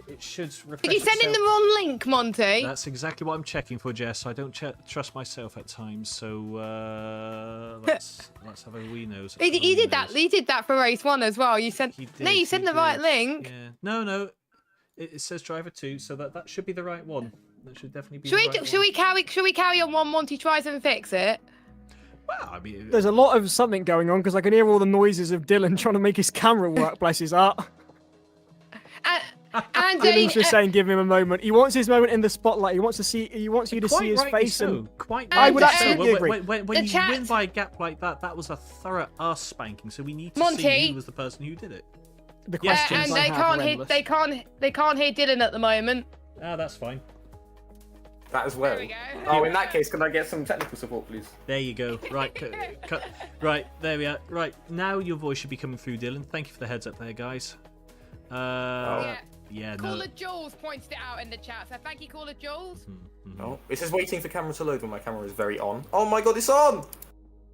It should refresh. Did you send in the wrong link, Monty? That's exactly what I'm checking for, Jess. I don't trust myself at times, so let's have a wee nose. He did that. He did that for race 1 as well. You sent the right link. Yeah. No. It says driver 2, so that should be the right one. That should definitely be. Should we carry on while Monty tries and fix it? Well, I mean, there's a lot of something going on because I can hear all the noises of Dylan trying to make his camera work. Bless his heart. And Dylan's just saying, give him a moment. He wants his moment in the spotlight. He wants you to see his face. So. I would absolutely agree. When you win by a gap like that was a thorough ass spanking. So we need to see who was the person who did it. The questions and they can't hear Dylan at the moment. Ah, that's fine. That as well. Oh, in that case, can I get some technical support, please? There you go. Right, right, there we are. Right, now your voice should be coming through, Dylan. Thank you for the heads up there, guys. Caller Jules pointed it out in the chat, so thank you, Caller Jules. Oh, this is waiting for camera to load when my camera is very on. Oh my god, it's on!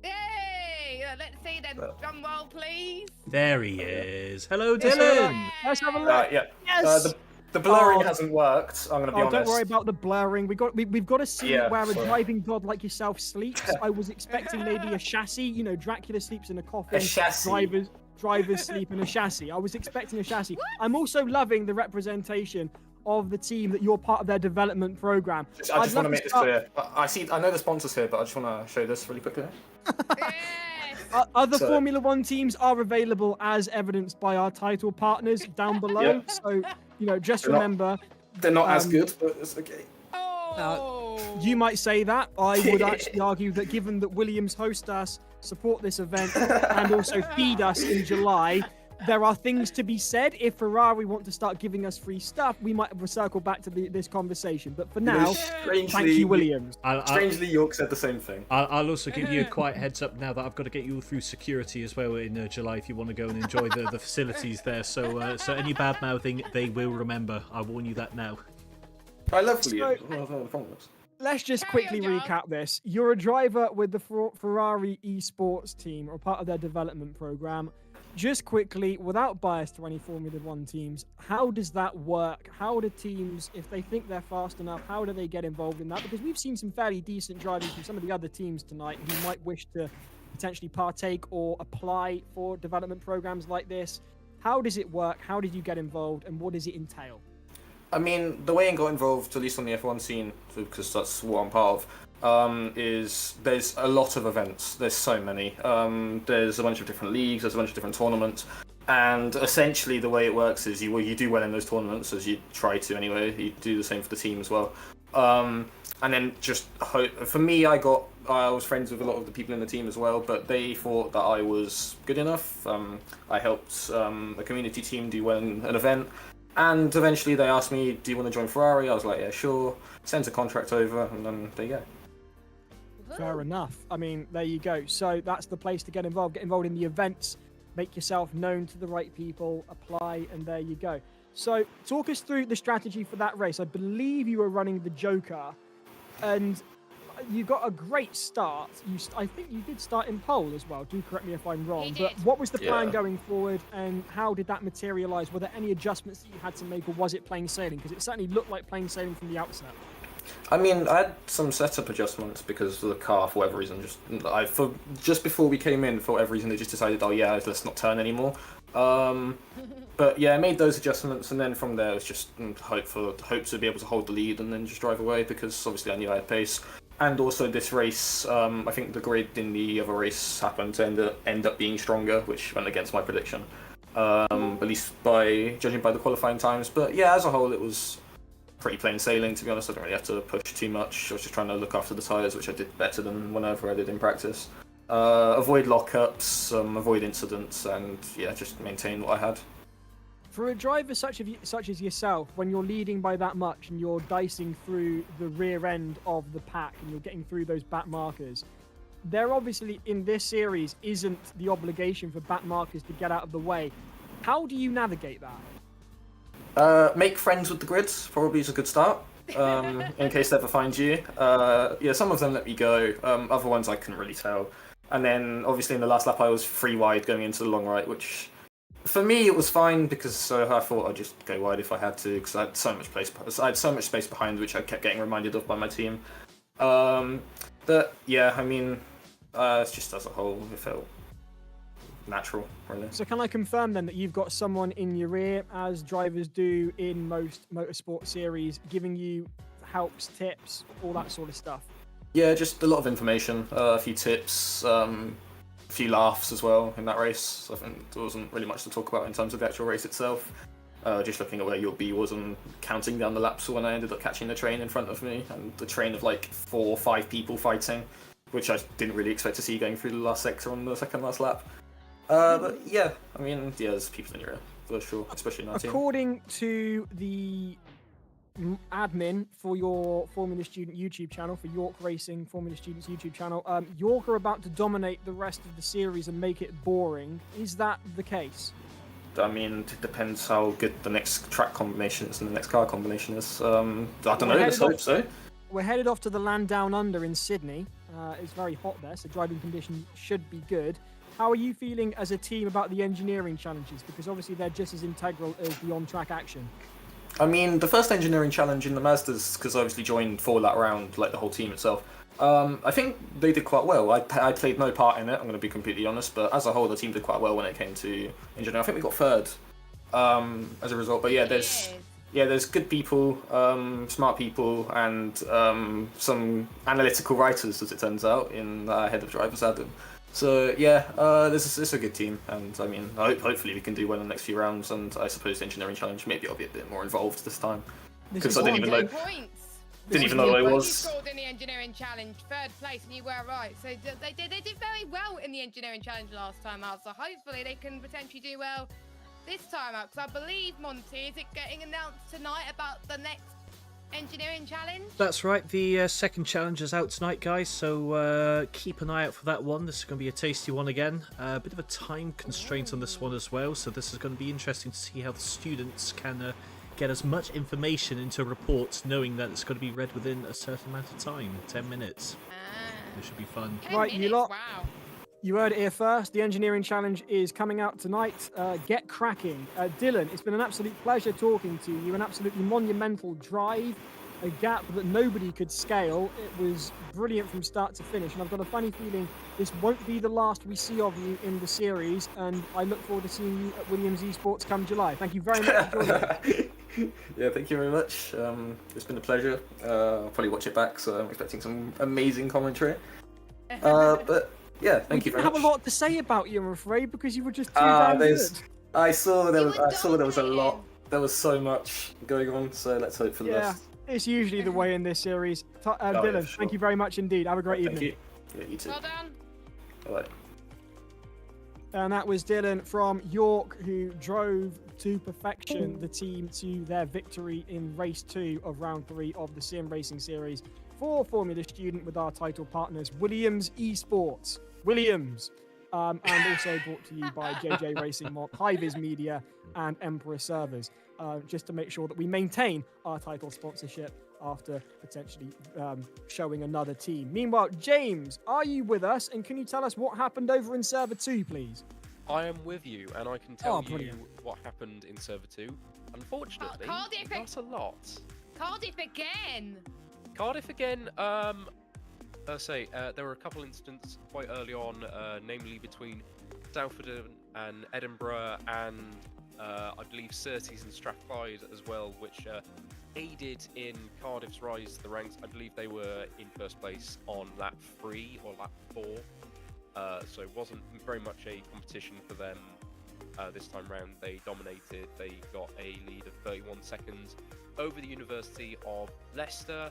Yay! Let's see then. Drum roll, please. There he is. Hello, Dylan. Let's have a look. Yeah. Yes. The blurring hasn't worked. I'm going to be honest. Don't worry about the blurring. We've got to see where a sorry. driving god like yourself sleeps. I was expecting maybe a chassis. You know, Dracula sleeps in a coffin. A chassis. Drivers sleep in a chassis. I was expecting a chassis. I'm also loving the representation of the team that you're part of their development program. I just want to make this clear. I know the sponsors here, but I just want to show this really quickly. Other Formula One teams are available as evidenced by our title partners down below. Yep. So, you know, just remember. They're not as good, but it's okay. You might say that. I would actually argue that given that Williams host us, support this event, and also feed us in July, there are things to be said. If Ferrari want to start giving us free stuff, we might circle back to this conversation. But for now, thank you, Williams. Strangely, York said the same thing. I'll also give you a quiet heads up now that I've got to get you all through security as well in July if you want to go and enjoy the facilities there. So any bad mouthing, they will remember. I warn you that now. I love Williams. Let's just quickly recap this. You're a driver with the Ferrari eSports team, or part of their development program. Just quickly, without bias to any Formula One teams, how does that work? How do teams, if they think they're fast enough, how do they get involved in that? Because we've seen some fairly decent drivers from some of the other teams tonight who might wish to potentially partake or apply for development programs like this. How does it work? How did you get involved? And what does it entail? I mean, the way I got involved, at least on the F1 scene, because that's what I'm part of, is there's a lot of events. There's so many. There's a bunch of different leagues. There's a bunch of different tournaments. And essentially the way it works is you do well in those tournaments, as you try to anyway. You do the same for the team as well. And then just hope. For me, I was friends with a lot of the people in the team as well, but they thought that I was good enough. I helped a community team do well in an event. And eventually they asked me, do you want to join Ferrari? I was like, yeah, sure. Sent a contract over, and then there you go. Fair enough. I mean, there you go. So that's the place to get involved. Get involved in the events, make yourself known to the right people, apply, and there you go. So talk us through the strategy for that race. I believe you were running the Joker, and you got a great start. I think you did start in pole as well. Do correct me if I'm wrong. But what was the plan going forward, and how did that materialise? Were there any adjustments that you had to make, or was it plain sailing? Because it certainly looked like plain sailing from the outset. I mean, I had some setup adjustments because of the car, for whatever reason. Just before we came in, for whatever reason, they just decided, oh yeah, let's not turn anymore. But yeah, I made those adjustments, and then from there it was just hope to be able to hold the lead and then just drive away, because obviously I knew I had pace. And also this race, I think the grid in the other race happened to end up being stronger, which went against my prediction, at least judging by the qualifying times. But yeah, as a whole, it was pretty plain sailing, to be honest. I didn't really have to push too much. I was just trying to look after the tyres, which I did better than whenever I did in practice. Avoid lockups, avoid incidents, and yeah, just maintain what I had. For a driver such as yourself, when you're leading by that much and you're dicing through the rear end of the pack and you're getting through those back markers, there obviously in this series isn't the obligation for back markers to get out of the way. How do you navigate that? Make friends with the grids probably is a good start, in case they ever find you. Yeah, some of them let me go, other ones I couldn't really tell. And then obviously in the last lap I was free wide going into the long right, which for me it was fine because I thought I'd just go wide if I had to, because I had so much space behind, which I kept getting reminded of by my team. But yeah, I mean, it's just as a whole, it felt natural, really. So can I confirm then that you've got someone in your ear, as drivers do in most motorsport series, giving you helps, tips, all that sort of stuff? Yeah, just a lot of information, a few tips, a few laughs as well in that race. I think there wasn't really much to talk about in terms of the actual race itself. Just looking at where your B was and counting down the laps when I ended up catching the train in front of me, and the train of like 4 or 5 people fighting, which I didn't really expect to see going through the last sector on the second last lap. But yeah, I mean, yeah, there's people in your ear, for sure, especially in our team. According to the admin for your Formula Student YouTube channel, for York Racing Formula Students YouTube channel, York are about to dominate the rest of the series and make it boring. Is that the case? I mean, it depends how good the next track combination is and the next car combination is. I don't know, let's hope so. We're headed off to the land down under in Sydney. It's very hot there, so driving conditions should be good. How are you feeling as a team about the engineering challenges? Because obviously they're just as integral as the on-track action. I mean, the first engineering challenge in the Mazdas, because I obviously joined for that round, like the whole team itself. I think they did quite well. I played no part in it, I'm going to be completely honest, but as a whole, the team did quite well when it came to engineering. I think we got third as a result. But yeah, there's good people, smart people, and some analytical writers, as it turns out, in head of drivers Adam. So yeah, this is a good team, and I mean, hopefully we can do well in the next few rounds. And I suppose the engineering challenge, maybe I'll be a bit more involved this time because I didn't even know. Didn't even know what it was. You scored in the engineering challenge, third place, and you were right. So they did very well in the engineering challenge last time out. So hopefully they can potentially do well this time out. Because I believe, Monty, is it getting announced tonight about the next engineering challenge? That's right, the second challenge is out tonight, guys, so keep an eye out for that one. This is going to be a tasty one again. A bit of a time constraint on this one as well, so this is going to be interesting to see how the students can get as much information into a report, knowing that it's going to be read within a certain amount of time, 10 minutes. It should be fun. Right, you lot. Wow. You heard it here first. The engineering challenge is coming out tonight. Get cracking. Dylan, it's been an absolute pleasure talking to you. An absolutely monumental drive, a gap that nobody could scale. It was brilliant from start to finish, and I've got a funny feeling this won't be the last we see of you in the series, and I look forward to seeing you at Williams eSports come July. Thank you very much for joining. Yeah, thank you very much. It's been a pleasure. I'll probably watch it back, so I'm expecting some amazing commentary. But yeah, thank you very much. I have a lot to say about you, I'm afraid, because you were just too damn good. I saw there was a lot. There was so much going on, so let's hope for the best. It's usually the way in this series. Dylan, yeah, sure. Thank you very much indeed. Have a great evening. Thank you. Yeah, you too. Well done. Bye. And that was Dylan from York, who drove to perfection the team to their victory in race 2 of round 3 of the Sim Racing Series for Formula Student with our title partners, Williams eSports. Williams. And also brought to you by JJRacing, HighViz Media, and Emperor Servers, just to make sure that we maintain our title sponsorship after potentially showing another team. Meanwhile, James, are you with us? And can you tell us what happened over in Server 2, please? I am with you, and I can tell you brilliant. what happened in Server 2. Unfortunately, Cardiff, not a lot. Cardiff again. Cardiff again. There were a couple incidents quite early on, namely between Salford and Edinburgh, and I believe Surtees and Strathclyde as well, which aided in Cardiff's rise to the ranks. I believe they were in first place on lap 3 or lap 4, so it wasn't very much a competition for them this time round. They dominated. They got a lead of 31 seconds over the University of Leicester.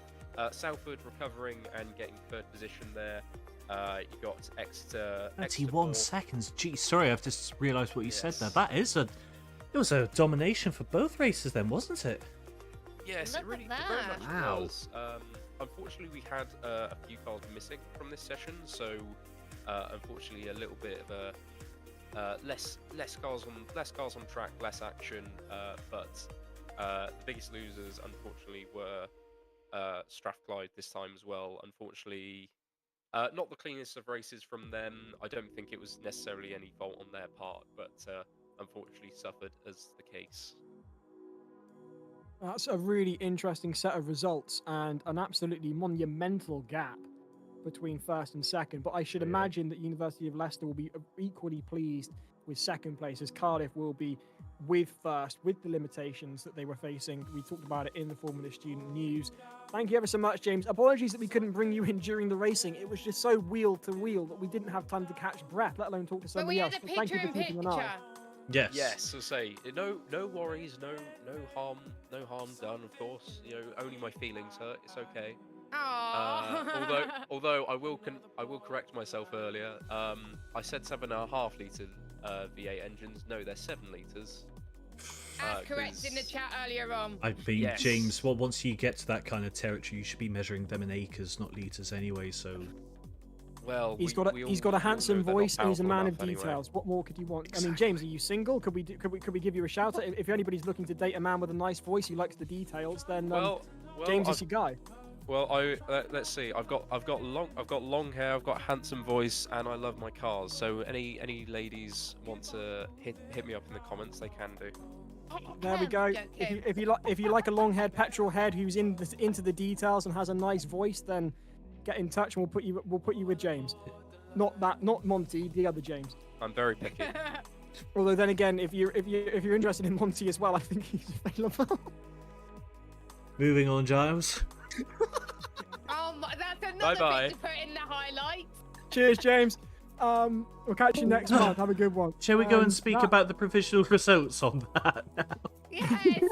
Salford recovering and getting third position there. You got Exeter. 31 seconds. Gee, sorry, I've just realised what you said there. It was a domination for both races then, wasn't it? Yes, it really very much was. Unfortunately, we had a few cars missing from this session, so unfortunately, a little bit of a less cars on track, less action. But the biggest losers, unfortunately, were Strathclyde this time as well. Unfortunately, not the cleanest of races from them. I don't think it was necessarily any fault on their part, but unfortunately suffered as the case. That's a really interesting set of results and an absolutely monumental gap between first and second. But I should imagine that University of Leicester will be equally pleased with second place, as Cardiff will be with first, with the limitations that they were facing. We talked about it in the Formula Student News. Thank you ever so much, James. Apologies that we couldn't bring you in during the racing. It was just so wheel to wheel that we didn't have time to catch breath, let alone talk to somebody else. But thank you for keeping an eye. Yes. Yes. So say no worries, no harm done. Of course, only my feelings hurt. It's okay. Although I will correct myself earlier. I said 7.5 litre V8 engines. No, they're 7 litres. As correct in the chat earlier on. I mean, yes. James, well, once you get to that kind of territory, you should be measuring them in acres, not litres anyway. So. Well, he's got a handsome voice and he's a man of details. Anyway. What more could you want? Exactly. I mean, James, are you single? Could we give you a shout out? If anybody's looking to date a man with a nice voice who likes the details, then James is your guy. Well, let's see. I've got long hair. I've got a handsome voice, and I love my cars. So any ladies want to hit me up in the comments, they can do. There we go. If you like a long-haired petrol head who's into the details and has a nice voice, then get in touch and we'll put you with James. Not Monty, the other James. I'm very picky. Although then again, if you're interested in Monty as well, I think he's available. Moving on, Giles. That's another Bye-bye. thing to put in the highlights. Cheers, James. We'll catch you next month. Have a good one. Shall we go and speak about the provisional results on that now? Yes.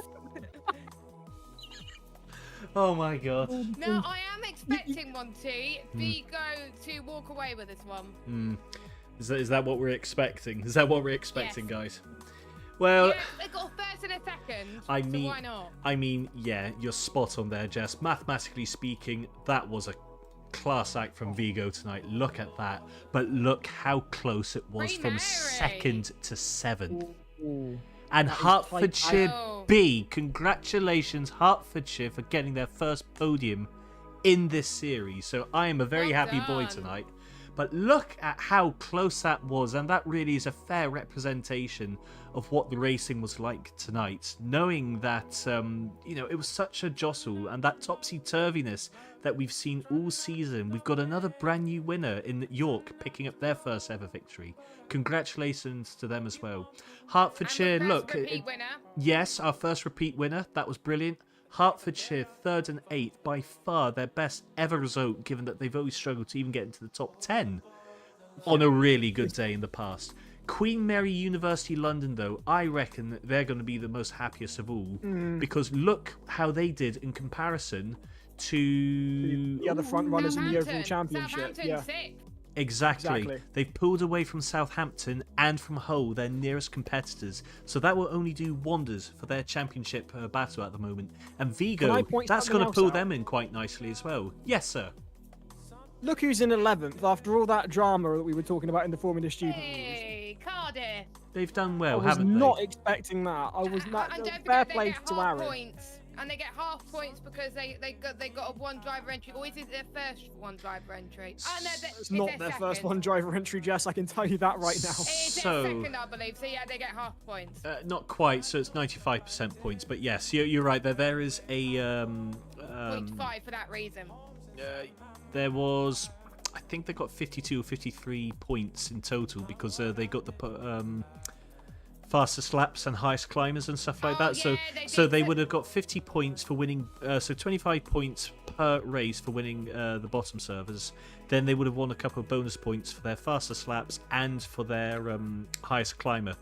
Oh my god. Now I am expecting Monty Vigo to walk away with this one. Is that what we're expecting? Is that what we're expecting, Yes. guys? Well, Yeah, they got a first and a second. I so mean, why not? yeah, you're spot on there, Jess. Mathematically speaking, that was a class act from Vigo tonight. Look at that. But look how close it was from second to seventh. And Hertfordshire B, congratulations Hertfordshire for getting their first podium in this series. So I am a very happy boy tonight. But look at how close that was, and that really is a fair representation of what the racing was like tonight. Knowing that, it was such a jostle, and that topsy-turviness that we've seen all season. We've got another brand new winner in York picking up their first ever victory. Congratulations to them as well. Hertfordshire, look. Yes, our first repeat winner. That was brilliant. Hertfordshire, 3rd and 8th, by far their best ever result, given that they've always struggled to even get into the top 10 on a really good day in the past. Queen Mary University London, though, I reckon they're going to be the most happiest of all, because look how they did in comparison to the other front runners in the overall championship. Yeah. Exactly. They've pulled away from Southampton and from Hull, their nearest competitors. So that will only do wonders for their championship battle at the moment. And Vigo, that's going to pull them in quite nicely as well. Yes, sir. Look who's in 11th after all that drama that we were talking about in the Formula Student News. Hey, Cardiff. They've done well, I was haven't they? not expecting that. I was not. And don't Fair forget play they get to half Aaron. points. And they get half points because they got a one driver entry. Or is it their first one driver entry? Oh, no, It's not their first one driver entry, Jess. I can tell you that right now. It's their second, I believe. So yeah, they get half points. Not quite, so it's 95% points. But yes, you're right. There is a 0.5 for that reason. There was, I think they got 52 or 53 points in total because they got the fastest laps and highest climbers and stuff like that. So they would have got 50 points for winning. So 25 points per race for winning the bottom servers. Then they would have won a couple of bonus points for their fastest laps and for their highest climber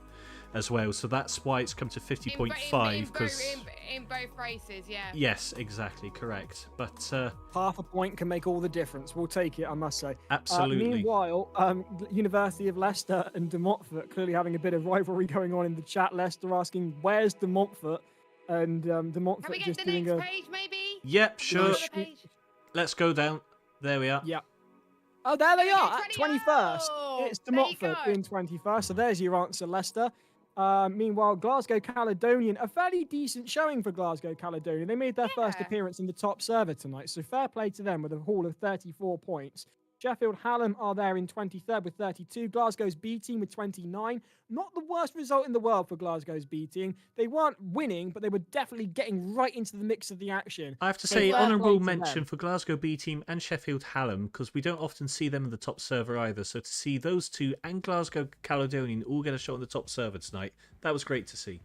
as well. So that's why it's come to 50.5 because in both races, yeah. Yes, exactly, correct. But half a point can make all the difference. We'll take it, I must say. Absolutely. Meanwhile, University of Leicester and De Montfort clearly having a bit of rivalry going on in the chat. Leicester asking, "Where's De Montfort?" And De Montfort Can we get just the doing next page, maybe? Yep, sure. Let's go down. There we are. Yep. Oh, there they are at 21st. It's De there you Montfort go. being 21st. So there's your answer, Leicester. Meanwhile, Glasgow Caledonian, a fairly decent showing for Glasgow Caledonian. They made their first appearance in the top server tonight, so fair play to them with a haul of 34 points. Sheffield Hallam are there in 23rd with 32. Glasgow's B team with 29. Not the worst result in the world for Glasgow's B team. They weren't winning, but they were definitely getting right into the mix of the action. I have to So say, fair play honourable to mention them. for Glasgow B team and Sheffield Hallam, because we don't often see them in the top server either. So to see those two and Glasgow Caledonian all get a shot on the top server tonight, that was great to see.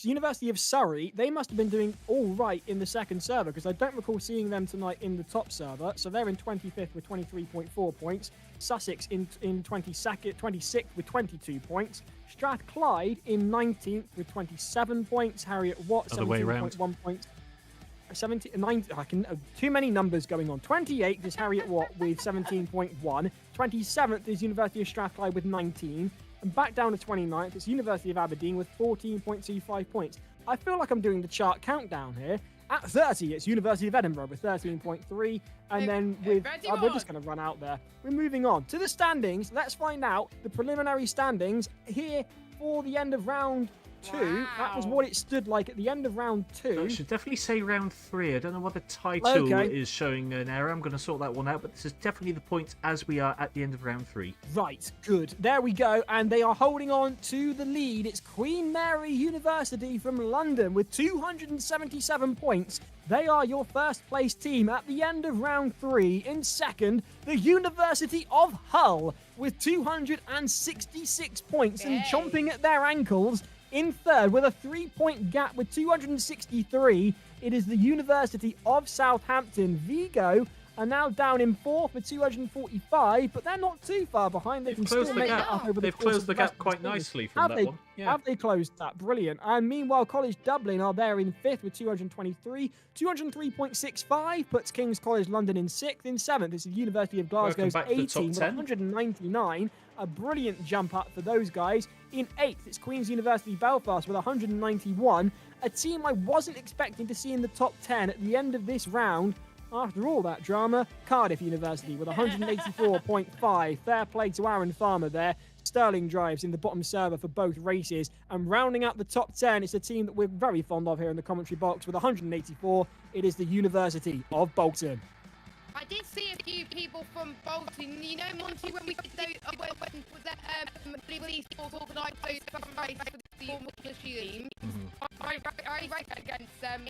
University of Surrey, they must have been doing all right in the second server because I don't recall seeing them tonight in the top server. So they're in 25th with 23.4 points. Sussex in 26th with 22 points. Strathclyde in 19th with 27 points. Harriet Watt, Other way around. 17.1 points. Too many numbers going on. 28th is Harriet Watt with 17.1. 27th is University of Strathclyde with 19. And back down to 29th, it's University of Aberdeen with 14.25 points. I feel like I'm doing the chart countdown here. At 30, it's University of Edinburgh with 13.3. And then with... we're just going to run out there. We're moving on to the standings. Let's find out the preliminary standings here for the end of round 2. That was what it stood like at the end of round 2. I should definitely say round 3. I don't know what the title Okay. is showing an error. I'm going to sort that one out, but this is definitely the points as we are at the end of round 3. Right, good. There we go. And they are holding on to the lead. It's Queen Mary University from London with 277 points. They are your first place team at the end of round 3. In second, the University of Hull with 266 points and chomping at their ankles. In third, with a 3-point gap with 263, it is the University of Southampton. Vigo are now down in fourth with 245, but they're not too far behind. They can closed still the make gap. that up over the They've course closed of the rest gap of the quite season. nicely from Have that they, one. Yeah. Have they closed that? Brilliant. And meanwhile, College Dublin are there in fifth with 223. 203.65 puts King's College London in sixth. In seventh, it's the University of Glasgow's back to the 18 top with 10. 199. A brilliant jump up for those guys. In eighth, it's Queen's University Belfast with 191. A team I wasn't expecting to see in the top 10 at the end of this round. After all that drama, Cardiff University with 184.5. Fair play to Aaron Farmer there. Sterling drives in the bottom server for both races. And rounding out the top 10, it's a team that we're very fond of here in the commentary box with 184. It is the University of Bolton. I did see a few people from Bolton. You know, Monty, when we did those, when was that eSports organised those fun races for the Formula team, I raced against them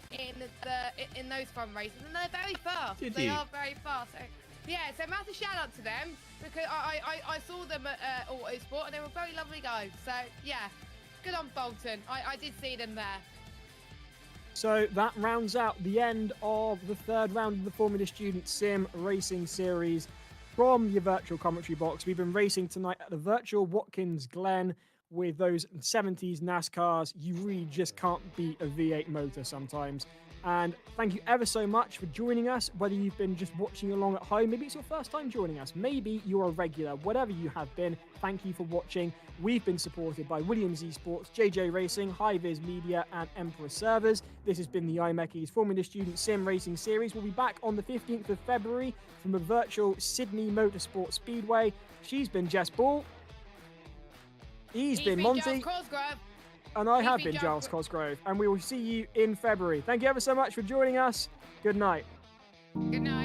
in those fun races, and they're very fast. They are very fast. So, yeah, so massive shout out to them because I saw them at Autosport and they were very lovely guys. So yeah, good on Bolton. I did see them there. So that rounds out the end of the third round of the Formula Student Sim Racing Series from your virtual commentary box. We've been racing tonight at the virtual Watkins Glen with those 70s NASCARs. You really just can't beat a V8 motor sometimes. And thank you ever so much for joining us, whether you've been just watching along at home, maybe it's your first time joining us, maybe you're a regular, whatever you have been, thank you for watching. We've been supported by Williams eSports, JJRacing, HighViz Media, and Emperor Servers. This has been the iMechie's Formula Student Sim Racing Series. We'll be back on the 15th of February from a virtual Sydney Motorsport Speedway. She's been Jess Ball. He's been Monty. And I have been Giles Cosgrove. And we will see you in February. Thank you ever so much for joining us. Good night. Good night.